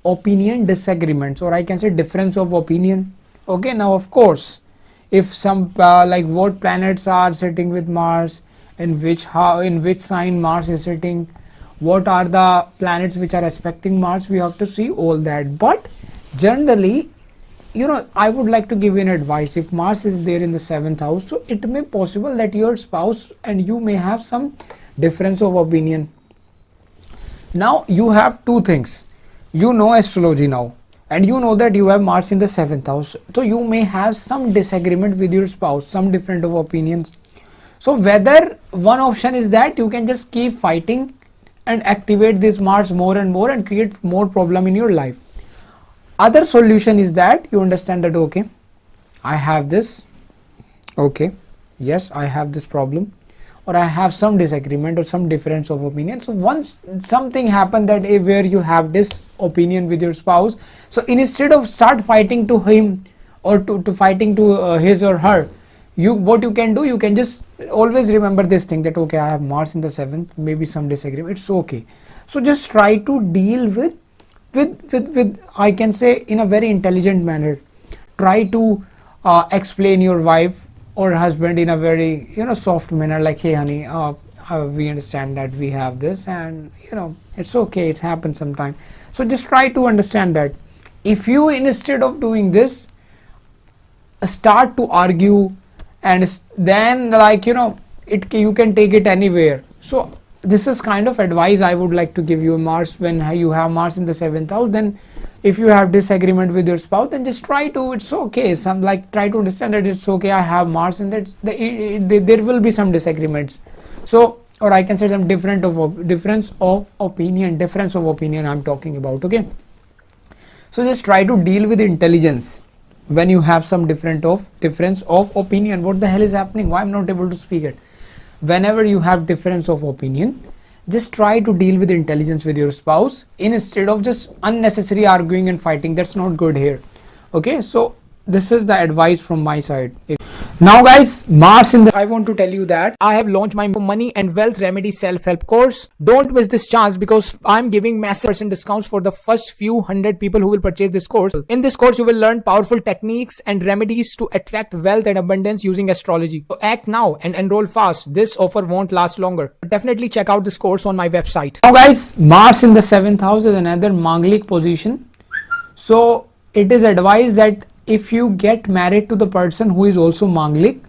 opinion disagreements, or I can say difference of opinion. Okay, now of course, if some like what planets are sitting with Mars, in which sign Mars is sitting, what are the planets which are aspecting Mars, we have to see all that. But generally, you know, I would like to give you an advice. If Mars is there in the 7th house, so it may possible that your spouse and you may have some difference of opinion. Now you have two things. You know astrology now, and you know that you have Mars in the 7th house, so you may have some disagreement with your spouse, some different of opinions. So whether one option is that you can just keep fighting and activate this Mars more and more and create more problem in your life. Other solution is that you understand that, okay, I have this, okay, yes, I have this problem, or I have some disagreement or some difference of opinion. So once something happened that where you have this opinion with your spouse, so instead of start fighting to him or to fighting to his or her, what you can do, you can just always remember this thing that, okay, I have Mars in the 7th, maybe some disagreement, it's okay. So just try to deal with I can say in a very intelligent manner. Try to explain your wife or husband in a very, you know, soft manner, like, hey honey, we understand that we have this, and you know, it's okay, it's happened sometime. So just try to understand that. If you, instead of doing this, start to argue, and then, like, you know, you can take it anywhere. So this is kind of advice I would like to give you. Mars, when you have Mars in the 7th house, then if you have disagreement with your spouse, then just try to, it's okay, some, like, try to understand that it's okay, I have Mars in that, there will be some disagreements. So, or I can say some difference of opinion I'm talking about. Okay, so just try to deal with intelligence when you have some difference of opinion. What the hell is happening? Why I'm not able to speak it? Whenever you have difference of opinion, just try to deal with intelligence with your spouse instead of just unnecessary arguing and fighting. That's not good here. Okay, so this is the advice from my side. Now guys, Mars in the, I want to tell you that I have launched my money and wealth remedy self-help course. Don't miss this chance because I'm giving massive % discounts for the first few hundred people who will purchase this course. In this course, you will learn powerful techniques and remedies to attract wealth and abundance using astrology. So act now and enroll fast. This offer won't last longer. Definitely check out this course on my website. Now guys, Mars in the 7th house is another manglik position. So it is advised that if you get married to the person who is also manglik,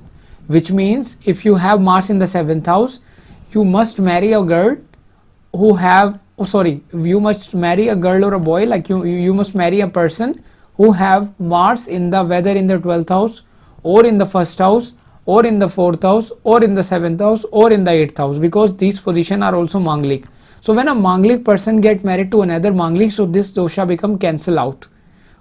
which means if you have Mars in the 7th house, you must marry a girl who have, you must marry a girl or a boy, like you must marry a person who have Mars in the, whether in the 12th house or in the 1st house or in the 4th house or in the 7th house or in the 8th house, because these positions are also manglik. So when a manglik person get married to another manglik, so this dosha become cancel out.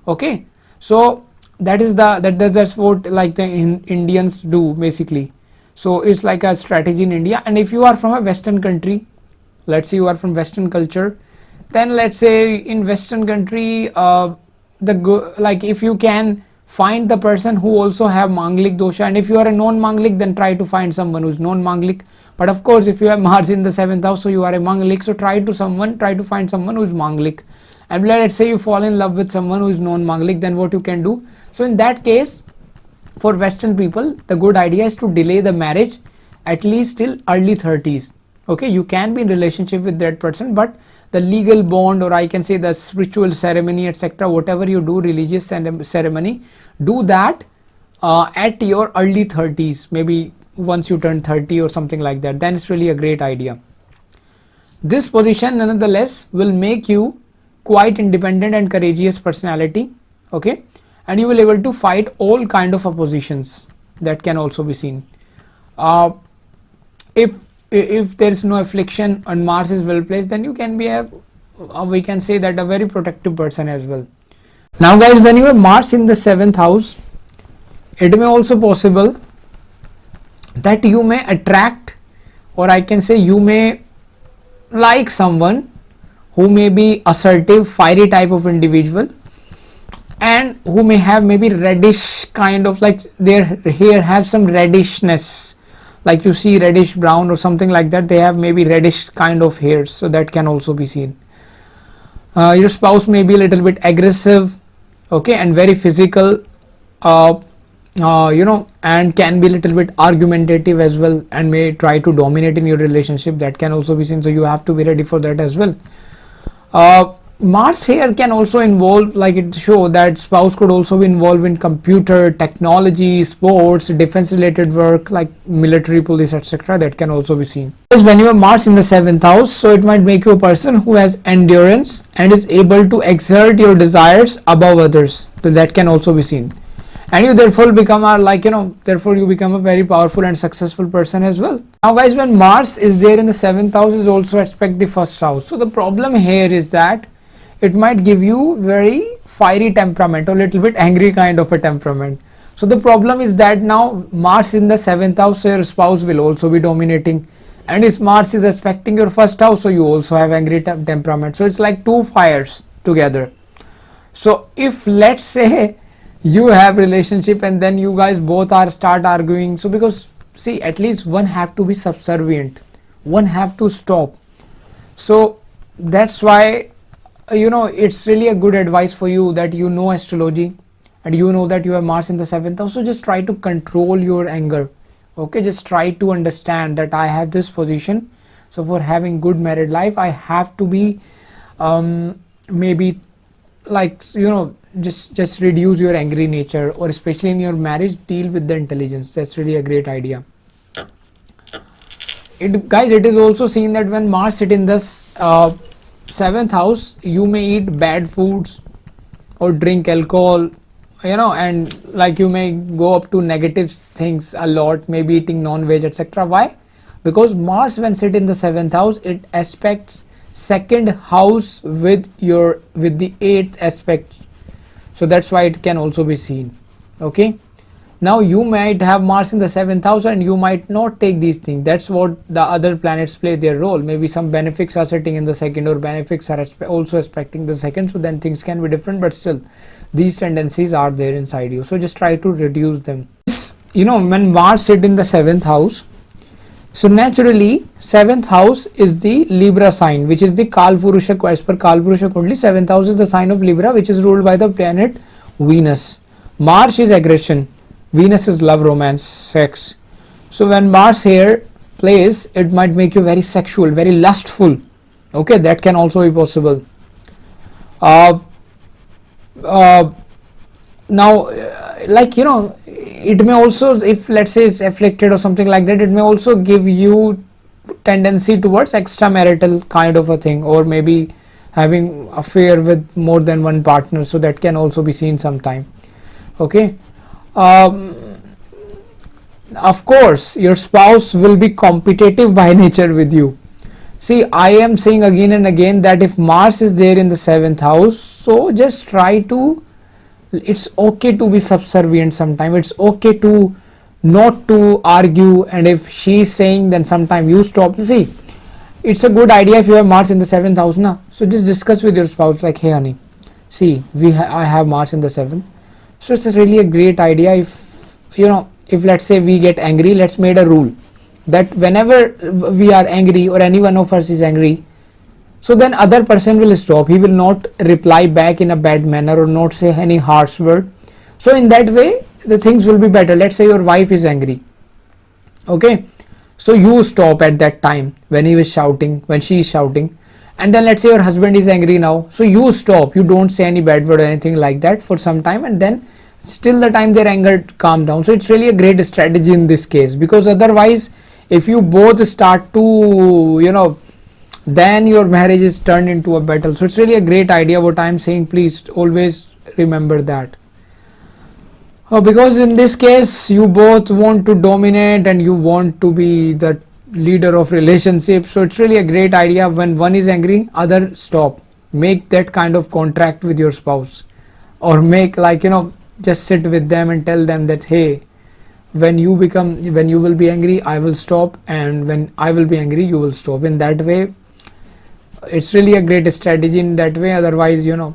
Okay, so that's what like the Indians do basically. So it's like a strategy in India. And if you are from a Western country, let's say you are from Western culture, then let's say in Western country, like if you can find the person who also have manglik dosha, and if you are a non-manglik, then try to find someone who's non-manglik. But of course, if you have Mars in the 7th house, so you are a manglik, so try to find someone who is manglik. And let's say you fall in love with someone who is non-manglik, then what you can do? So in that case, for Western people, the good idea is to delay the marriage at least till early 30s. Okay, you can be in relationship with that person, but the legal bond, or I can say the spiritual ceremony, etc., whatever you do, religious ceremony, do that at your early 30s, maybe once you turn 30 or something like that. Then it's really a great idea. This position nonetheless will make you quite independent and courageous personality. Okay, and you will able to fight all kind of oppositions that can also be seen. If there is no affliction and Mars is well placed, then you can be we can say that a very protective person as well. Now guys, when you have Mars in the 7th house, it may also possible that you may attract, or I can say you may like someone who may be assertive, fiery type of individual, and who may have maybe reddish kind of, like their hair have some reddishness, like you see reddish brown or something like that. They have maybe reddish kind of hairs, so that can also be seen. Your spouse may be a little bit aggressive, okay, and very physical, and can be a little bit argumentative as well, and may try to dominate in your relationship. That can also be seen, so you have to be ready for that as well. Mars here can also involve, like it show that spouse could also be involved in computer, technology, sports, defense related work like military, police, etc. That can also be seen. Because when you have Mars in the 7th house, so it might make you a person who has endurance and is able to exert your desires above others. So that can also be seen. And you therefore become you become a very powerful and successful person as well. Now guys, when Mars is there in the 7th house, is also aspect the 1st house. So the problem here is that it might give you very fiery temperament or little bit angry kind of a temperament. So the problem is that now Mars in the 7th house, so your spouse will also be dominating, and if Mars is aspecting your 1st house, so you also have angry temperament. So it's like two fires together. So if let's say you have relationship and then you guys both start arguing, so because see, at least one have to be subservient, one have to stop. So that's why it's really a good advice for you that you know astrology and you know that you have Mars in the 7th house. So just try to control your anger. Okay, just try to understand that I have this position, so for having good married life I have to be maybe like just reduce your angry nature, or especially in your marriage deal with the intelligence. That's really a great idea. Guys, it is also seen that when Mars sit in this 7th house, you may eat bad foods or drink alcohol, and like you may go up to negative things a lot, maybe eating non-veg, etc. Why? Because Mars when sit in the 7th house, it aspects 2nd house with the 8th aspect. So that's why it can also be seen. Okay, now you might have Mars in the 7th house and you might not take these things. That's what the other planets play their role. Maybe some benefics are sitting in the 2nd, or benefics are also aspecting the 2nd, so then things can be different, but still these tendencies are there inside you, so just try to reduce them. When Mars sit in the 7th house, so naturally 7th house is the Libra sign, which is the Kalpurusha. As per Kalpurusha only, 7th house is the sign of Libra, which is ruled by the planet Venus. Mars is aggression, Venus is love, romance, sex. So when Mars here plays, it might make you very sexual, very lustful. Okay, that can also be possible. Now, it may also, if let's say it's afflicted or something like that, it may also give you tendency towards extramarital kind of a thing, or maybe having affair with more than one partner, so that can also be seen sometime. Okay, of course your spouse will be competitive by nature with you. See, I am saying again and again that if Mars is there in the 7th house, so just try to, it's okay to be subservient sometime, it's okay to not to argue, and if she is saying, then sometime you stop. See, it's a good idea if you have Mars in the 7th house na, so just discuss with your spouse like, hey honey, see, I have Mars in the 7th, so it's really a great idea if if let's say we get angry, let's make a rule that whenever we are angry or any one of us is angry, so then other person will stop, he will not reply back in a bad manner or not say any harsh word. So in that way the things will be better. Let's say your wife is angry, okay, so you stop at that time when he is shouting, when she is shouting, and then let's say your husband is angry now, so you stop, you don't say any bad word or anything like that for some time, and then still the time their anger calm down. So it's really a great strategy in this case, because otherwise if you both start to then your marriage is turned into a battle. So it's really a great idea what I am saying, please always remember that. Because in this case you both want to dominate and you want to be the leader of relationship, so it's really a great idea when one is angry, other stop, make that kind of contract with your spouse, or make just sit with them and tell them that, hey, when you will be angry, I will stop, and when I will be angry, you will stop. In that way it's really a great strategy in that way, otherwise you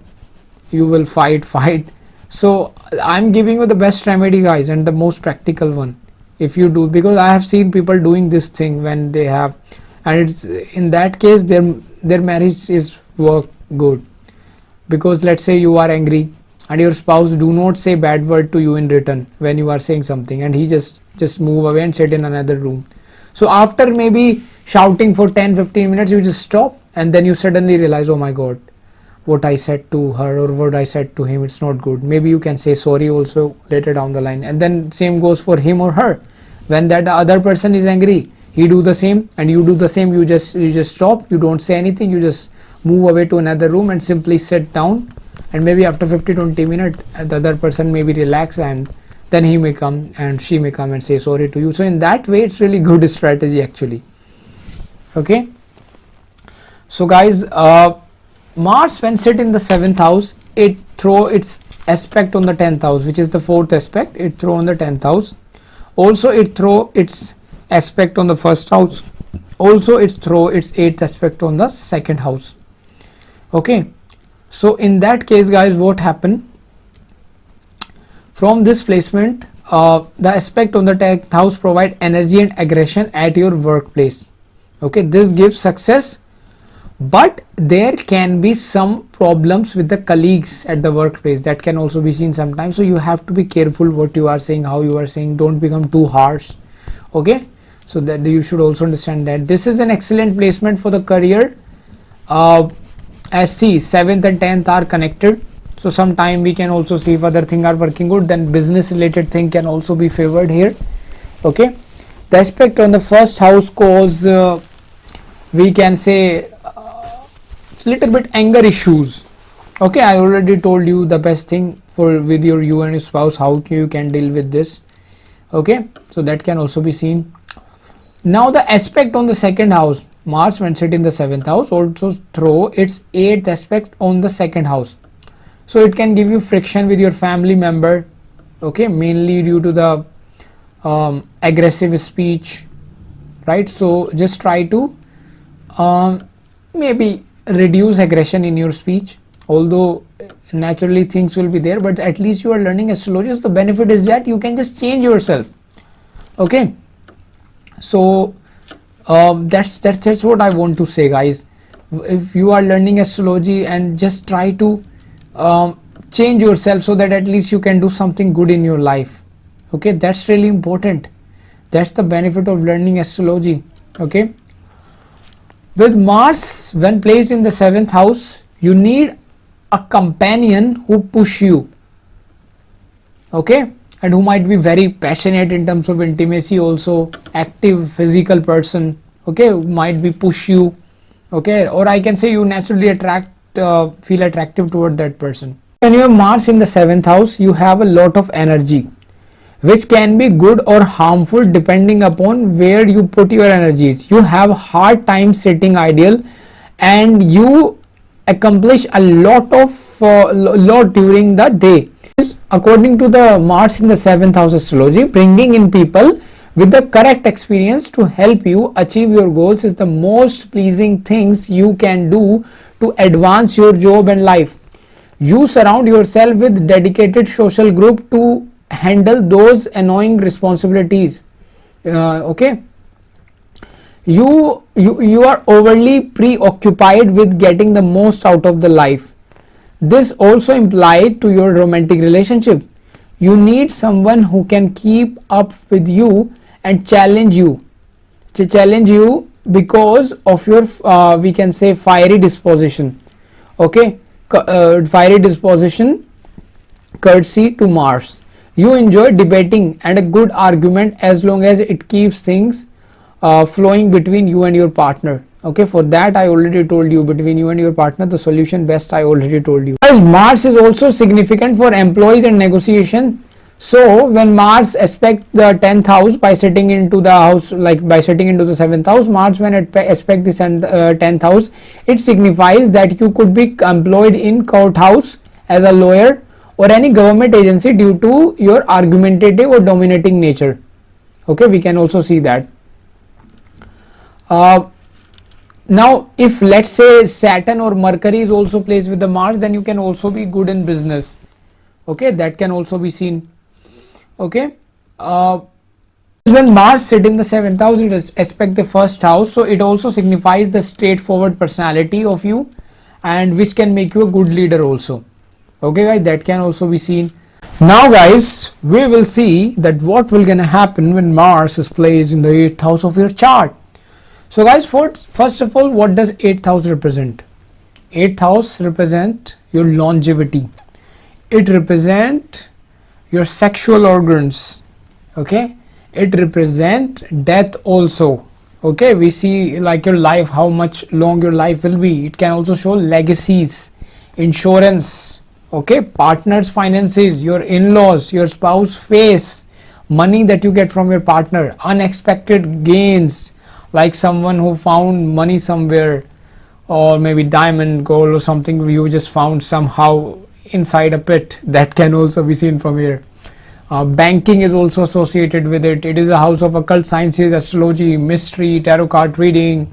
will fight. So I'm giving you the best remedy, guys, and the most practical one if you do, because I have seen people doing this thing when they have, and it's in that case their marriage is work good. Because let's say you are angry and your spouse do not say bad word to you in return when you are saying something, and he just move away and sit in another room. So after maybe shouting for 10-15 minutes, you just stop, and then you suddenly realize, oh my god, what I said to her or what I said to him, it's not good. Maybe you can say sorry also later down the line, and then same goes for him or her. When that other person is angry, he do the same and you do the same, you just stop, you don't say anything, you just move away to another room and simply sit down, and maybe after 50-20 minutes the other person maybe relax, and then he may come and she may come and say sorry to you. So in that way it's really good strategy actually. Okay, so guys, Mars when sit in the 7th house, it throw its aspect on the 10th house, which is the 4th aspect, it throw on the 10th house. Also it throw its aspect on the 1st house, also it throw its 8th aspect on the 2nd house. Okay, so in that case, guys, what happened from this placement, the aspect on the 10th house provide energy and aggression at your workplace. Okay, this gives success, but there can be some problems with the colleagues at the workplace that can also be seen sometimes. So you have to be careful what you are saying, how you are saying, don't become too harsh. Okay, so that you should also understand that this is an excellent placement for the career. As see 7th and 10th are connected, so sometime we can also see if other things are working good, then business related thing can also be favored here. Okay, the aspect on the 1st house cause we can say little bit anger issues. Okay, I already told you the best thing for with you and your spouse, how you can deal with this. Okay, so that can also be seen. Now the aspect on the 2nd house, Mars when sit in the 7th house also throw its 8th aspect on the 2nd house, so it can give you friction with your family member. Okay, mainly due to the aggressive speech, right? So just try to maybe reduce aggression in your speech, although naturally things will be there, but at least you are learning astrology. So the benefit is that you can just change yourself. Okay, so that's what I want to say, guys. If you are learning astrology, and just try to change yourself so that at least you can do something good in your life. Okay, that's really important. That's the benefit of learning astrology. Okay, with Mars when placed in the 7th house, you need a companion who push you. Okay, and who might be very passionate in terms of intimacy, also active physical person. Okay, who might be push you. Okay, or I can say you naturally feel attractive toward that person. When you have Mars in the 7th house, you have a lot of energy, which can be good or harmful depending upon where you put your energies. You have hard time setting ideal, and you accomplish a lot during the day. According to the Mars in the 7th house astrology, bringing in people with the correct experience to help you achieve your goals is the most pleasing things you can do to advance your job and life. You surround yourself with dedicated social group to handle those annoying responsibilities. Okay, you are overly preoccupied with getting the most out of the life. This also implied to your romantic relationship. You need someone who can keep up with you and challenge you because of your we can say fiery disposition. Okay, fiery disposition courtesy to Mars. You enjoy debating and a good argument as long as it keeps things flowing between you and your partner. Okay, for that I already told you, between you and your partner the solution best I already told you. As Mars is also significant for employees and negotiation. So when Mars aspect the 10th house by sitting into the house, like by sitting into the 7th house, Mars when it aspect the 10th house, it signifies that you could be employed in courthouse as a lawyer or any government agency due to your argumentative or dominating nature. Okay, we can also see that. Now if let's say Saturn or Mercury is also placed with the Mars, then you can also be good in business. Okay, that can also be seen. Okay, when Mars sit in the 7th house, it aspect the 1st house, so it also signifies the straightforward personality of you, and which can make you a good leader also. Okay guys, that can also be seen. Now guys, we will see that what will gonna happen when Mars is placed in the 8th house of your chart. So guys, first of all, what does 8th house represent? 8th house represent your longevity. It represent your sexual organs. Okay, it represent death also. Okay, we see like your life, how much long your life will be. It can also show legacies, insurance, okay, partners, finances, your in-laws, your spouse face, money that you get from your partner, unexpected gains, like someone who found money somewhere, or maybe diamond, gold or something you just found somehow inside a pit. That can also be seen from here. Banking is also associated with it. It is a house of occult sciences, astrology, mystery, tarot card reading,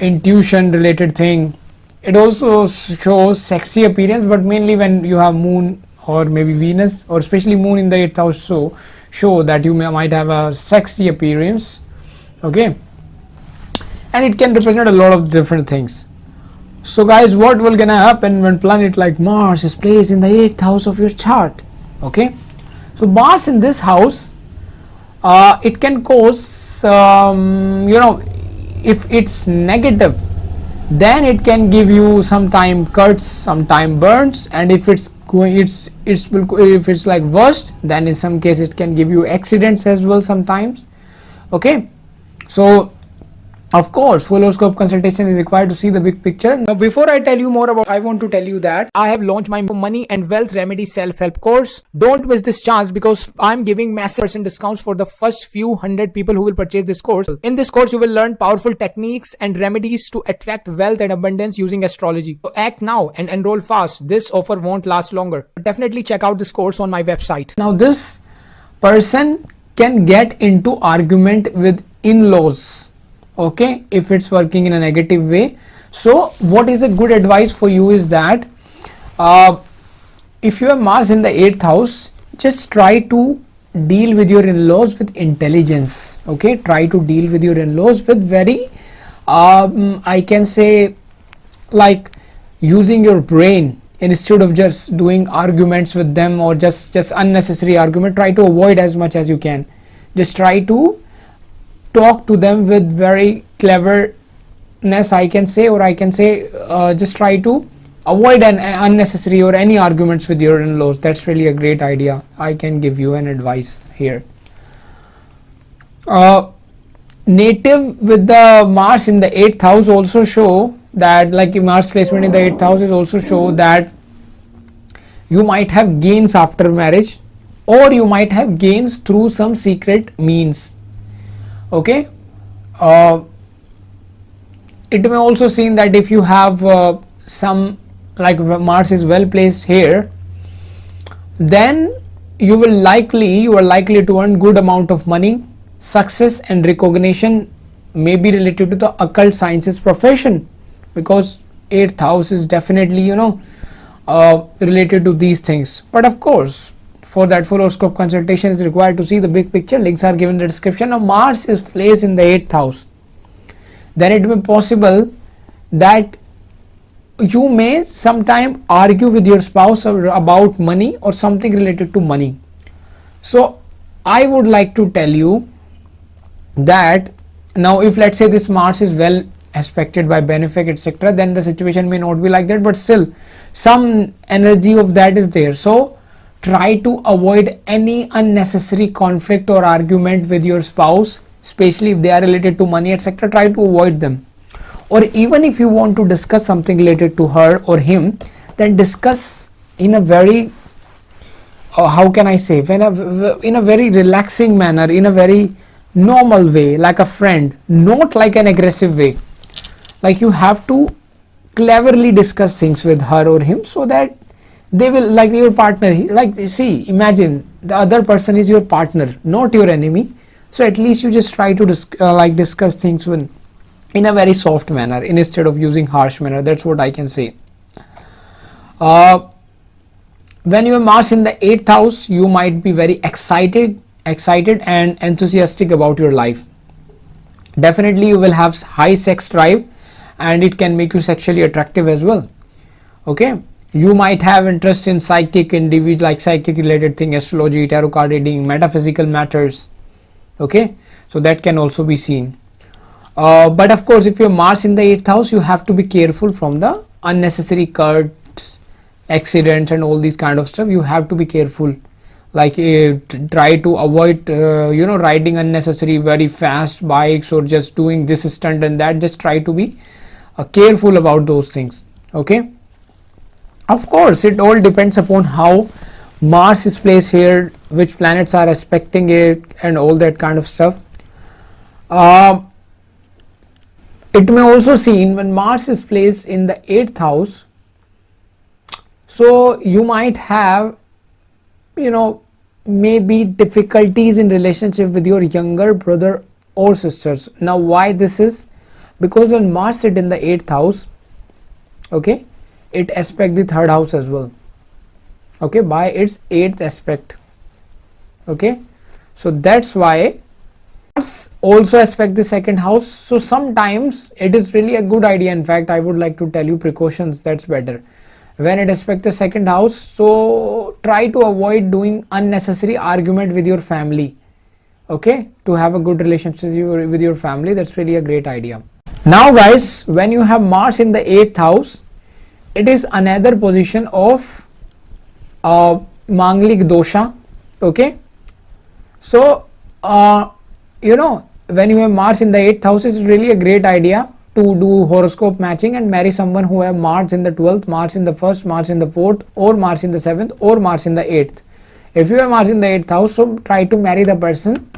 intuition related thing. It also shows sexy appearance, but mainly when you have moon or maybe Venus, or especially moon in the 8th house, so show that you might have a sexy appearance. Okay, and it can represent a lot of different things. So guys, what will gonna happen when planet like Mars is placed in the 8th house of your chart? Okay, so Mars in this house, it can cause if it's negative, then it can give you sometime cuts, sometime burns, and if it's if it's like worst, then in some case it can give you accidents as well sometimes. Okay, so of course full horoscope consultation is required to see the big picture. Now before I tell you more about, I want to tell you that I have launched my money and wealth remedy self-help course. Don't miss this chance, because I'm giving massive % discounts for the first few hundred people who will purchase this course. In this course you will learn powerful techniques and remedies to attract wealth and abundance using astrology. So act now and enroll fast. This offer won't last longer. Definitely check out this course on my website. Now this person can get into argument with in-laws, okay, if it's working in a negative way. So what is a good advice for you is that If you have Mars in the 8th house, just try to deal with your in-laws with intelligence. Okay, try to deal with your in-laws with very I can say, like, using your brain instead of just doing arguments with them, or just unnecessary argument. Try to avoid as much as you can. Just try to talk to them with very cleverness, I can say, or I can say just try to avoid an unnecessary or any arguments with your in-laws. That's really a great idea. I can give you an advice here. Native with the Mars in the 8th house also show that, like, Mars placement in the 8th house is also show that you might have gains after marriage, or you might have gains through some secret means. Okay, it may also seem that if you have some, like, Mars is well placed here, then you are likely to earn good amount of money. Success and recognition may be related to the occult sciences profession, because 8th house is definitely, you know, related to these things. But of course, for that, full horoscope consultation is required to see the big picture. Links are given in the description. Now, Mars is placed in the 8th house, then it may be possible that you may sometime argue with your spouse about money or something related to money. So I would like to tell you that now, if let's say this Mars is well aspected by benefic, etc., then the situation may not be like that, but still some energy of that is there. So try to avoid any unnecessary conflict or argument with your spouse, especially if they are related to money, etc. Try to avoid them. Or even if you want to discuss something related to her or him, then discuss in a very how can I say, in a very relaxing manner, in a very normal way, like a friend, not like an aggressive way. Like, you have to cleverly discuss things with her or him, so that they will, like, your partner, like, see, imagine the other person is your partner, not your enemy. So at least you just try to discuss things in a very soft manner instead of using harsh manner. That's what I can say. When you have Mars in the 8th house, you might be very excited and enthusiastic about your life. Definitely you will have high sex drive, and it can make you sexually attractive as well. Okay, you might have interest in psychic related thing, astrology, tarot card reading, metaphysical matters. Okay, so that can also be seen. But of course, if you have Mars in the 8th house, you have to be careful from the unnecessary cuts, accidents, and all these kind of stuff. You have to be careful. Like, try to avoid riding unnecessary very fast bikes, or just doing this stunt and that. Just try to be careful about those things. Okay, of course, it all depends upon how Mars is placed here, which planets are aspecting it, and all that kind of stuff. It may also seen when Mars is placed in the 8th house, so you might have, maybe difficulties in relationship with your younger brother or sisters. Now, why this is? Because when Mars is in the 8th house, okay, it aspect the 3rd house as well. Okay, by its 8th aspect. Okay, so that's why Mars also aspect the 2nd house. So sometimes it is really a good idea. In fact, I would like to tell you precautions. That's better when it aspects the 2nd house. So try to avoid doing unnecessary argument with your family. Okay, to have a good relationship with your family. That's really a great idea. Now guys, when you have Mars in the 8th house, it is another position of manglik dosha. Okay, so when you have Mars in the 8th house, it's really a great idea to do horoscope matching and marry someone who have Mars in the 12th, Mars in the 1st, Mars in the 4th, or Mars in the 7th, or Mars in the 8th. If you have Mars in the 8th house, so try to marry the person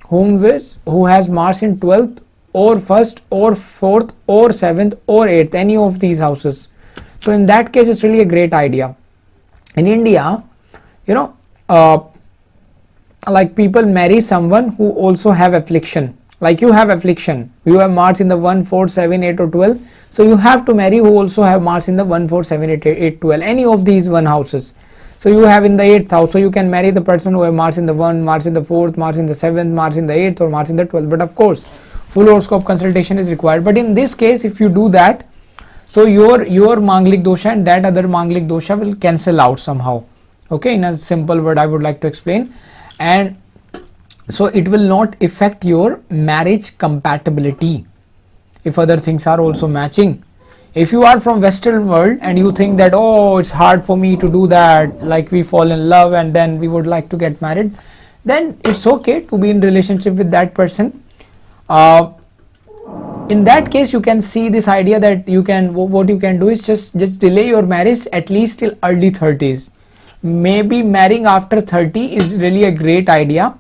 who has Mars in 12th, or 1st, or 4th, or 7th, or 8th, any of these houses. So in that case, it's really a great idea. In India, like, people marry someone who also have affliction, like you have affliction, you have Mars in the 1, 4, 7, 8 or 12, so you have to marry who also have Mars in the 1, 4, 7, 8, 12, any of these 1 houses. So you have in the 8th house, so you can marry the person who have Mars in the 1, Mars in the 4th, Mars in the 7th, Mars in the 8th or Mars in the 12th. But of course full horoscope consultation is required. But in this case, if you do that, so your manglik dosha and that other manglik dosha will cancel out somehow. Okay, in a simple word I would like to explain. And so it will not affect your marriage compatibility if other things are also matching. If you are from Western world and you think that, oh, it's hard for me to do that, like we fall in love and then we would like to get married, then it's okay to be in relationship with that person. In that case, you can see this idea that you can, what you can do is just delay your marriage at least till early 30s. Maybe marrying after 30 is really a great idea.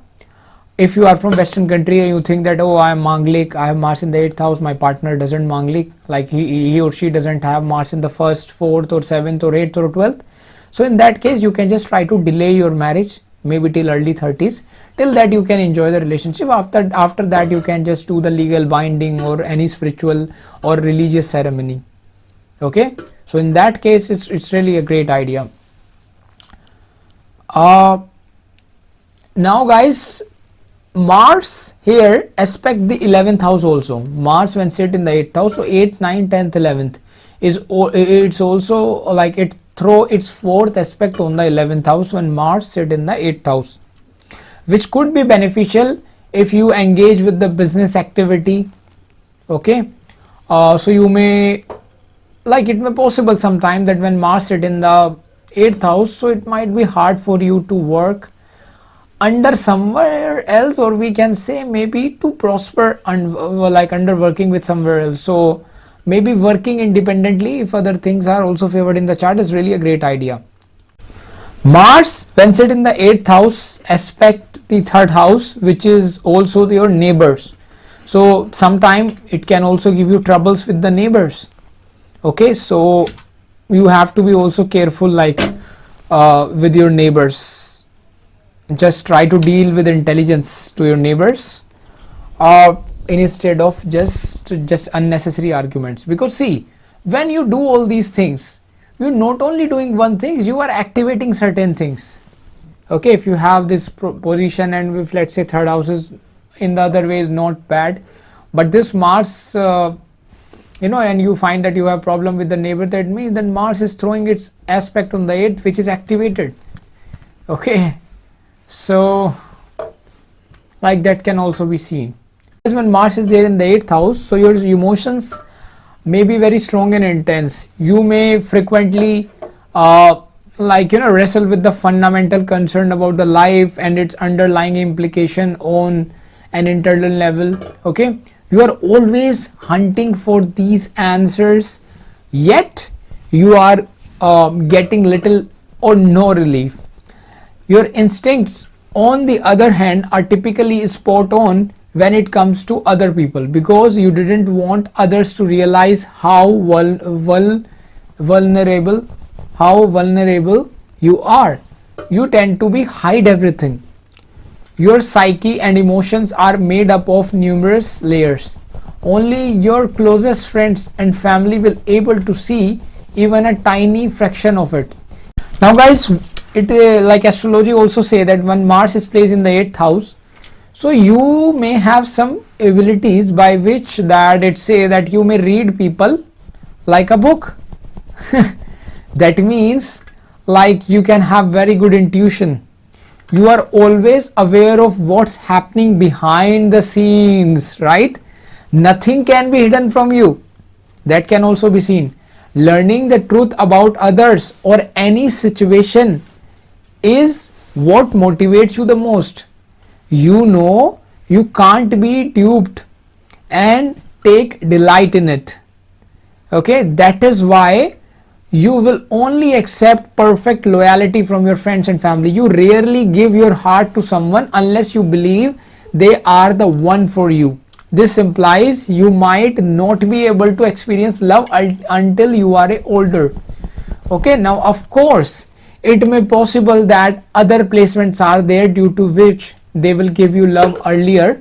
If you are from Western country and you think that, oh, I am manglik, I have Mars in the 8th house, my partner doesn't manglik, like he or she doesn't have Mars in the 1st, 4th or 7th or 8th or 12th. So in that case, you can just try to delay your marriage maybe till early 30s. Till that you can enjoy the relationship. After that you can just do the legal binding or any spiritual or religious ceremony. Okay, so in that case it's really a great idea. Now guys, Mars here aspect the 11th house also. Mars when sit in the 8th house, so 8th, 9th, 10th, 11th it's also like it throw its 4th aspect on the 11th house when Mars sit in the 8th house, which could be beneficial if you engage with the business activity. Okay, so you may, like it may possible sometime that when Mars sit in the 8th house, so it might be hard for you to work under somewhere else, or we can say maybe to prosper and like under working with somewhere else. So maybe working independently if other things are also favored in the chart is really a great idea. Mars when sit in the 8th house aspect the 3rd house, which is also your neighbors. So sometime it can also give you troubles with the neighbors. Okay, so you have to be also careful, like with your neighbors. Just try to deal with intelligence to your neighbors instead of just unnecessary arguments. Because see, when you do all these things, you're not only doing one thing, you are activating certain things. Okay, if you have this position and if let's say 3rd house is in the other way is not bad, but this Mars and you find that you have problem with the neighbor, that means then Mars is throwing its aspect on the 8th, which is activated. Okay, so like that can also be seen. When Mars is there in the 8th house, so your emotions may be very strong and intense. You may frequently wrestle with the fundamental concern about the life and its underlying implication on an internal level. Okay, you are always hunting for these answers, yet you are getting little or no relief. Your instincts on the other hand are typically spot on when it comes to other people, because you didn't want others to realize how vulnerable you are. You tend to hide everything. Your psyche and emotions are made up of numerous layers. Only your closest friends and family will able to see even a tiny fraction of it. Now guys, it like astrology also say that when Mars is placed in the 8th house, so you may have some abilities by which that it say that you may read people like a book. That means like you can have very good intuition. You are always aware of what's happening behind the scenes, right? Nothing can be hidden from you. That can also be seen. Learning the truth about others or any situation is what motivates you the most. You know you can't be duped and take delight in it. Okay, that is why you will only accept perfect loyalty from your friends and family. You rarely give your heart to someone unless you believe they are the one for you. This implies you might not be able to experience love until you are older. Okay, now of course it may possible that other placements are there due to which they will give you love earlier.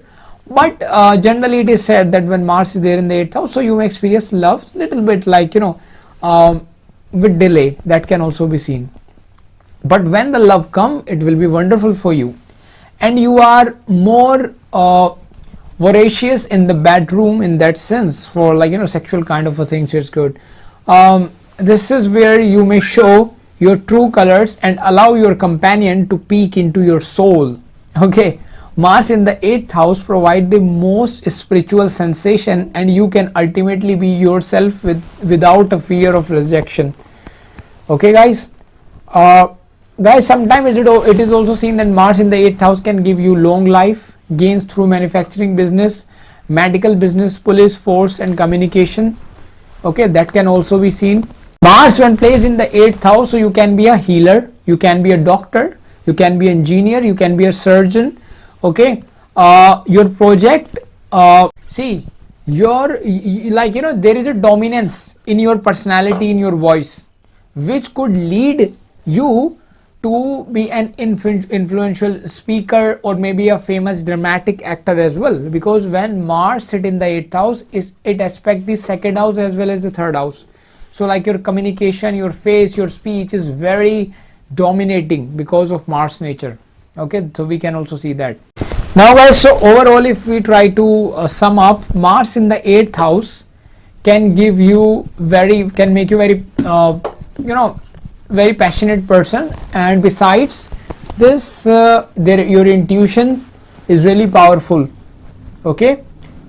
But generally it is said that when Mars is there in the 8th house, so you may experience love little bit like, with delay. That can also be seen. But when the love come, it will be wonderful for you, and you are more voracious in the bedroom in that sense, for like, sexual kind of a thing. So it's good. This is where you may show your true colors and allow your companion to peek into your soul. Okay, Mars in the 8th house provide the most spiritual sensation, and you can ultimately be yourself without a fear of rejection. Okay guys, sometimes it is also seen that Mars in the 8th house can give you long life, gains through manufacturing business, medical business, police force and communications. Okay, that can also be seen. Mars when placed in the 8th house, so you can be a healer, you can be a doctor, you can be an engineer, you can be a surgeon. Okay, your project, see, there is a dominance in your personality, in your voice, which could lead you to be an influential speaker, or maybe a famous dramatic actor as well, because when Mars sit in the 8th house, it aspects the 2nd house as well as the 3rd house. So like your communication, your face, your speech is very dominating because of Mars nature. Okay, so we can also see that. Now guys, so overall if we try to sum up, Mars in the 8th house can make you very very passionate person, and besides this your intuition is really powerful. Okay,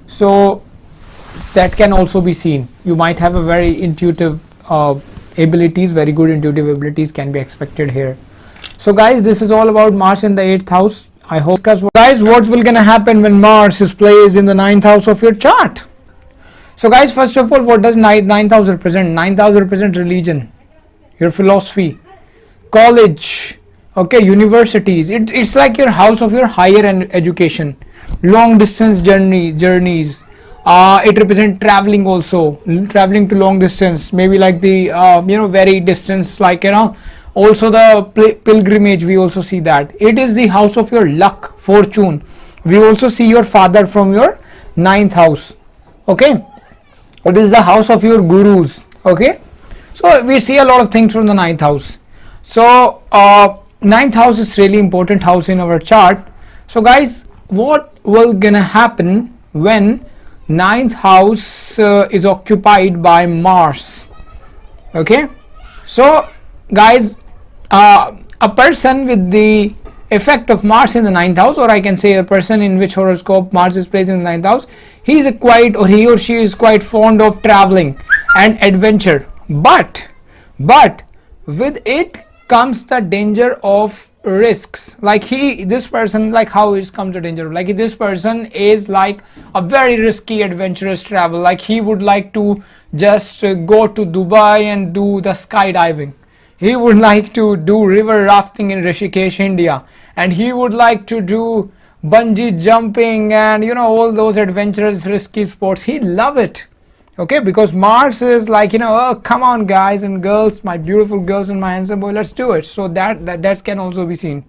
so that can also be seen. You might have a very intuitive abilities, very good intuitive abilities can be expected here. So guys, this is all about Mars in the 8th house. I hope guys, what will gonna happen when Mars is placed in the 9th house of your chart. So guys, first of all, what does 9th house represent? 9th house represent religion, your philosophy, college, okay, universities. It's like your house of your higher education, long distance journeys. It represents traveling also, traveling to long distance, maybe like the very distance, like also the pilgrimage. We also see that it is the house of your luck, fortune. We also see your father from your 9th house. Okay, it is the house of your gurus. Okay, so we see a lot of things from the 9th house. So 9th house is really important house in our chart. So guys, what will gonna happen when 9th house is occupied by Mars? Okay, so guys, a person with the effect of Mars in the 9th house, or I can say a person in which horoscope Mars is placed in the 9th house, he or she is quite fond of traveling and adventure, but with it comes the danger of risks. Like this person, like how it comes to danger, like this person is like a very risky adventurous travel, like he would like to just go to Dubai and do the skydiving. He would like to do river rafting in Rishikesh, India, and he would like to do bungee jumping and all those adventurous risky sports. He love it. Okay, because Mars is like oh, come on guys and girls, my beautiful girls and my handsome boy, let's do it. So that can also be seen.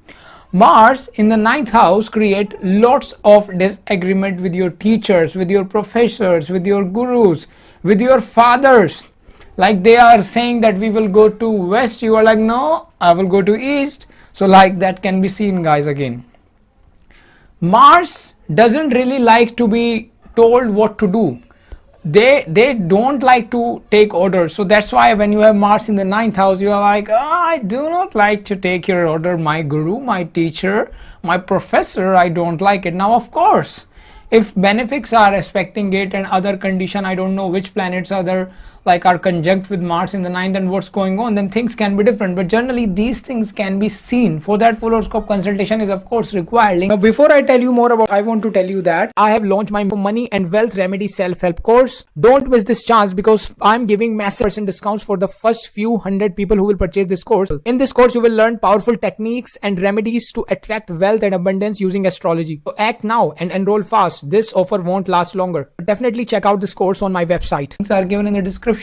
Mars in the 9th house create lots of disagreement with your teachers, with your professors, with your gurus, with your fathers. Like they are saying that we will go to west, you are like no, I will go to east. So like that can be seen guys. Again, Mars doesn't really like to be told what to do. They don't like to take orders. So that's why when you have Mars in the 9th house, you are like, oh, I do not like to take your order, my guru, my teacher, my professor, I don't like it. Now of course, if benefics are respecting it and other condition, I don't know which planets are conjunct with Mars in the 9th and what's going on, then things can be different. But generally these things can be seen. For that, full horoscope consultation is of course required. Now before I tell you more about, I want to tell you that I have launched my money and wealth remedy self-help course. Don't miss this chance, because I'm giving massive % discounts for the first few hundred people who will purchase this course. In this course, you will learn powerful techniques and remedies to attract wealth and abundance using astrology. So act now and enroll fast. This offer won't last longer. Definitely check out this course on my website. Links are given in the description.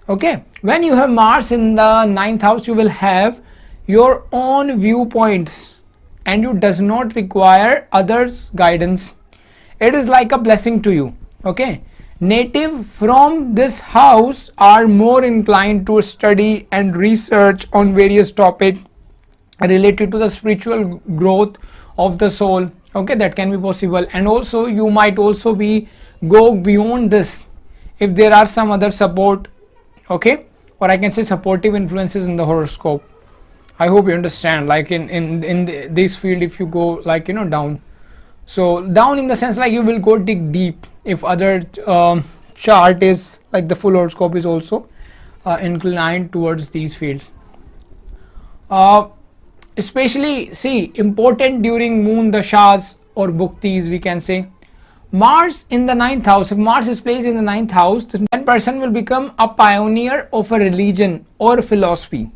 Okay, when you have Mars in the 9th house, you will have your own viewpoints and you does not require others' guidance. it is like a blessing to you. Okay, native from this house are more inclined to study and research on various topics related to the spiritual growth of the soul. Okay, that can be possible. And also you might also be go beyond this if there are some other support, okay, or I can say supportive influences in the horoscope. I hope you understand, like in this field, if you go like down, so down in the sense like you will go dig deep if other chart is like the full horoscope is also inclined towards these fields. Especially see important during moon dashas or bhuktis, we can say. Mars in the 9th house, if Mars is placed in the 9th house, then person will become a pioneer of a religion or philosophy.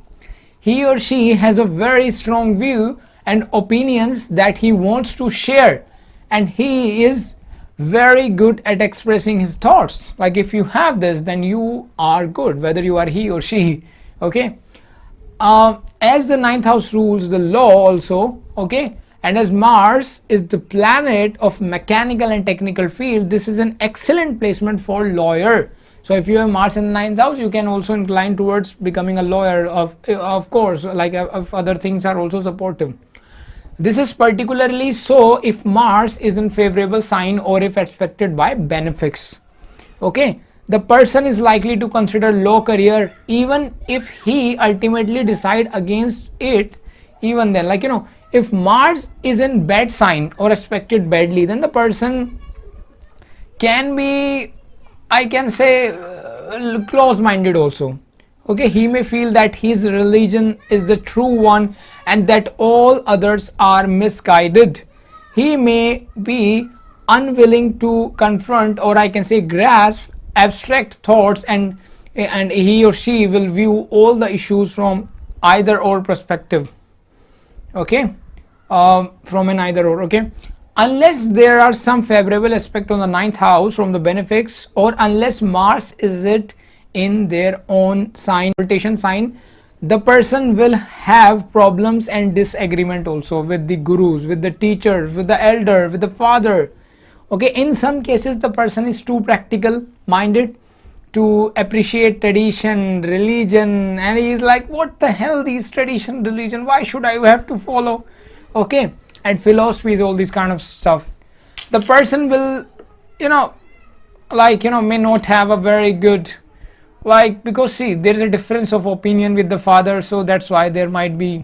He or she has a very strong view and opinions that he wants to share, and he is very good at expressing his thoughts. Like if you have this, then you are good, whether you are he or she. Okay, as the 9th house rules the law also, okay, and as Mars is the planet of mechanical and technical field, this is an excellent placement for lawyer. So if you have Mars in the 9th house, you can also incline towards becoming a lawyer, of course, like if other things are also supportive. This is particularly so if Mars is in favorable sign or if aspected by benefics. Okay, the person is likely to consider law career even if he ultimately decide against it. Even then, like if Mars is in bad sign or aspected badly, then the person can be, I can say, close-minded also. Okay, he may feel that his religion is the true one and that all others are misguided. He may be unwilling to confront, or I can say grasp, abstract thoughts, and he or she will view all the issues from either or perspective. Okay, from an either or. Okay, unless there are some favorable aspect on the 9th house from the benefics, or unless Mars is it in their own sign, rotation sign, the person will have problems and disagreement also with the gurus, with the teachers, with the elder, with the father. Okay, in some cases the person is too practical minded to appreciate tradition, religion, and he is like, what the hell, these tradition, religion, why should I have to follow? Okay, and philosophies, all these kind of stuff. The person will may not have a very good, like, because see, there is a difference of opinion with the father, so that's why there might be,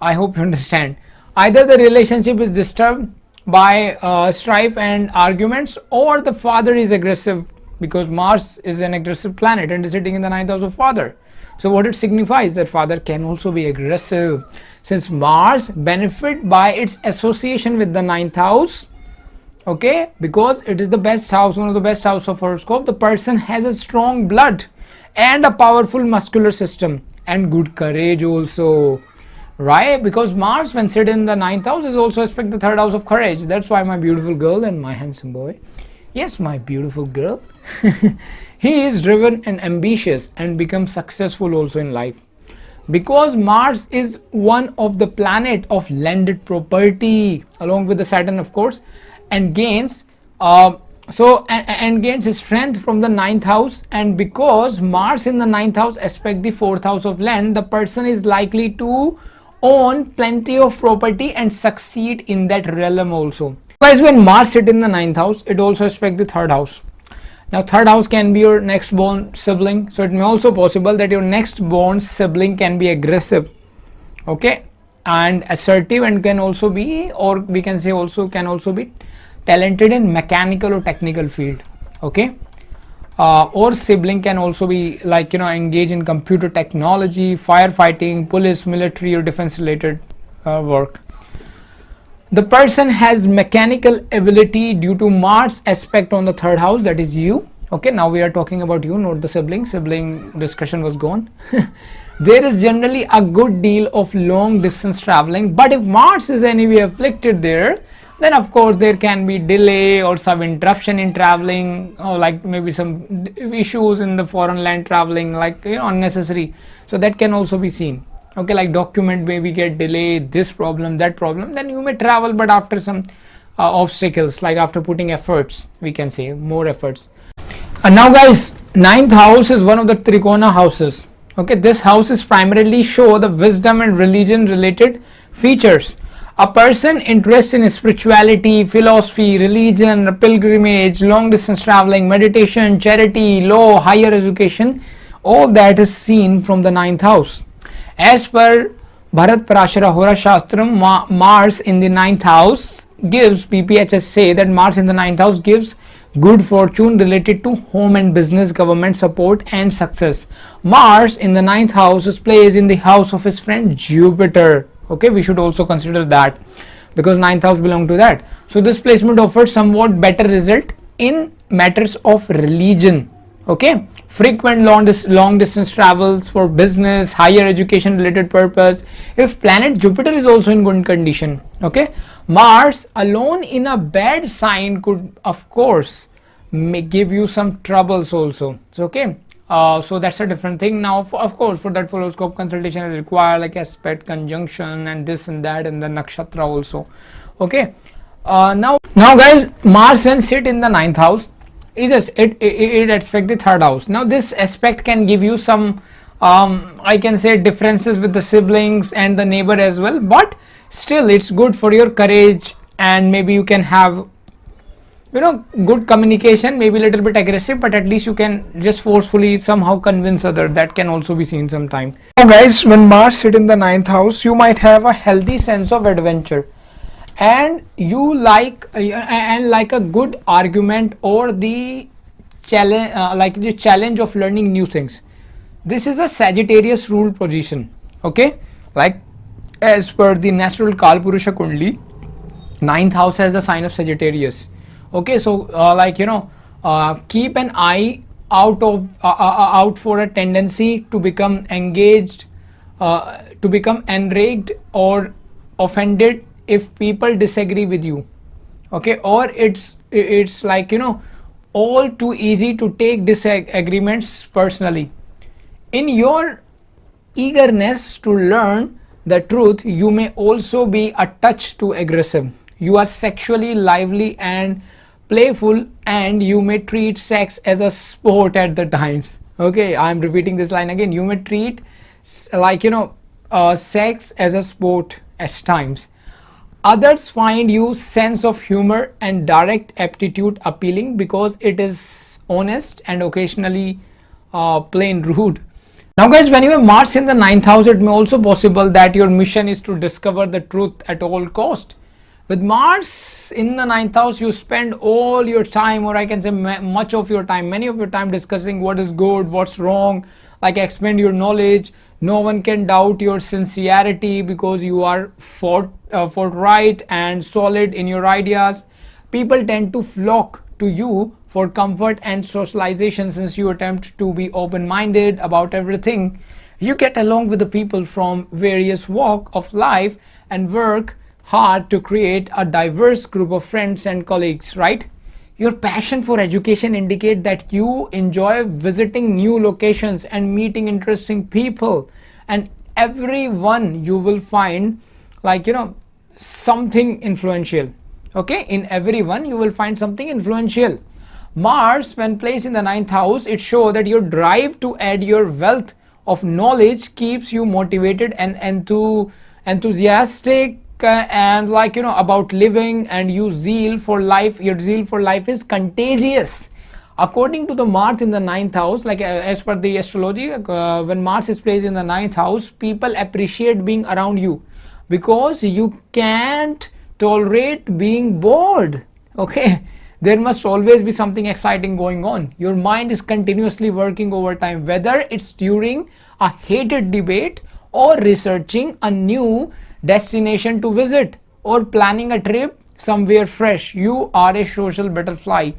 I hope you understand, either the relationship is disturbed by strife and arguments, or the father is aggressive, because Mars is an aggressive planet and is sitting in the 9th house of father. So what it signifies, that father can also be aggressive. Since Mars benefit by its association with the 9th house, okay, because it is the best house, one of the best house of horoscope, the person has a strong blood and a powerful muscular system and good courage also, right? Because Mars, when sit in the 9th house, is also aspect the 3rd house of courage. That's why my beautiful girl and my handsome boy, yes, my beautiful girl, he is driven and ambitious and becomes successful also in life, because Mars is one of the planet of landed property, along with the Saturn, of course, and gains gains his strength from the 9th house. And because Mars in the 9th house aspect the 4th house of land, the person is likely to own plenty of property and succeed in that realm also. Guys, when Mars sit in the 9th house, it also aspect the 3rd house. Now 3rd house can be your next born sibling, so it may also possible that your next born sibling can be aggressive, okay, and assertive, and can also be, or we can say also can also be talented in mechanical or technical field, okay, or sibling can also be like engage in computer technology, firefighting, police, military, or defense related work. The person has mechanical ability due to Mars aspect on the 3rd house, that is you. Okay, now we are talking about you, not the sibling. Sibling discussion was gone. There is generally a good deal of long distance traveling, but if Mars is anyway afflicted there, then of course there can be delay or some interruption in traveling, or like maybe some issues in the foreign land traveling, like unnecessary. So that can also be seen. Okay, like document maybe get delayed, this problem, that problem, then you may travel, but after some obstacles, like after putting efforts, we can say more efforts. And now guys, ninth house is one of the trikona houses. Okay, this house is primarily show the wisdom and religion related features. A person interested in spirituality, philosophy, religion, pilgrimage, long distance traveling, meditation, charity, law, higher education, all that is seen from the ninth house. As per Bharat Parashara Hora Shastram, Mars in the ninth house gives, PPHS say that Mars in the ninth house gives good fortune related to home and business, government support and success. Mars in the ninth house is placed in the house of his friend Jupiter. Okay, we should also consider that because ninth house belong to that. So this placement offers somewhat better result in matters of religion. Okay, frequent long distance travels for business, higher education related purpose. If planet Jupiter is also in good condition, okay, Mars alone in a bad sign could of course may give you some troubles also. So, okay, so that's a different thing. Now of course for that horoscope consultation is required, like aspect, conjunction and this and that, and the nakshatra also. Okay, now guys, Mars when sit in the ninth house, it aspect the third house. Now this aspect can give you some I can say differences with the siblings and the neighbor as well, but still it's good for your courage, and maybe you can have, you know, good communication, maybe a little bit aggressive, but at least you can just forcefully somehow convince other. That can also be seen sometime. Now guys, when Mars sit in the ninth house, you might have a healthy sense of adventure, and you like a good argument or the challenge, like the challenge of learning new things. This is a Sagittarius ruled position. Okay, like as per the natural Kalpurusha Kundli, ninth house has the sign of Sagittarius. Okay, so like, you know, keep an eye out for a tendency to become engaged, to become enraged or offended if people disagree with you. Okay, or it's like, you know, all too easy to take disagreements personally. In your eagerness to learn the truth, you may also be a touch too aggressive. You are sexually lively and playful, and you may treat sex as a sport at the times. Okay, I'm repeating this line again. You may treat, like, you know, sex as a sport at times. Others find you sense of humor and direct aptitude appealing because it is honest and occasionally plain rude. Now guys, when you have Mars in the ninth house, it may also possible that your mission is to discover the truth at all cost. With Mars in the ninth house, you spend all your time, or I can say much of your time, many of your time discussing what is good, what's wrong, like expand your knowledge. No one can doubt your sincerity because you are forthright and solid in your ideas. People tend to flock to you for comfort and socialization since you attempt to be open-minded about everything. You get along with the people from various walks of life and work hard to create a diverse group of friends and colleagues, right? Your passion for education indicate that you enjoy visiting new locations and meeting interesting people, and everyone you will find, like, you know, something influential. Okay, in everyone you will find something influential. Mars when placed in the ninth house, it shows that your drive to add your wealth of knowledge keeps you motivated and enthusiastic and, like, you know, about living, and your zeal for life is contagious. According to the Mars in the ninth house, like as per the astrology, when Mars is placed in the ninth house, people appreciate being around you because you can't tolerate being bored. Okay, there must always be something exciting going on. Your mind is continuously working overtime, whether it's during a heated debate or researching a new destination to visit or planning a trip somewhere fresh. You are a social butterfly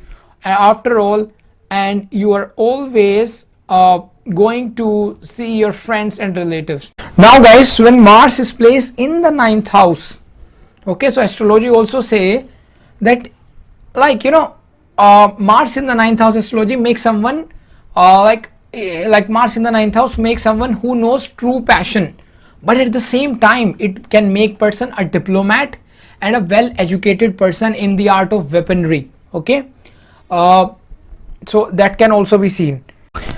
after all, and you are always going to see your friends and relatives. Now guys, when Mars is placed in the ninth house, okay, so astrology also say that, like, you know, Mars in the ninth house, astrology makes someone like Mars in the ninth house makes someone who knows true passion, but at the same time it can make person a diplomat and a well educated person in the art of weaponry. Okay, so that can also be seen.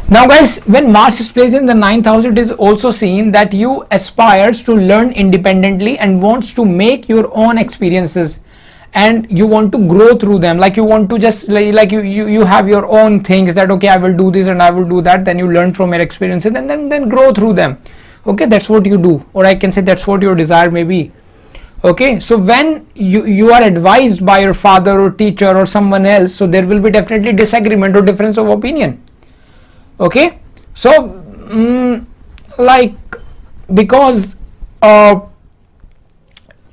Now guys, when Mars is placed in the 9th house, it is also seen that you aspires to learn independently and wants to make your own experiences, and you want to grow through them. Like you want to just like you have your own things that okay, I will do this and I will do that, then you learn from your experiences and then grow through them. Okay, that's what you do, or I can say that's what your desire may be. Okay, so when you are advised by your father or teacher or someone else, so there will be definitely disagreement or difference of opinion. Okay, so like because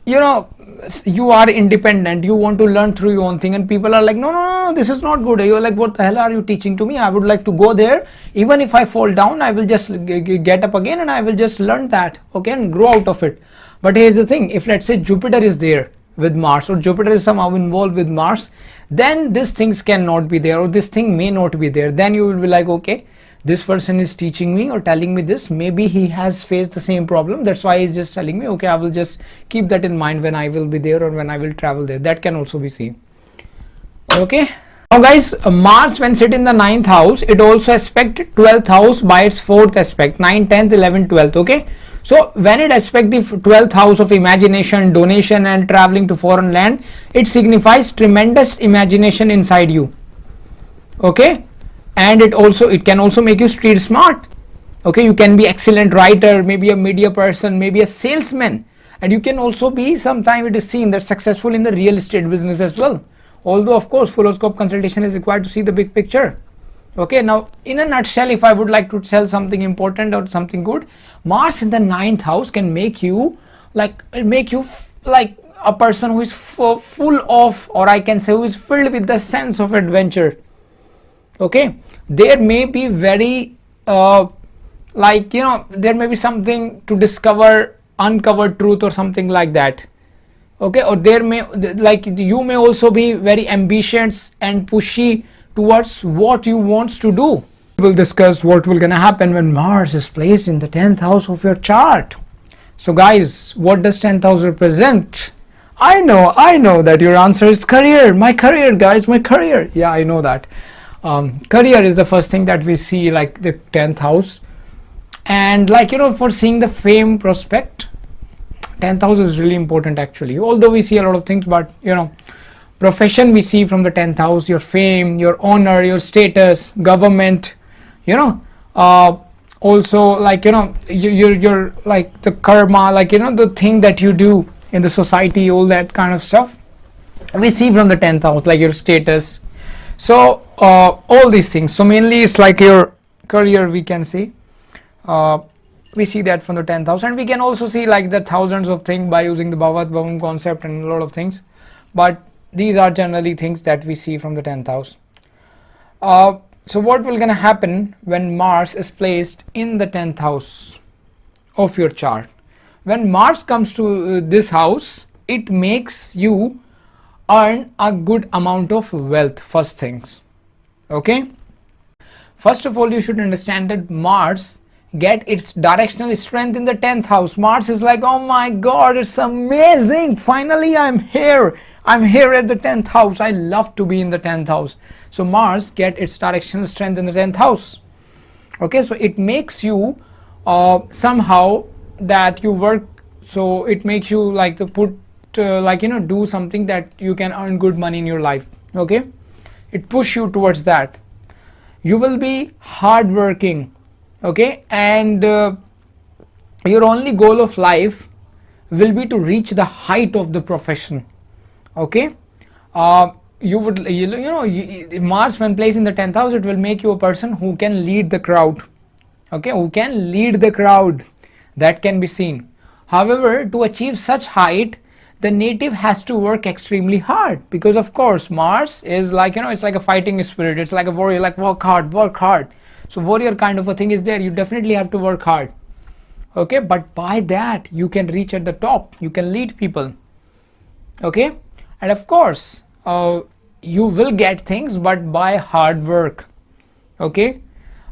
you are independent, you want to learn through your own thing, and people are like no, this is not good. You're like, what the hell are you teaching to me? I would like to go there. Even if I fall down, I will just get up again and I will just learn that, okay, and grow out of it. But here's the thing, if let's say Jupiter is there with Mars, or Jupiter is somehow involved with Mars, then these things cannot be there, or this thing may not be there. Then you will be like, okay, this person is teaching me or telling me this, maybe he has faced the same problem, that's why he's just telling me. Okay, I will just keep that in mind when I will be there or when I will travel there. That can also be seen. Okay, now guys, Mars when sit in the 9th house, it also aspect 12th house by its 4th aspect, 9, 10th, 11, 12th. Okay, so when it aspect the 12th house of imagination, donation and traveling to foreign land, it signifies tremendous imagination inside you. Okay, and it can also make you street smart. Okay, you can be excellent writer, maybe a media person, maybe a salesman, and you can also be, sometime it is seen that successful in the real estate business as well. Although of course horoscope consultation is required to see the big picture. Okay, now in a nutshell, if I would like to tell something important or something good, Mars in the 9th house can make you like a person who is full of, or I can say who is filled with the sense of adventure. Okay, there may be very there may be something to discover, uncover truth or something like that. Okay, or there may, like, you may also be very ambitious and pushy towards what you want to do. We will discuss what will gonna happen when Mars is placed in the 10th house of your chart. So guys, what does 10th house represent? I know that your answer is career. My career, guys, my career. Yeah, I know that. Career is the first thing that we see, like the 10th house, and for seeing the fame prospect, 10th house is really important actually. Although we see a lot of things, but profession we see from the 10th house, your fame, your honor, your status, government, also you're like the karma, the thing that you do in the society, all that kind of stuff we see from the 10th house, like your status. So all these things, so mainly it's like your career, we can see. We see that from the 10th house, and we can also see like the thousands of things by using the Bhavat Bhavam concept and a lot of things, but these are generally things that we see from the 10th house. So what will gonna happen when Mars is placed in the 10th house of your chart? When Mars comes to this house, it makes you earn a good amount of wealth, first things. Okay, first of all, you should understand that Mars get its directional strength in the 10th house. Mars is like, oh my god, it's amazing, finally I'm here at the 10th house. I love to be in the 10th house. So Mars get its directional strength in the 10th house. Okay, so it makes you somehow that you work, so it makes you like to put do something that you can earn good money in your life. Okay, it push you towards that. You will be hardworking. Okay, and your only goal of life will be to reach the height of the profession. Okay, you would Mars when placed in the 10th house, it will make you a person who can lead the crowd. Okay, who can lead the crowd, that can be seen. However, to achieve such height, the native has to work extremely hard, because of course Mars is like it's like a fighting spirit, it's like a warrior, like work hard. So warrior kind of a thing is there, you definitely have to work hard. Okay, but by that you can reach at the top, you can lead people. Okay, and of course you will get things, but by hard work. Okay,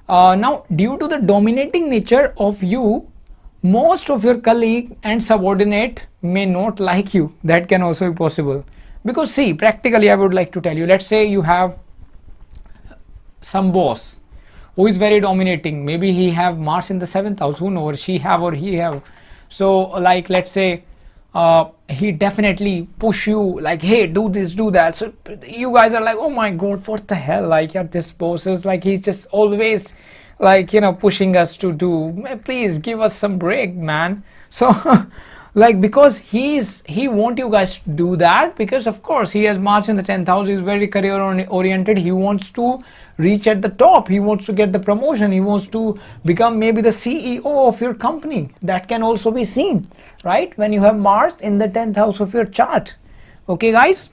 now due to the dominating nature of you, most of your colleague and subordinate may not like you. That can also be possible, because see, practically I would like to tell you, let's say you have some boss who is very dominating. Maybe he have Mars in the 7th house, who knows, she have or he have. So like, let's say he definitely push you like, hey, do this, do that. So you guys are like, oh my god, what the hell, like, yeah, this boss is like, he's just always like, you know, pushing us to do, please give us some break, man. So like, because he want you guys to do that, because of course he has Mars in the 10th house, he's very career oriented, he wants to reach at the top, he wants to get the promotion, he wants to become maybe the CEO of your company. That can also be seen, right, when you have Mars in the 10th house of your chart. Okay guys,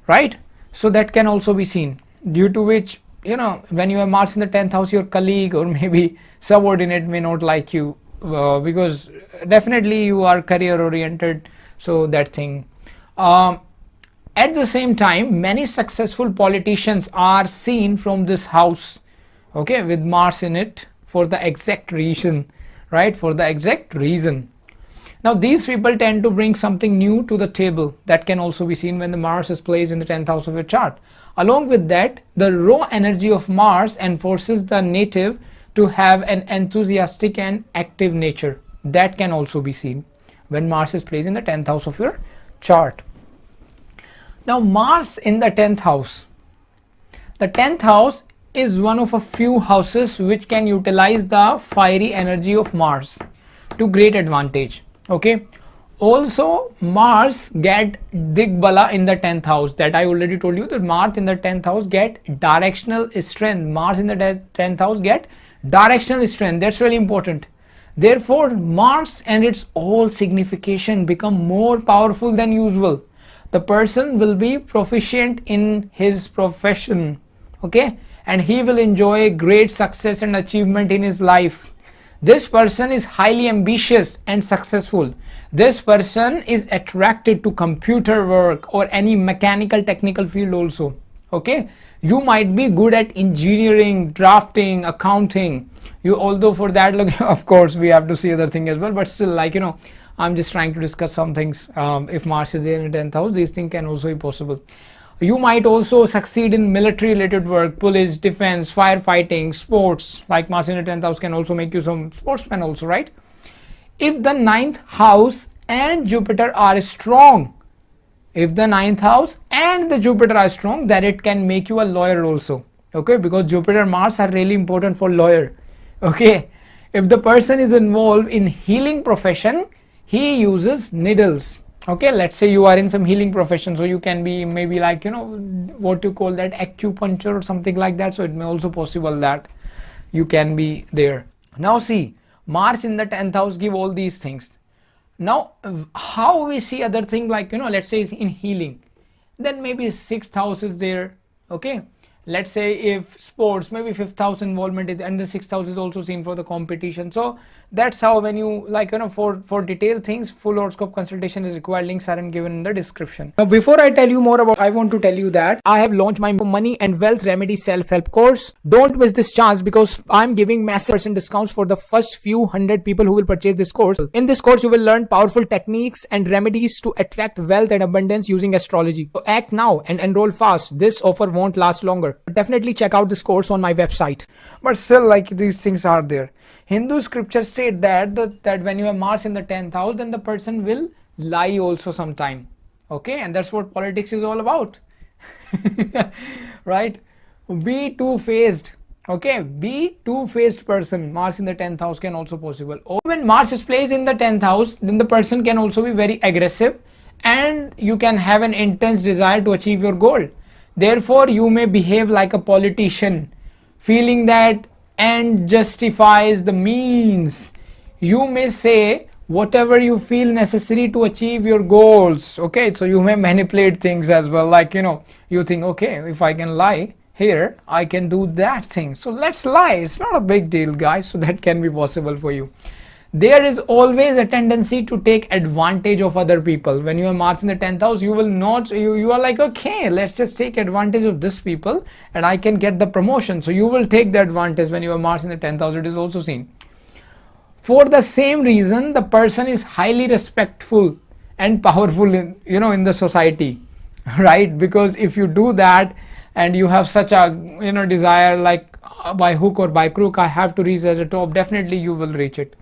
right? So that can also be seen, due to which, you know, when you have Mars in the 10th house, your colleague or maybe subordinate may not like you, because definitely you are career oriented. So that thing. At the same time, many successful politicians are seen from this house, okay, with Mars in it, for the exact reason, right, for the exact reason. Now these people tend to bring something new to the table. That can also be seen when the Mars is placed in the 10th house of your chart. Along with that, the raw energy of Mars enforces the native to have an enthusiastic and active nature. That can also be seen when Mars is placed in the 10th house of your chart. Now Mars in the 10th house. The 10th house is one of a few houses which can utilize the fiery energy of Mars to great advantage. Okay. Also Mars get Digbala in the 10th house. That I already told you, that Mars in the 10th house get directional strength. Mars in the 10th house get directional strength. That's really important. Therefore Mars and its all signification become more powerful than usual. The person will be proficient in his profession, okay, and he will enjoy great success and achievement in his life. This person is highly ambitious and successful. This person is attracted to computer work or any mechanical technical field also. Okay, you might be good at engineering, drafting, accounting. You, although for that, look, of course we have to see other thing as well, but still, like, you know, I'm just trying to discuss some things. If Mars is there in the 10th house, these things can also be possible. You might also succeed in military related work, police, defense, firefighting, sports. Like Mars in the 10th house can also make you some sportsman also, right? If the 9th house and Jupiter are strong, if the 9th house and the Jupiter are strong, then it can make you a lawyer also. Okay, because Jupiter and Mars are really important for lawyer. Okay, if the person is involved in healing profession, he uses needles. Okay, let's say you are in some healing profession, so you can be maybe like, you know, what you call that, acupuncture or something like that. So it may also possible that you can be there. Now see, Mars in the 10th house give all these things. Now how we see other thing, like, you know, let's say in healing, then maybe 6th house is there. Okay, let's say if sports, maybe 5th house involvement is, and the 6th house is also seen for the competition. So that's how, when you, like, you know, for detailed things, full horoscope consultation is required. Links are given in the description. Now before I tell you more about, I want to tell you that I have launched my money and wealth remedy self-help course. Don't miss this chance, because I'm giving massive % discounts for the first few hundred people who will purchase this course. In this course you will learn powerful techniques and remedies to attract wealth and abundance using astrology. So act now and enroll fast. This offer won't last longer. Definitely check out this course on my website. But still, like, these things are there. Hindu scriptures state that when you have Mars in the 10th house, then the person will lie also sometime. Okay, and that's what politics is all about. Right? Be two-faced. Okay, be two-faced person. Mars in the 10th house can also possible. Or when Mars is placed in the 10th house, then the person can also be very aggressive, and you can have an intense desire to achieve your goal. Therefore you may behave like a politician, feeling that end justifies the means. You may say whatever you feel necessary to achieve your goals. Okay, so you may manipulate things as well, like, you know, you think, okay, if I can lie here, I can do that thing, so let's lie. It's not a big deal, guys. So that can be possible for you. There is always a tendency to take advantage of other people. When you are Mars in the 10th house, you will not, you are like, okay, let's just take advantage of this people and I can get the promotion. So you will take the advantage when you are Mars in the 10th house. It is also seen. For the same reason, the person is highly respectful and powerful in, in the society, right? Because if you do that and you have such a desire, like by hook or by crook I have to reach as a top, definitely you will reach it.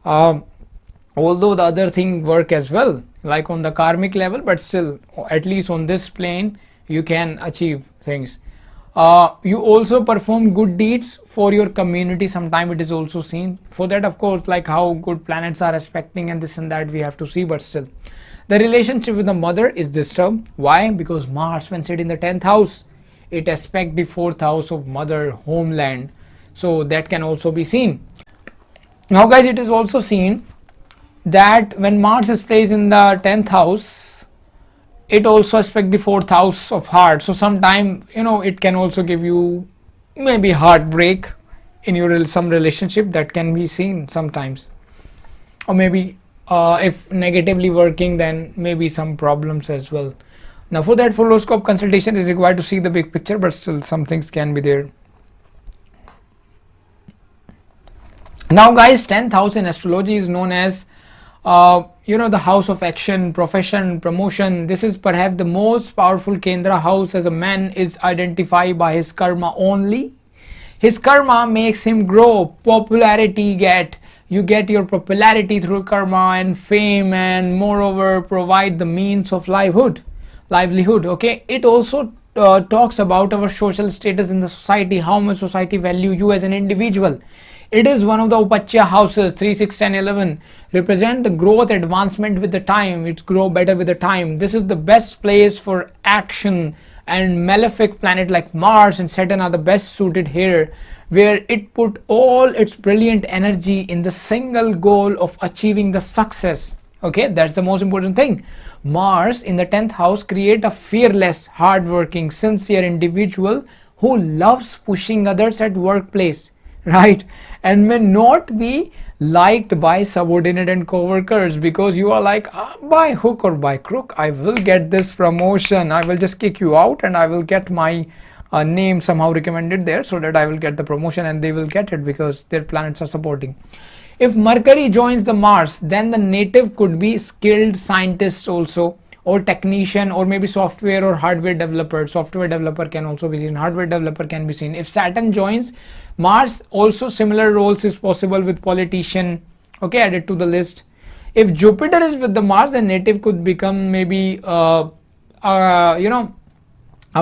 Although the other thing work as well, like on the karmic level, but still at least on this plane you can achieve things. You also perform good deeds for your community. Sometime it is also seen. For that, of course, like how good planets are aspecting and this and that we have to see, but still the relationship with the mother is disturbed. Why? Because Mars, when sit in the 10th house, it aspect the 4th house of mother, homeland, so that can also be seen. Now guys, it is also seen that when Mars is placed in the 10th house, it also aspect the 4th house of heart. So sometime it can also give you maybe heartbreak in your some relationship, that can be seen sometimes. Or maybe if negatively working, then maybe some problems as well. Now for that, full horoscope consultation is required to see the big picture, but still some things can be there. Now guys, 10th house in astrology is known as the house of action, profession, promotion. This is perhaps the most powerful Kendra house, as a man is identified by his karma only. His karma makes him grow, popularity you get your popularity through karma and fame, and moreover provide the means of livelihood. Okay, it also talks about our social status in the society, how much society value you as an individual. It is one of the Upachya houses, 3, 6, 10, 11, represent the growth, advancement with the time. It's grow better with the time. This is the best place for action, and malefic planet like Mars and Saturn are the best suited here, where it put all its brilliant energy in the single goal of achieving the success. Okay, that's the most important thing. Mars in the 10th house create a fearless, hardworking, sincere individual who loves pushing others at workplace, right? And may not be liked by subordinate and co-workers, because you are like, by hook or by crook I will get this promotion, I will just kick you out and I will get my name somehow recommended there, so that I will get the promotion, and they will get it because their planets are supporting. If Mercury joins the Mars, then the native could be skilled scientist also, or technician, or maybe software or hardware developer. Software developer can also be seen, hardware developer can be seen. If Saturn joins Mars, also similar roles is possible with politician. Okay, added to the list. If Jupiter is with the Mars, then native could become maybe a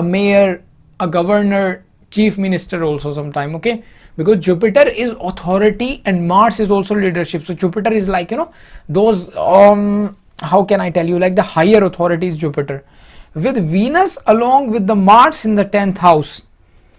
mayor, a governor, chief minister also sometime. Okay, because Jupiter is authority and Mars is also leadership. So Jupiter is like those how can I tell you, like the higher authority is Jupiter. With Venus along with the Mars in the 10th house,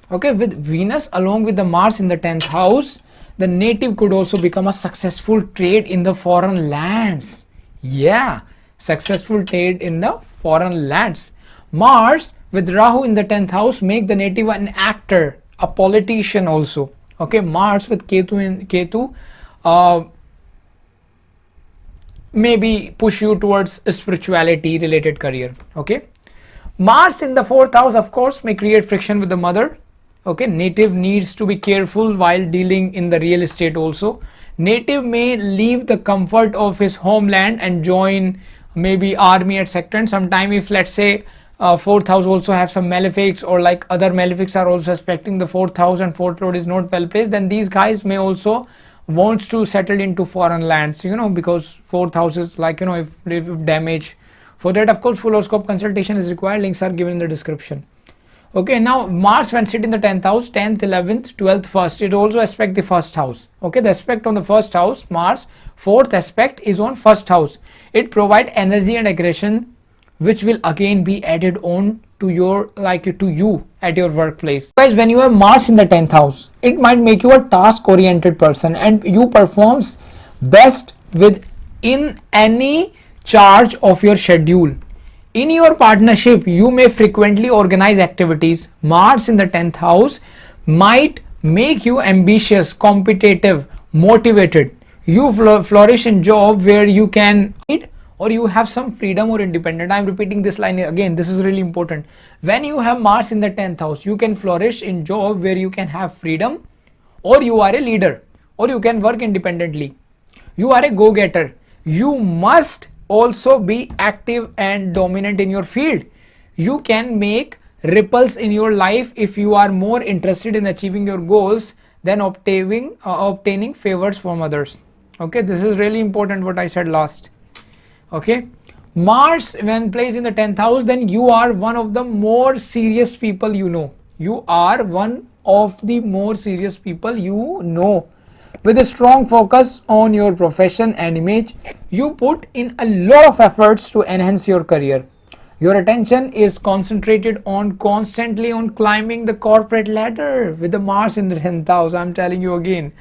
okay, with Venus along with the Mars in the 10th house, the native could also become a successful trade in the foreign lands. Yeah, successful trade in the foreign lands. Mars with Rahu in the 10th house make the native an actor, a politician also. Okay, Mars with Ketu maybe push you towards a spirituality related career. Okay, Mars in the 4th house of course may create friction with the mother. Okay, native needs to be careful while dealing in the real estate also. Native may leave the comfort of his homeland and join maybe army etc. And sometime if let's say 4th house also have some malefics, or like other malefics are also aspecting the 4th house and 4th lord is not well placed, then these guys may also wants to settle into foreign lands, because 4th house is like if damage. For that of course full horoscope consultation is required, links are given in the description. Okay, now Mars when sit in the 10th house, 10th, 11th, 12th, 1st, it also aspect the 1st house. Okay, the aspect on the 1st house, Mars, 4th aspect is on 1st house. It provide energy and aggression, which will again be added on to your to you at your workplace. Guys, when you have Mars in the 10th house, it might make you a task oriented person, and you performs best within any charge of your schedule. In your partnership, you may frequently organize activities. Mars in the 10th house might make you ambitious, competitive, motivated. You flourish in job where you can or you have some freedom or independent. I'm repeating this line again, this is really important. When you have Mars in the 10th house, you can flourish in job where you can have freedom, or you are a leader, or you can work independently. You are a go-getter. You must also be active and dominant in your field. You can make ripples in your life if you are more interested in achieving your goals than obtaining favors from others. Okay, this is really important what I said last. Okay, Mars when placed in the 10th house, then you are one of the more serious people you know. You are one of the more serious people you know. With a strong focus on your profession and image, you put in a lot of efforts to enhance your career. Your attention is concentrated on constantly on climbing the corporate ladder with the Mars in the 10th house. I'm telling you again,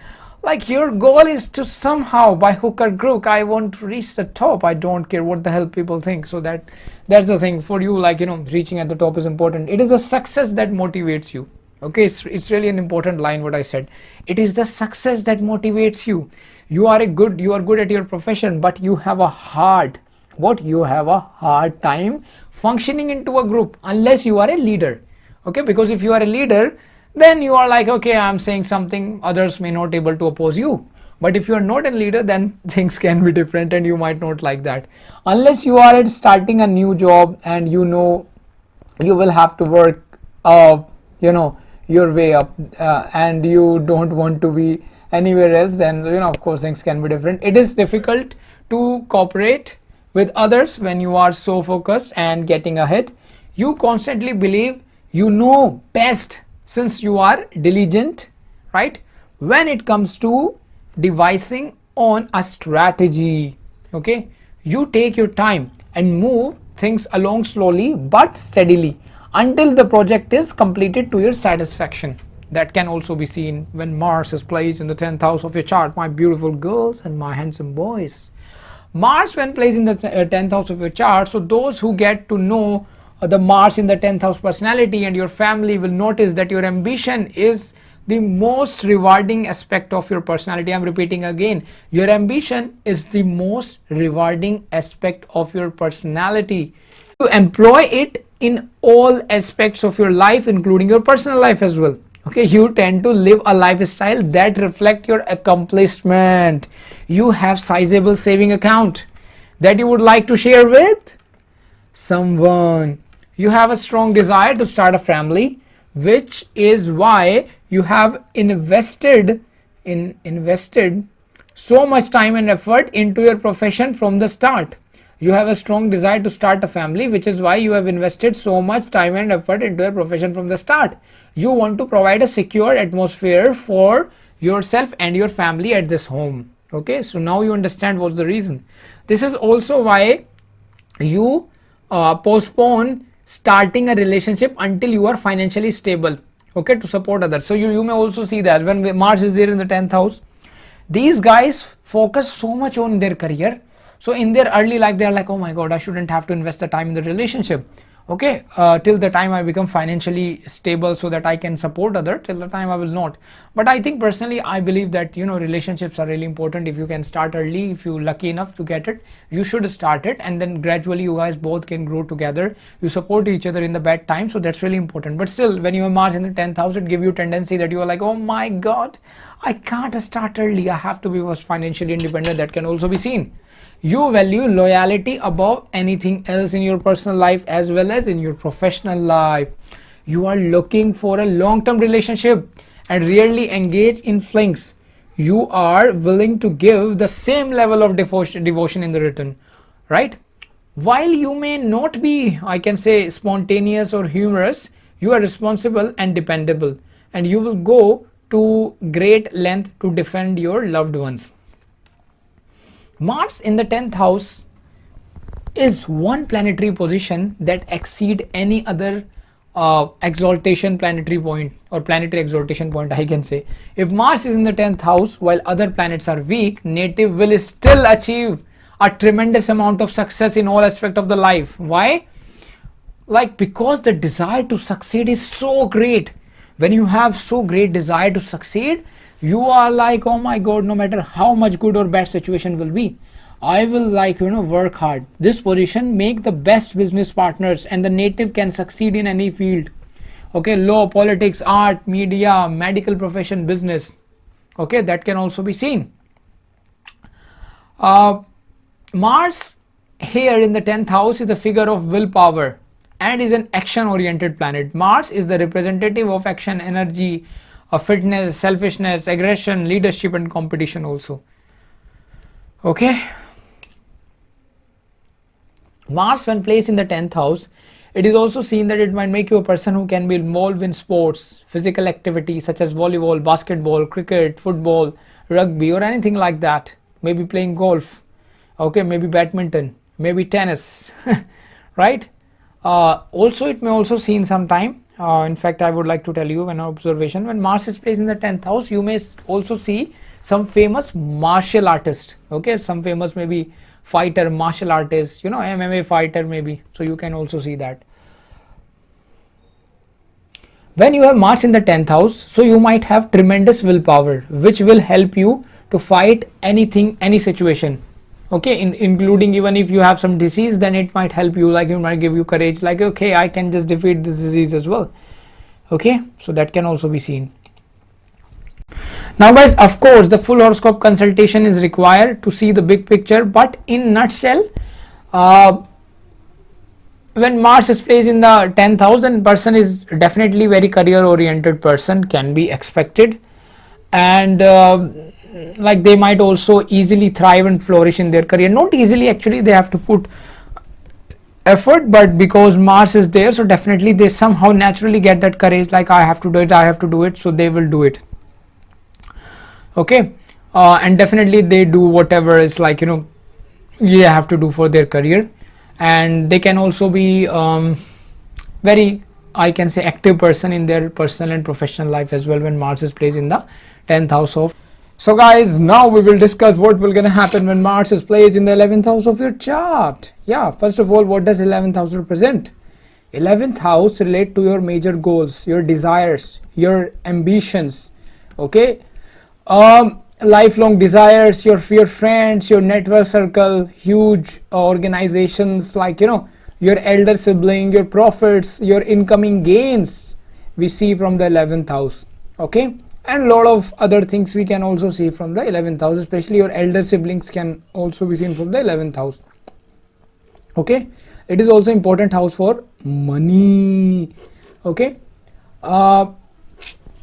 like your goal is to somehow by hook or crook, I want to reach the top. I don't care what the hell people think. So that's the thing for you, like, you know, reaching at the top is important. It is the success that motivates you. Okay, it's really an important line what I said. It is the success that motivates you. You are good at your profession, but you have a hard time functioning into a group unless you are a leader. Okay, because if you are a leader, then you are like, okay, I'm saying something, others may not able to oppose you. But if you are not a leader, then things can be different and you might not like that. Unless you are starting a new job and you know you will have to work your way up and you don't want to be anywhere else, then of course things can be different. It is difficult to cooperate with others when you are so focused and getting ahead. You constantly believe you know best since you are diligent, right? When it comes to devising on a strategy, okay, you take your time and move things along slowly but steadily until the project is completed to your satisfaction. That can also be seen when Mars is placed in the 10th house of your chart, my beautiful girls and my handsome boys. Mars when placed in the 10th house of your chart, so those who get to know the Mars in the 10th house personality and your family will notice that your ambition is the most rewarding aspect of your personality. I'm repeating again, your ambition is the most rewarding aspect of your personality. You employ it in all aspects of your life, including your personal life as well. Okay, you tend to live a lifestyle that reflect your accomplishment. You have sizable saving account that you would like to share with someone. You have a strong desire to start a family, which is why you have invested so much time and effort into your profession from the start. You have a strong desire to start a family, which is why you have invested so much time and effort into your profession from the start. You want to provide a secure atmosphere for yourself and your family at this home. Okay, so now you understand what's the reason. This is also why you postpone starting a relationship until you are financially stable, okay, to support others. So you may also see that when Mars is there in the 10th house, these guys focus so much on their career. So in their early life, they are like, oh my God, I shouldn't have to invest the time in the relationship. Okay, till the time I become financially stable so that I can support other, till the time I will not. But I think personally, I believe that, relationships are really important. If you can start early, if you're lucky enough to get it, you should start it. And then gradually you guys both can grow together. You support each other in the bad times. So that's really important. But still, when you have Mars in the 10th house, it gives you a tendency that you are like, oh my God, I can't start early. I have to be first financially independent. That can also be seen. You value loyalty above anything else in your personal life as well as in your professional life. You are looking for a long-term relationship and rarely engage in flings. You are willing to give the same level of devotion in the return, right? While you may not be, I can say, spontaneous or humorous, you are responsible and dependable, and you will go to great length to defend your loved ones. Mars in the 10th house is one planetary position that exceed any other exaltation planetary point or planetary exaltation point, I can say. If Mars is in the 10th house while other planets are weak, native will still achieve a tremendous amount of success in all aspects of the life. Why? Like, because the desire to succeed is so great. When you have so great desire to succeed, you are like, oh my God, no matter how much good or bad situation will be, I will work hard. This position make the best business partners, and the native can succeed in any field. Okay, law, politics, art, media, medical profession, business. Okay, that can also be seen. Mars here in the 10th house is a figure of willpower and is an action oriented planet. Mars is the representative of action, energy, fitness, selfishness, aggression, leadership and competition also. Okay. Mars when placed in the 10th house, it is also seen that it might make you a person who can be involved in sports, physical activity such as volleyball, basketball, cricket, football, rugby or anything like that. Maybe playing golf, okay, maybe badminton, maybe tennis, right? Also it may also seen sometime, in fact I would like to tell you an observation, when Mars is placed in the 10th house, you may also see some famous martial artist, okay, some famous maybe fighter, martial artist, you know, MMA fighter maybe, so you can also see that. When you have Mars in the 10th house, so you might have tremendous willpower which will help you to fight anything, any situation, okay, including even if you have some disease, then it might help you, like it might give you courage, like okay, I can just defeat this disease as well, okay, so that can also be seen. Now guys, of course the full horoscope consultation is required to see the big picture, but in nutshell, when Mars is placed in the 10th house, then person is definitely very career oriented person, can be expected, and like they might also easily thrive and flourish in their career. Not easily actually, they have to put effort, but because Mars is there, so definitely they somehow naturally get that courage, like I have to do it, I have to do it, so they will do it, okay, and definitely they do whatever is like, you know, you have to do for their career, and they can also be very, I can say, active person in their personal and professional life as well when Mars is placed in the 10th house of. So guys, now we will discuss what will gonna happen when Mars is placed in the 11th house of your chart. Yeah, first of all, what does 11th house represent? 11th house relate to your major goals, your desires, your ambitions, okay, lifelong desires, your friends, your network circle, huge organizations, like, you know, your elder sibling, your profits, your incoming gains we see from the 11th house, okay, and a lot of other things we can also see from the 11th house, especially your elder siblings can also be seen from the 11th house, okay. It is also important house for money, okay.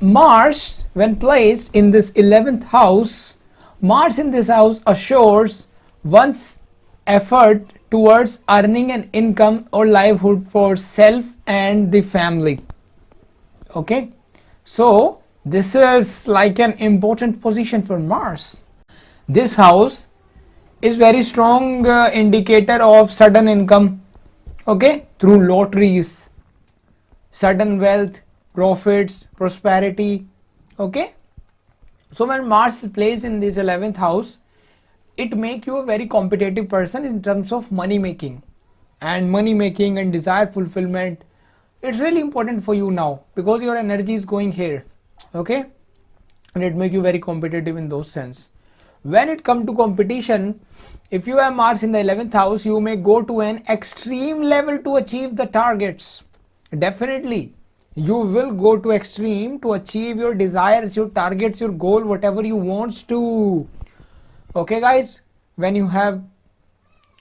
Mars when placed in this 11th house, Mars in this house assures one's effort towards earning an income or livelihood for self and the family, okay. So this is like an important position for Mars. This house is very strong indicator of sudden income, okay, through lotteries, sudden wealth, profits, prosperity, okay. So when Mars is placed in this 11th house, it make you a very competitive person in terms of money making and desire fulfillment. It's really important for you now because your energy is going here, okay, and it make you very competitive in those sense. When it come to competition, if you have Mars in the 11th house, you may go to an extreme level to achieve the targets. Definitely you will go to extreme to achieve your desires, your targets, your goal, whatever you want to, okay guys, when you have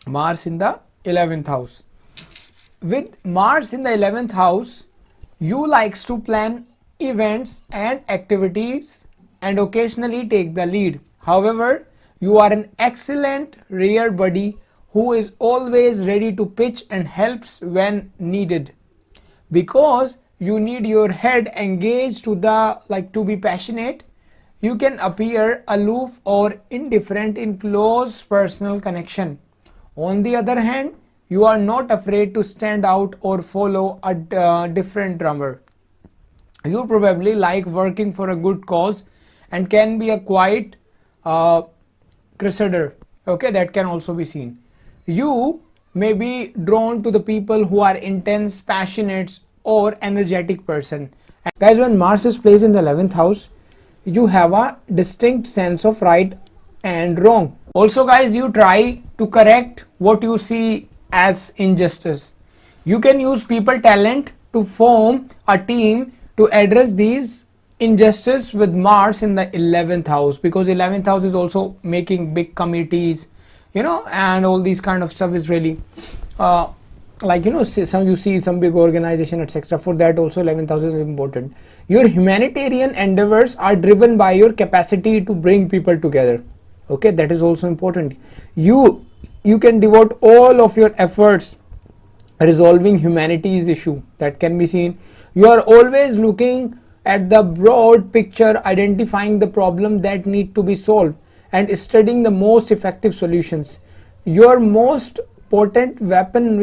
Mars in the 11th house. With Mars in the 11th house, you likes to plan events and activities and occasionally take the lead. However, you are an excellent rear buddy who is always ready to pitch and helps when needed, because you need your head engaged to the, like, to be passionate. You can appear aloof or indifferent in close personal connection. On the other hand, you are not afraid to stand out or follow a different drummer. You probably like working for a good cause and can be a quiet crusader, okay, that can also be seen. You may be drawn to the people who are intense, passionate or energetic person. And guys, when Mars is placed in the 11th house, you have a distinct sense of right and wrong. Also guys, you try to correct what you see as injustice. You can use people talent to form a team to address these injustice with Mars in the 11th house, because 11th house is also making big committees, and all these kind of stuff is really like you see some big organization, etc. For that also 11th house is important. Your humanitarian endeavors are driven by your capacity to bring people together. Okay, that is also important. You can devote all of your efforts resolving humanity's issue. That can be seen. You are always looking at the broad picture, identifying the problem that need to be solved and studying the most effective solutions. Your most important weapon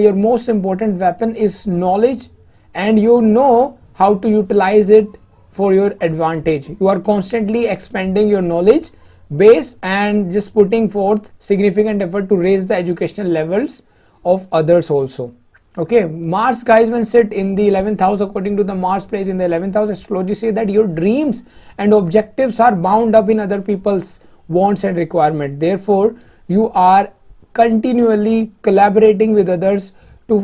is knowledge, and you know how to utilize it for your advantage. You are constantly expanding your knowledge base and just putting forth significant effort to raise the educational levels of others also. Okay, Mars, guys, when sit in the 11th house, according to the Mars place in the 11th house, astrology say that your dreams and objectives are bound up in other people's wants and requirement. Therefore, you are continually collaborating with others to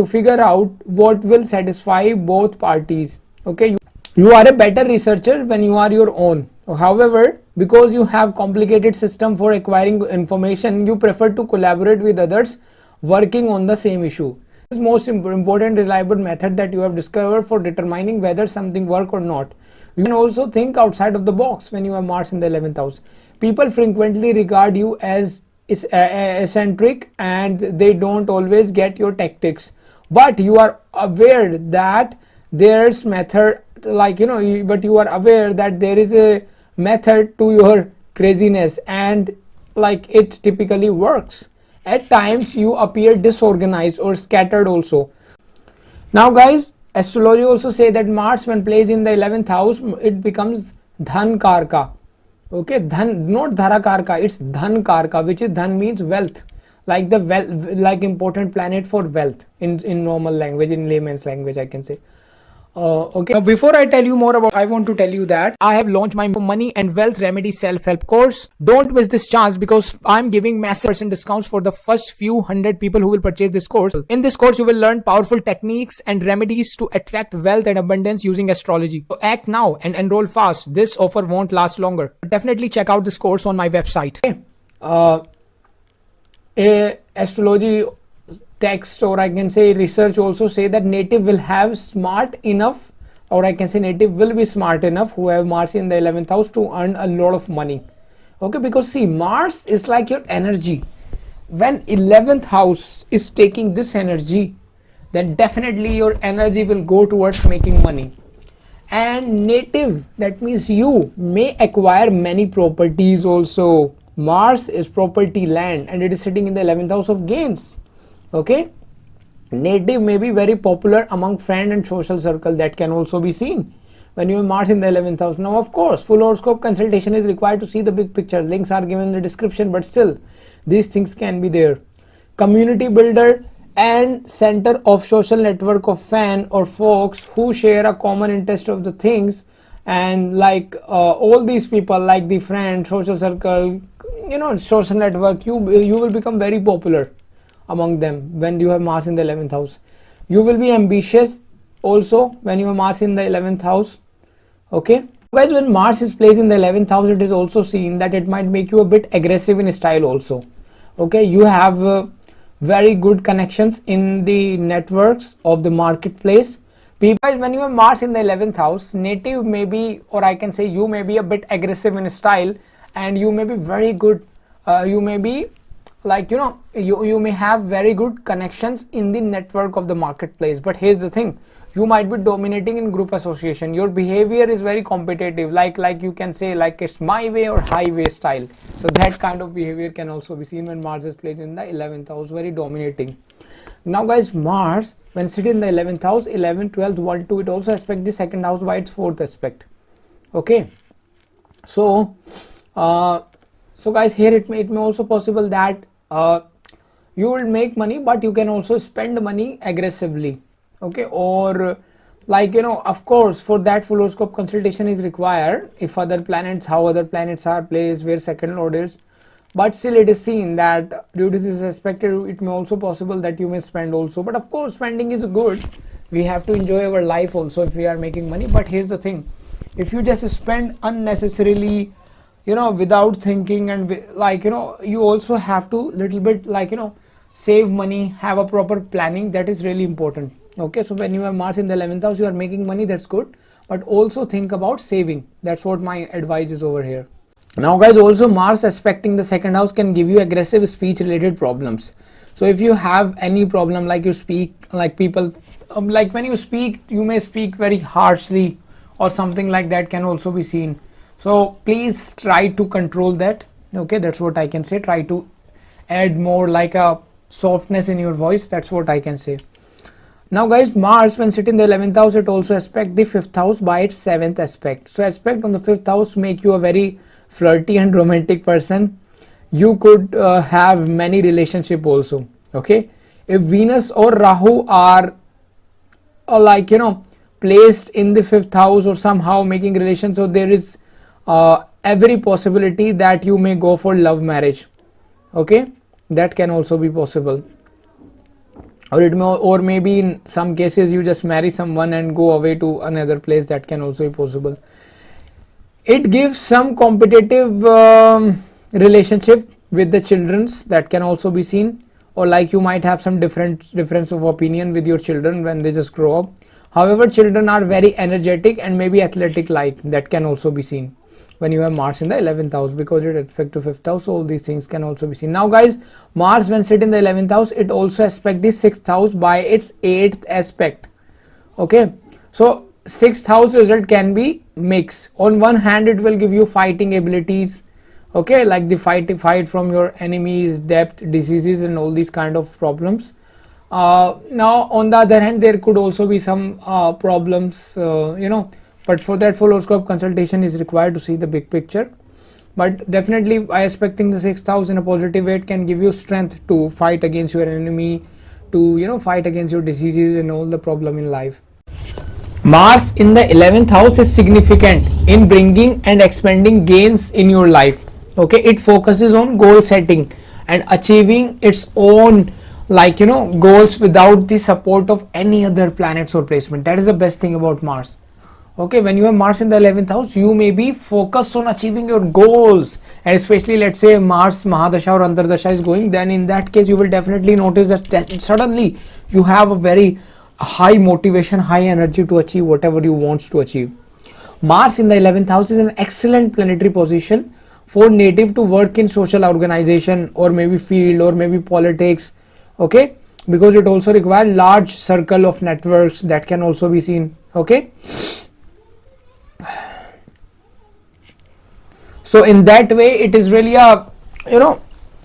figure out what will satisfy both parties. Okay, you are a better researcher when you are your own. However, because you have complicated system for acquiring information, you prefer to collaborate with others working on the same issue. This is most important reliable method that you have discovered for determining whether something work or not. You can also think outside of the box when you have Mars in the 11th house. People frequently regard you as eccentric and they don't always get your tactics, but you are aware that there's method, but you are aware that there is a method to your craziness, and it typically works. At times you appear disorganized or scattered also. Now guys, astrology also say that Mars when placed in the 11th house, it becomes dhan karka. Okay, dhan, not dhara karka, it's dhan karka, which is dhan means wealth, like important planet for wealth in normal language, in layman's language I can say. Okay, now before I tell you more about, I want to tell you that I have launched my money and wealth remedy self-help course. Don't miss this chance because I'm giving massive % discounts for the first few hundred people who will purchase this course. In this course, you will learn powerful techniques and remedies to attract wealth and abundance using astrology. So act now and enroll fast. This offer won't last longer. Definitely check out this course on my website. Astrology text, or I can say research also say that native will have smart enough, or I can say native will be smart enough who have Mars in the 11th house to earn a lot of money. Okay, because see, Mars is like your energy. When 11th house is taking this energy, then definitely your energy will go towards making money. And native, that means you may acquire many properties also. Mars is property, land, and it is sitting in the 11th house of gains. Okay, native may be very popular among friend and social circle. That can also be seen when you have Mars in the 11th house. Now of course full horoscope consultation is required to see the big picture. Links are given in the description, but still these things can be there. Community builder and center of social network of fan or folks who share a common interest of the things, and all these people like the friend, social circle, social network, you will become very popular among them when you have Mars in the 11th house. You will be ambitious also when you have Mars in the 11th house. Okay guys, when Mars is placed in the 11th house, it is also seen that it might make you a bit aggressive in style also. Okay, you have very good connections in the networks of the marketplace. People, when you have Mars in the 11th house, native may be, or I can say you may be a bit aggressive in style, and you may be very good, you may be you may have very good connections in the network of the marketplace. But here's the thing, you might be dominating in group association. Your behavior is very competitive, like you can say it's my way or highway style. So that kind of behavior can also be seen when Mars is placed in the 11th house, very dominating. Now guys, Mars when sit in the 11th house, 11, 12, 1, 2, it also aspect the second house by its fourth aspect. Okay, so guys, here it may also possible that you will make money, but you can also spend money aggressively. Okay, or of course for that full horoscope consultation is required if other planets, how other planets are placed, where second lord is. But still it is seen that due to this aspect, it may also possible that you may spend also. But of course spending is good, we have to enjoy our life also if we are making money. But here's the thing, if you just spend unnecessarily without thinking, and you also have to little bit save money, have a proper planning. That is really important. Okay, so when you have Mars in the 11th house, you are making money, that's good, but also think about saving. That's what my advice is over here. Now guys, also Mars aspecting the second house can give you aggressive speech related problems. So if you have any problem, like you speak like people, like when you speak, you may speak very harshly or something like that can also be seen. So please try to control that. Okay, that's what I can say. Try to add more like a softness in your voice. That's what I can say. Now guys, Mars when sitting in the 11th house, it also aspect the 5th house by its 7th aspect. So aspect on the 5th house make you a very flirty and romantic person. You could have many relationship also. Okay, if Venus or Rahu are placed in the 5th house or somehow making relations, so there is every possibility that you may go for love marriage. Okay, that can also be possible, or maybe in some cases you just marry someone and go away to another place. That can also be possible. It gives some competitive relationship with the childrens. That can also be seen, or like you might have some difference of opinion with your children when they just grow up. However, children are very energetic and maybe athletic like. That can also be seen when you have Mars in the 11th house, because it aspect to 5th house. So all these things can also be seen. Now guys, Mars when sit in the 11th house, it also aspect the 6th house by its 8th aspect. Okay, so 6th house result can be mixed. On one hand, it will give you fighting abilities, okay, like the fight from your enemies, debt, diseases, and all these kind of problems. Now on the other hand, there could also be some problems, but for that full horoscope consultation is required to see the big picture. But definitely by aspecting the 6th house in a positive way, it can give you strength to fight against your enemy, to fight against your diseases and all the problem in life. Mars in the 11th house is significant in bringing and expanding gains in your life. Okay, it focuses on goal setting and achieving its own goals without the support of any other planets or placement. That is the best thing about Mars. Okay, when you have Mars in the 11th house, you may be focused on achieving your goals, and especially let's say Mars Mahadasha or Antardasha is going, then in that case you will definitely notice that suddenly you have a very high motivation, high energy to achieve whatever you want to achieve. Mars in the 11th house is an excellent planetary position for native to work in social organization or maybe field or maybe politics. Okay, because it also requires large circle of networks. That can also be seen. Okay, so in that way it is really a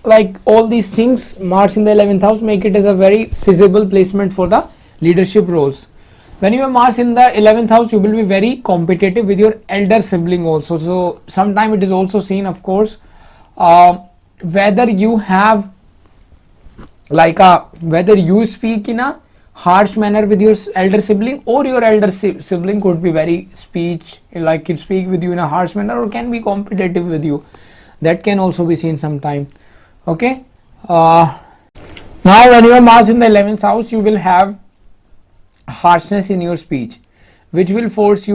like all these things, Mars in the 11th house make it as a very feasible placement for the leadership roles. When you have Mars in the 11th house, you will be very competitive with your elder sibling also. So sometime it is also seen, of course, whether you have whether you speak in a harsh manner with your elder sibling, or your elder sibling could be very speak with you in a harsh manner, or can be competitive with you. That can also be seen sometime. Okay, now when you have Mars in the 11th house, you will have harshness in your speech, which will force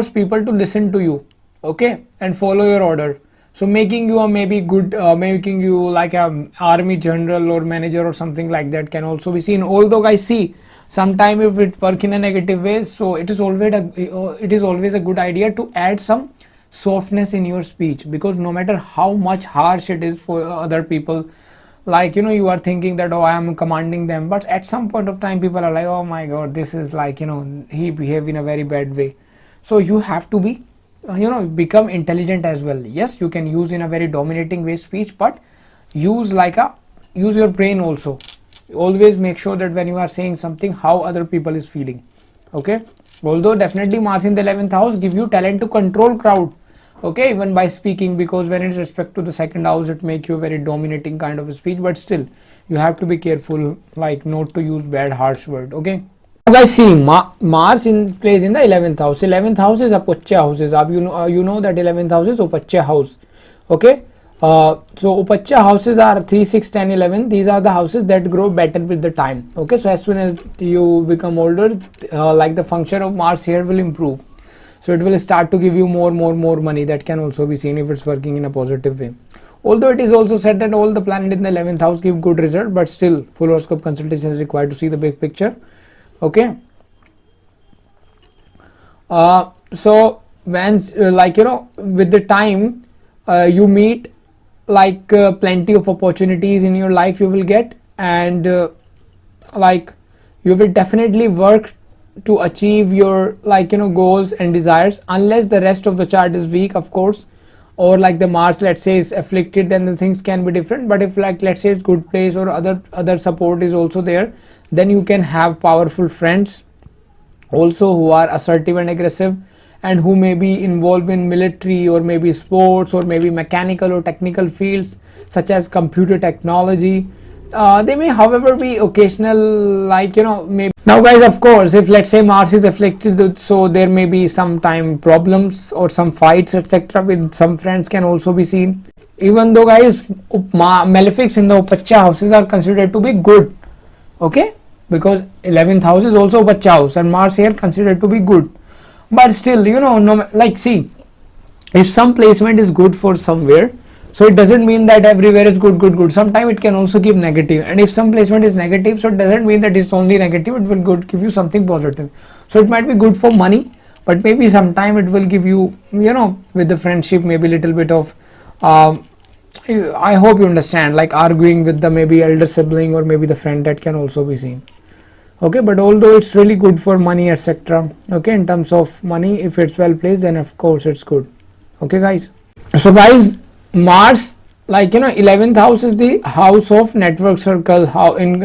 people to listen to you, okay, and follow your order. So making you a maybe good, making you like a army general or manager or something like that can also be seen. Although guys, see, sometime if it work in a negative way, so it is always a good idea to add some softness in your speech, because no matter how much harsh it is for other people, you are thinking that, oh, I am commanding them, but at some point of time people are like, oh my god, this is he behaved in a very bad way. So you have to be become intelligent as well. Yes, you can use in a very dominating way speech, but use your brain also. Always make sure that when you are saying something, how other people is feeling. Okay, although definitely Mars in the 11th house give you talent to control crowd, okay, even by speaking, because when it respect to the second house, it make you a very dominating kind of a speech, but still you have to be careful not to use bad harsh word. Okay, guys, see, Mars in place in the 11th house. 11th house is Upachya houses. You know that 11th house is Upachya house. Okay, so Upachya houses are 3, 6, 10, 11. These are the houses that grow better with the time. Okay, so as soon as you become older, the function of Mars here will improve. so it will start to give you more money. That can also be seen if it's working in a positive way. Although it is also said that all the planet in the 11th house give good result, but still full horoscope consultation is required to see the big picture. Okay. So when with the time you meet plenty of opportunities in your life you will get, and you will definitely work to achieve your goals and desires, unless the rest of the chart is weak, of course, or the Mars, let's say, is afflicted, then the things can be different. But if let's say it's good place or other support is also there, then you can have powerful friends also who are assertive and aggressive, and who may be involved in military or maybe sports or maybe mechanical or technical fields such as computer technology. They may, however, be occasional, maybe. Now guys, of course, if let's say Mars is afflicted, so there may be sometime problems or some fights, etc. with some friends can also be seen. Even though guys, malefics in the Upacha houses are considered to be good, okay, because 11th house is also Upacha house, and Mars here considered to be good. But still, see, if some placement is good for somewhere, so it doesn't mean that everywhere is good. Sometimes it can also give negative, and if some placement is negative, so it doesn't mean that it's only negative, it will give you something positive. So it might be good for money, but maybe sometime it will give you, with the friendship, maybe little bit of, I hope you understand, like arguing with the maybe elder sibling or maybe the friend, that can also be seen. Okay, but although it's really good for money, etc. Okay, in terms of money, if it's well placed, then of course it's good. Okay guys, so guys, Mars, 11th house is the house of network circle, how in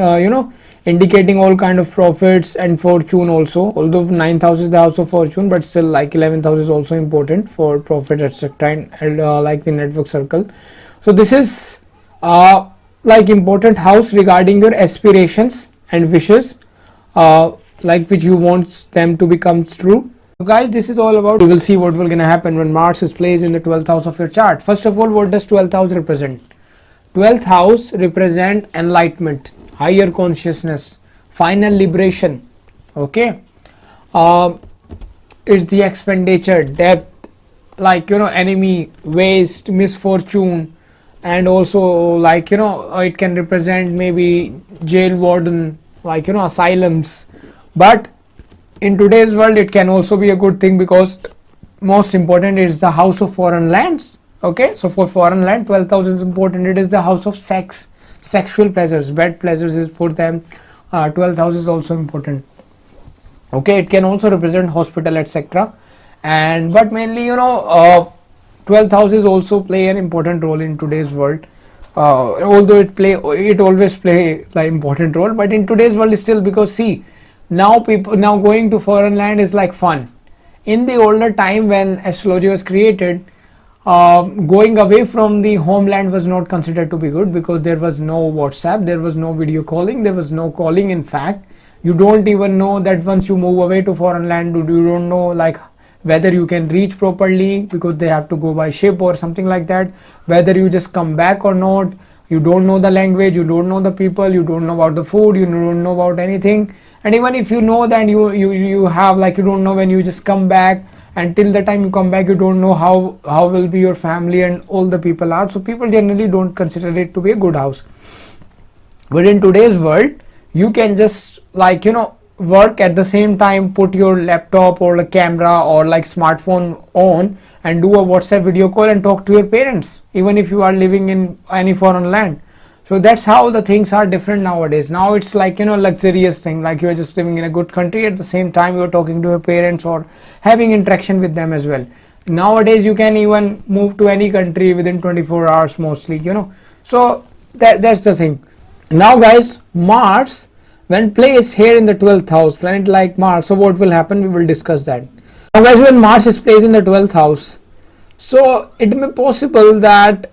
indicating all kind of profits and fortune also. Although 9th house is the house of fortune, but still 11th house is also important for profit, etc. and the network circle. So this is important house regarding your aspirations and wishes, which you want them to become true. So guys, this is all about, we will see what will gonna happen when Mars is placed in the 12th house of your chart. First of all, what does 12th house represent? 12th house represent enlightenment, higher consciousness, final liberation. Okay, it's the expenditure, debt, enemy, waste, misfortune, and also it can represent maybe jail warden, asylums. But in today's world it can also be a good thing, because most important is the house of foreign lands. Okay, so for foreign land, 12th house is important. It is the house of sex, sexual pleasures, bed pleasures is for them. 12th house is also important. Okay, it can also represent hospital, etc. And but mainly 12th house is also play an important role in today's world. Although it always play important role, but in today's world still, because see, now going to foreign land is fun. In the older time when astrology was created, going away from the homeland was not considered to be good, because there was no WhatsApp, there was no video calling, there was no calling. In fact, you don't even know that once you move away to foreign land, you don't know whether you can reach properly, because they have to go by ship or something like that, whether you just come back or not. You don't know the language, you don't know the people, you don't know about the food, you don't know about anything. And even if you know, then you have you don't know when you just come back, and till the time you come back you don't know how will be your family and all the people are. So people generally don't consider it to be a good house. But in today's world, you can just work at the same time, put your laptop or a camera or smartphone on and do a WhatsApp video call and talk to your parents, even if you are living in any foreign land. So that's how the things are different nowadays. Now it's luxurious thing, you are just living in a good country, at the same time you are talking to your parents or having interaction with them as well. Nowadays you can even move to any country within 24 hours mostly, so that's the thing. Now guys, Mars, when placed here in the 12th house, planet like Mars, so what will happen, we will discuss that. Now guys, when Mars is placed in the 12th house, so it may be possible that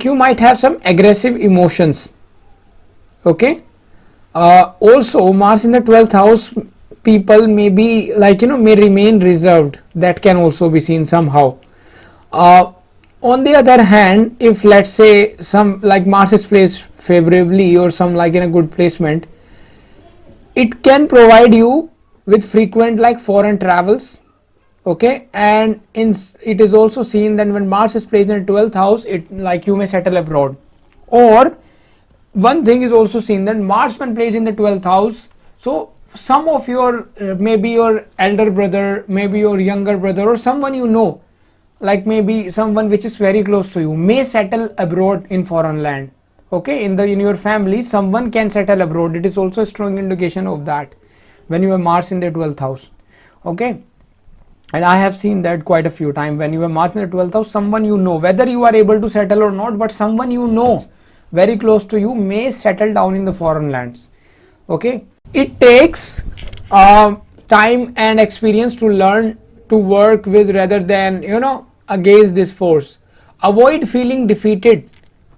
you might have some aggressive emotions. Okay, also Mars in the 12th house, people may be may remain reserved. That can also be seen somehow. On the other hand, if let's say some Mars is placed favorably or some in a good placement, it can provide you with frequent foreign travels, Okay, and it is also seen that when Mars is placed in the 12th house, it like you may settle abroad. Or one thing is also seen that Mars when placed in the 12th house, so some of your maybe your elder brother, maybe your younger brother, or someone you know, like maybe someone which is very close to you, may settle abroad in foreign land. Okay, in your family someone can settle abroad. It is also a strong indication of that when you have Mars in the 12th house. Okay, and I have seen that quite a few times. When you have Mars in the 12th house, someone you know, whether you are able to settle or not, but someone you know very close to you may settle down in the foreign lands. Okay, it takes time and experience to learn to work with rather than against this force. Avoid feeling defeated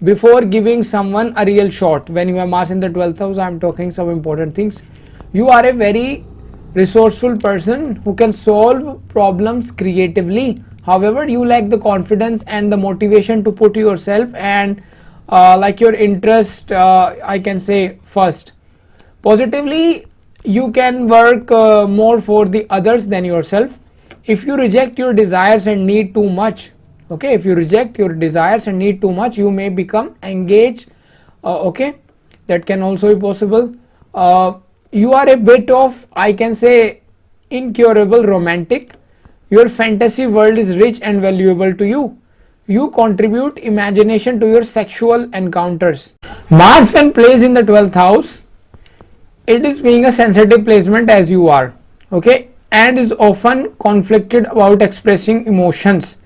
before giving someone a real shot. When you have Mars in the 12th house, I am talking some important things. You are a very resourceful person who can solve problems creatively. However, you lack the confidence and the motivation to put yourself and like your interest, I can say, first. Positively, you can work more for the others than yourself. If you reject your desires and need too much, okay, if you reject your desires and need too much, you may become engaged. Okay, that can also be possible. You are a bit of, I can say, incurable romantic. Your fantasy world is rich and valuable to you. You contribute imagination to your sexual encounters. Mars when placed in the 12th house, it is being a sensitive placement as you are, okay, and is often conflicted about expressing emotions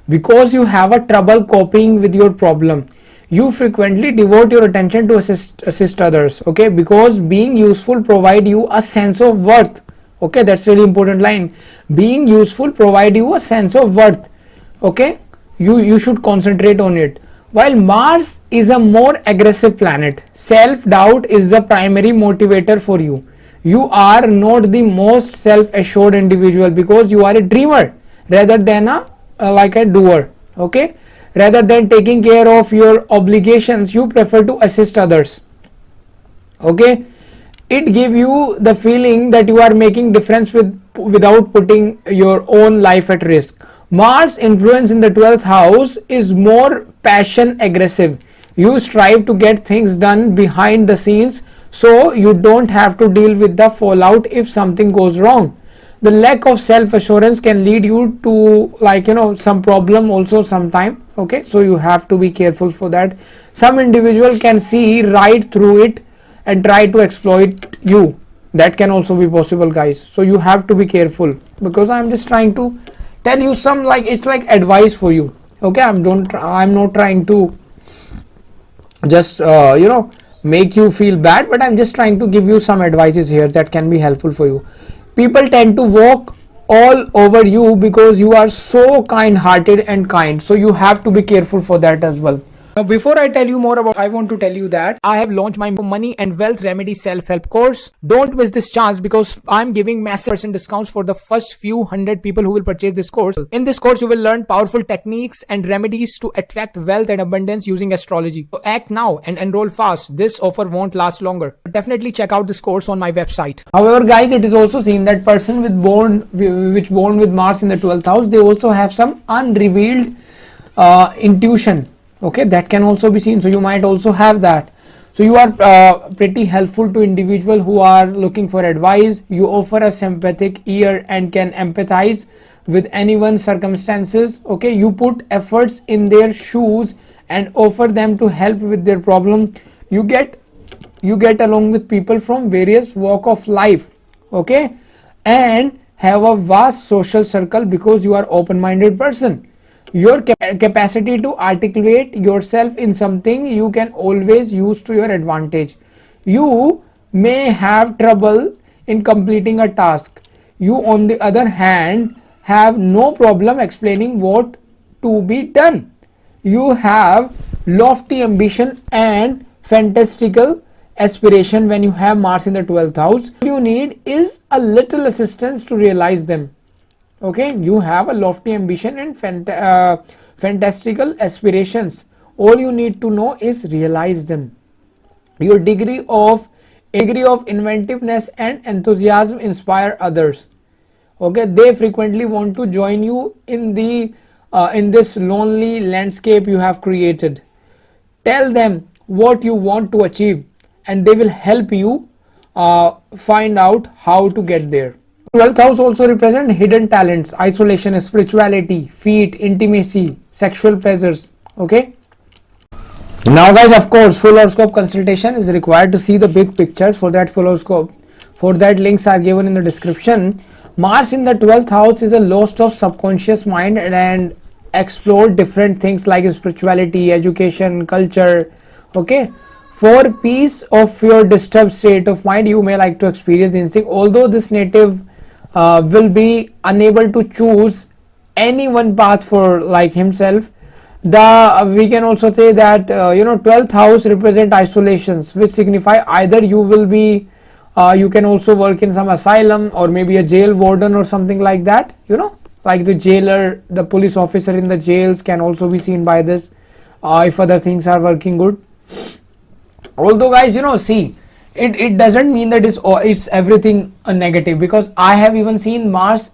because you have a trouble coping with your problem. You frequently devote your attention to assist others, okay, because being useful provide you a sense of worth. Okay, that's really important line. Being useful provide you a sense of worth. Okay, you should concentrate on it. While Mars is a more aggressive planet, self-doubt is the primary motivator for you. You are not the most self-assured individual because you are a dreamer rather than like a doer. Okay, rather than taking care of your obligations, you prefer to assist others. Okay, it gives you the feeling that you are making difference without putting your own life at risk. Mars influence in the 12th house is more passion aggressive. You strive to get things done behind the scenes so you don't have to deal with the fallout if something goes wrong. The lack of self assurance can lead you to some problem also sometime. Okay, so you have to be careful for that. Some individual can see right through it and try to exploit you. That can also be possible, guys, so you have to be careful, because I'm just trying to tell you some it's like advice for you. Okay, I'm not trying to just make you feel bad, but I'm just trying to give you some advices here that can be helpful for you. People tend to walk all over you because you are so kind hearted and kind, so you have to be careful for that as well. Now, before I tell you more about, I want to tell you that I have launched my money and wealth remedy self-help course. Don't miss this chance because I'm giving massive % discounts for the first few hundred people who will purchase this course. In this course, you will learn powerful techniques and remedies to attract wealth and abundance using astrology. So act now and enroll fast. This offer won't last longer. Definitely check out this course on my website. However, guys, it is also seen that person born with Mars in the 12th house, they also have some unrevealed intuition. Okay, that can also be seen, so you might also have that. So you are pretty helpful to individuals who are looking for advice. You offer a sympathetic ear and can empathize with anyone's circumstances. Okay, you put efforts in their shoes and offer them to help with their problem. You get along with people from various walk of life. Okay, and have a vast social circle because you are open-minded person. Your capacity to articulate yourself in something you can always use to your advantage. You may have trouble in completing a task. You, on the other hand, have no problem explaining what to be done. You have lofty ambition and fantastical aspiration when you have Mars in the 12th house. All you need is a little assistance to realize them. Okay, you have a lofty ambition and fantastical aspirations. All you need to know is realize them. Your degree of inventiveness and enthusiasm inspire others. Okay, they frequently want to join you in the in this lonely landscape you have created. Tell them what you want to achieve and they will help you find out how to get there. 12th house also represent hidden talents, isolation, spirituality, feet, intimacy, sexual pleasures. Okay, now guys, of course, full horoscope consultation is required. To see the big pictures, for that full horoscope, for that links are given in the description. Mars in the 12th house is a lost of subconscious mind and explore different things like spirituality, education, culture. Okay, for peace of your disturbed state of mind, you may like to experience these things. Although this native will be unable to choose any one path for like himself, we can also say that 12th house represent isolations, which signify either you will be you can also work in some asylum or maybe a jail warden or something like that, like the jailer, the police officer in the jails can also be seen by this if other things are working good. Although guys, see, it doesn't mean that it's everything a negative, because I have even seen Mars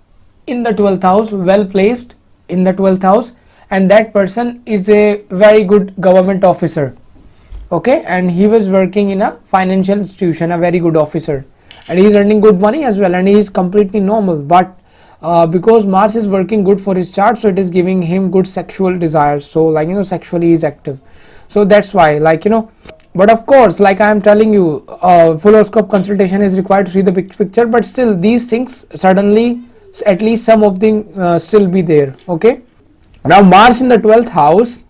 in the 12th house, well placed in the 12th house, and that person is a very good government officer. Okay, and he was working in a financial institution, a very good officer, and he is earning good money as well, and he is completely normal. But because Mars is working good for his chart, so it is giving him good sexual desires, so like sexually he is active, so that's why, but of course, like I am telling you, full horoscope consultation is required to see the big picture, but still these things suddenly, at least some of them still be there. Okay, now Mars in the 12th house,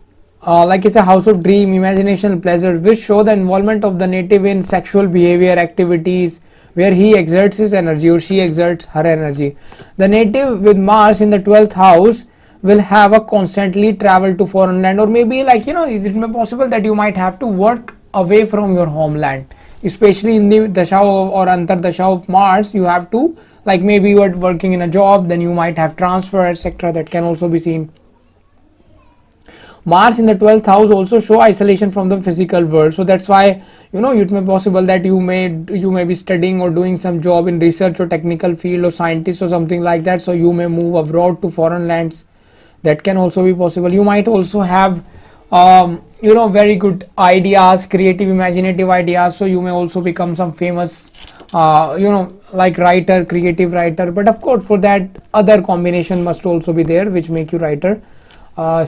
like it's a house of dream, imagination, pleasure, which show the involvement of the native in sexual behavior activities where he exerts his energy or she exerts her energy. The native with Mars in the 12th house will have a constantly travel to foreign land, or maybe it may possible that you might have to work away from your homeland, especially in the dasha or antar dasha of Mars. You have to, like, maybe you are working in a job, then you might have transfer, etc. That can also be seen. Mars in the 12th house also show isolation from the physical world, so that's why it may possible that you may be studying or doing some job in research or technical field or scientist or something like that, so you may move abroad to foreign lands. That can also be possible. You might also have very good ideas, creative, imaginative ideas, so you may also become some famous like writer, creative writer. But of course, for that other combination must also be there which make you writer. Only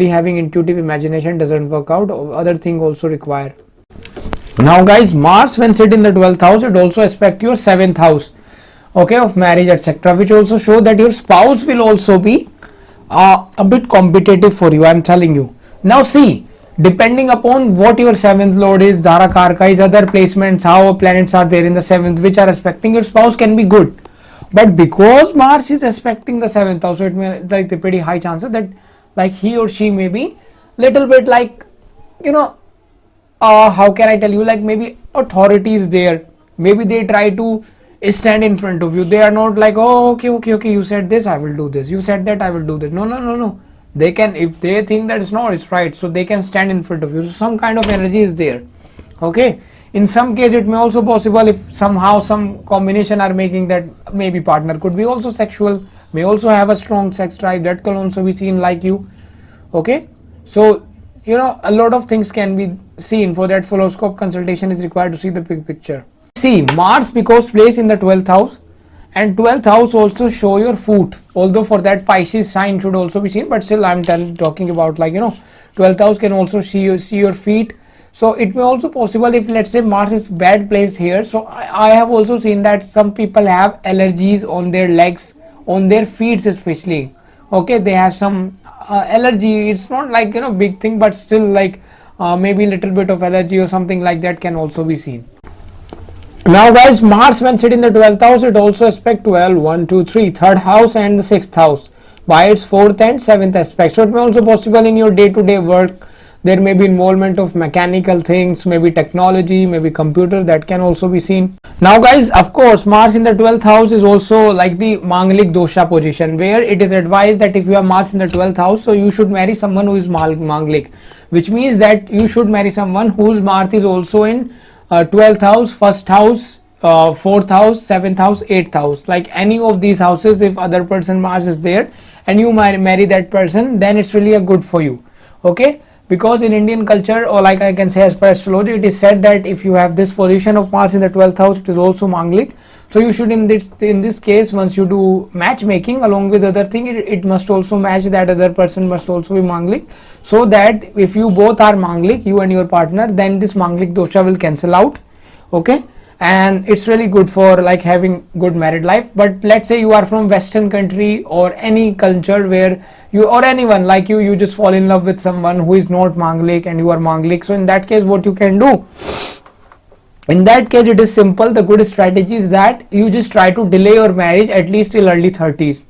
having intuitive imagination doesn't work out, other thing also require. Now guys, Mars when sit in the 12th house, it also aspect your 7th house, okay, of marriage, etc., which also show that your spouse will also be a bit competitive for you, I'm telling you. Now see, depending upon what your 7th lord is, Dhara Karka is, other placements, how planets are there in the 7th which are aspecting your spouse can be good. But because Mars is aspecting the 7th house, so it may like the pretty high chances that like he or she may be little bit like how can I tell you, like maybe authority is there, maybe they try to stand in front of you. They are not like, oh okay, you said this, I will do this, you said that, I will do this. No, they can, if they think that it's not, it's right, so they can stand in front of you, so some kind of energy is there. Okay, in some case it may also possible if somehow some combination are making that maybe partner could be also sexual, may also have a strong sex drive, that can also be seen like you. Okay, so a lot of things can be seen. For that full horoscope consultation is required to see the big picture. See, Mars because placed in the 12th house, and 12th house also show your foot, although for that Pisces sign should also be seen, but still I'm talking about 12th house can also see your feet. So it may also possible if let's say Mars is bad placed here, so I have also seen that some people have allergies on their legs, on their feet especially. Okay, they have some allergy. It's not like big thing, but still maybe little bit of allergy or something like that can also be seen. Now guys, Mars when sit in the 12th house, it also aspect 12, 1, 2, 3, 3rd house and the 6th house by its 4th and 7th aspect. So it may also possible in your day-to-day work, there may be involvement of mechanical things, maybe technology, maybe computer, that can also be seen. Now guys, of course, Mars in the 12th house is also like the manglik dosha position, where it is advised that if you have Mars in the 12th house, so you should marry someone who is manglik, which means that you should marry someone whose Mars is also in 12th house, 1st house, 4th house, 7th house, 8th house, like any of these houses, if other person Mars is there and you marry that person, then it's really a good for you. Okay, because in Indian culture, or like I can say as per astrology, it is said that if you have this position of Mars in the 12th house, it is also manglik. So you should in this case, once you do matchmaking along with other thing, it must also match that other person must also be manglik, so that if you both are manglik, you and your partner, then this manglik dosha will cancel out. Okay, and it's really good for like having good married life. But let's say you are from Western country or any culture where you, or anyone like you just fall in love with someone who is not manglik and you are manglik. So in that case, what you can do, in that case, it is simple. The good strategy is that you just try to delay your marriage at least till early 30s.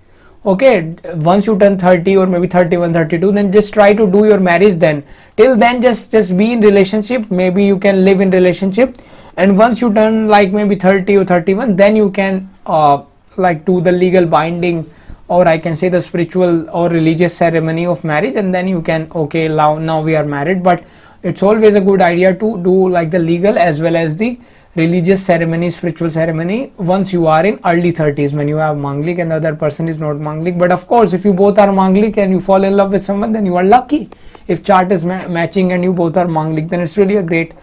Okay, once you turn 30 or maybe 31, 32, then just try to do your marriage then. Till then, just be in relationship. Maybe you can live in relationship, and once you turn like maybe 30 or 31, then you can like do the legal binding, or I can say the spiritual or religious ceremony of marriage, and then you can, okay, now we are married. But it's always a good idea to do like the legal as well as the religious ceremony, spiritual ceremony, once you are in early 30s, when you have manglik and the other person is not manglik. But of course, if you both are manglik and you fall in love with someone, then you are lucky. If chart is matching and you both are manglik, then it's really a great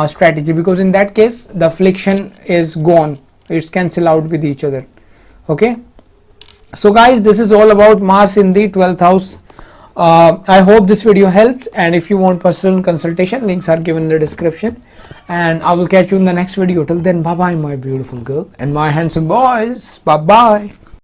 strategy, because in that case the affliction is gone, it's cancel out with each other. Okay, so guys, this is all about Mars in the 12th house. I hope this video helps, and if you want personal consultation, links are given in the description, and I will catch you in the next video. Till then, bye bye my beautiful girl and my handsome boys. Bye bye.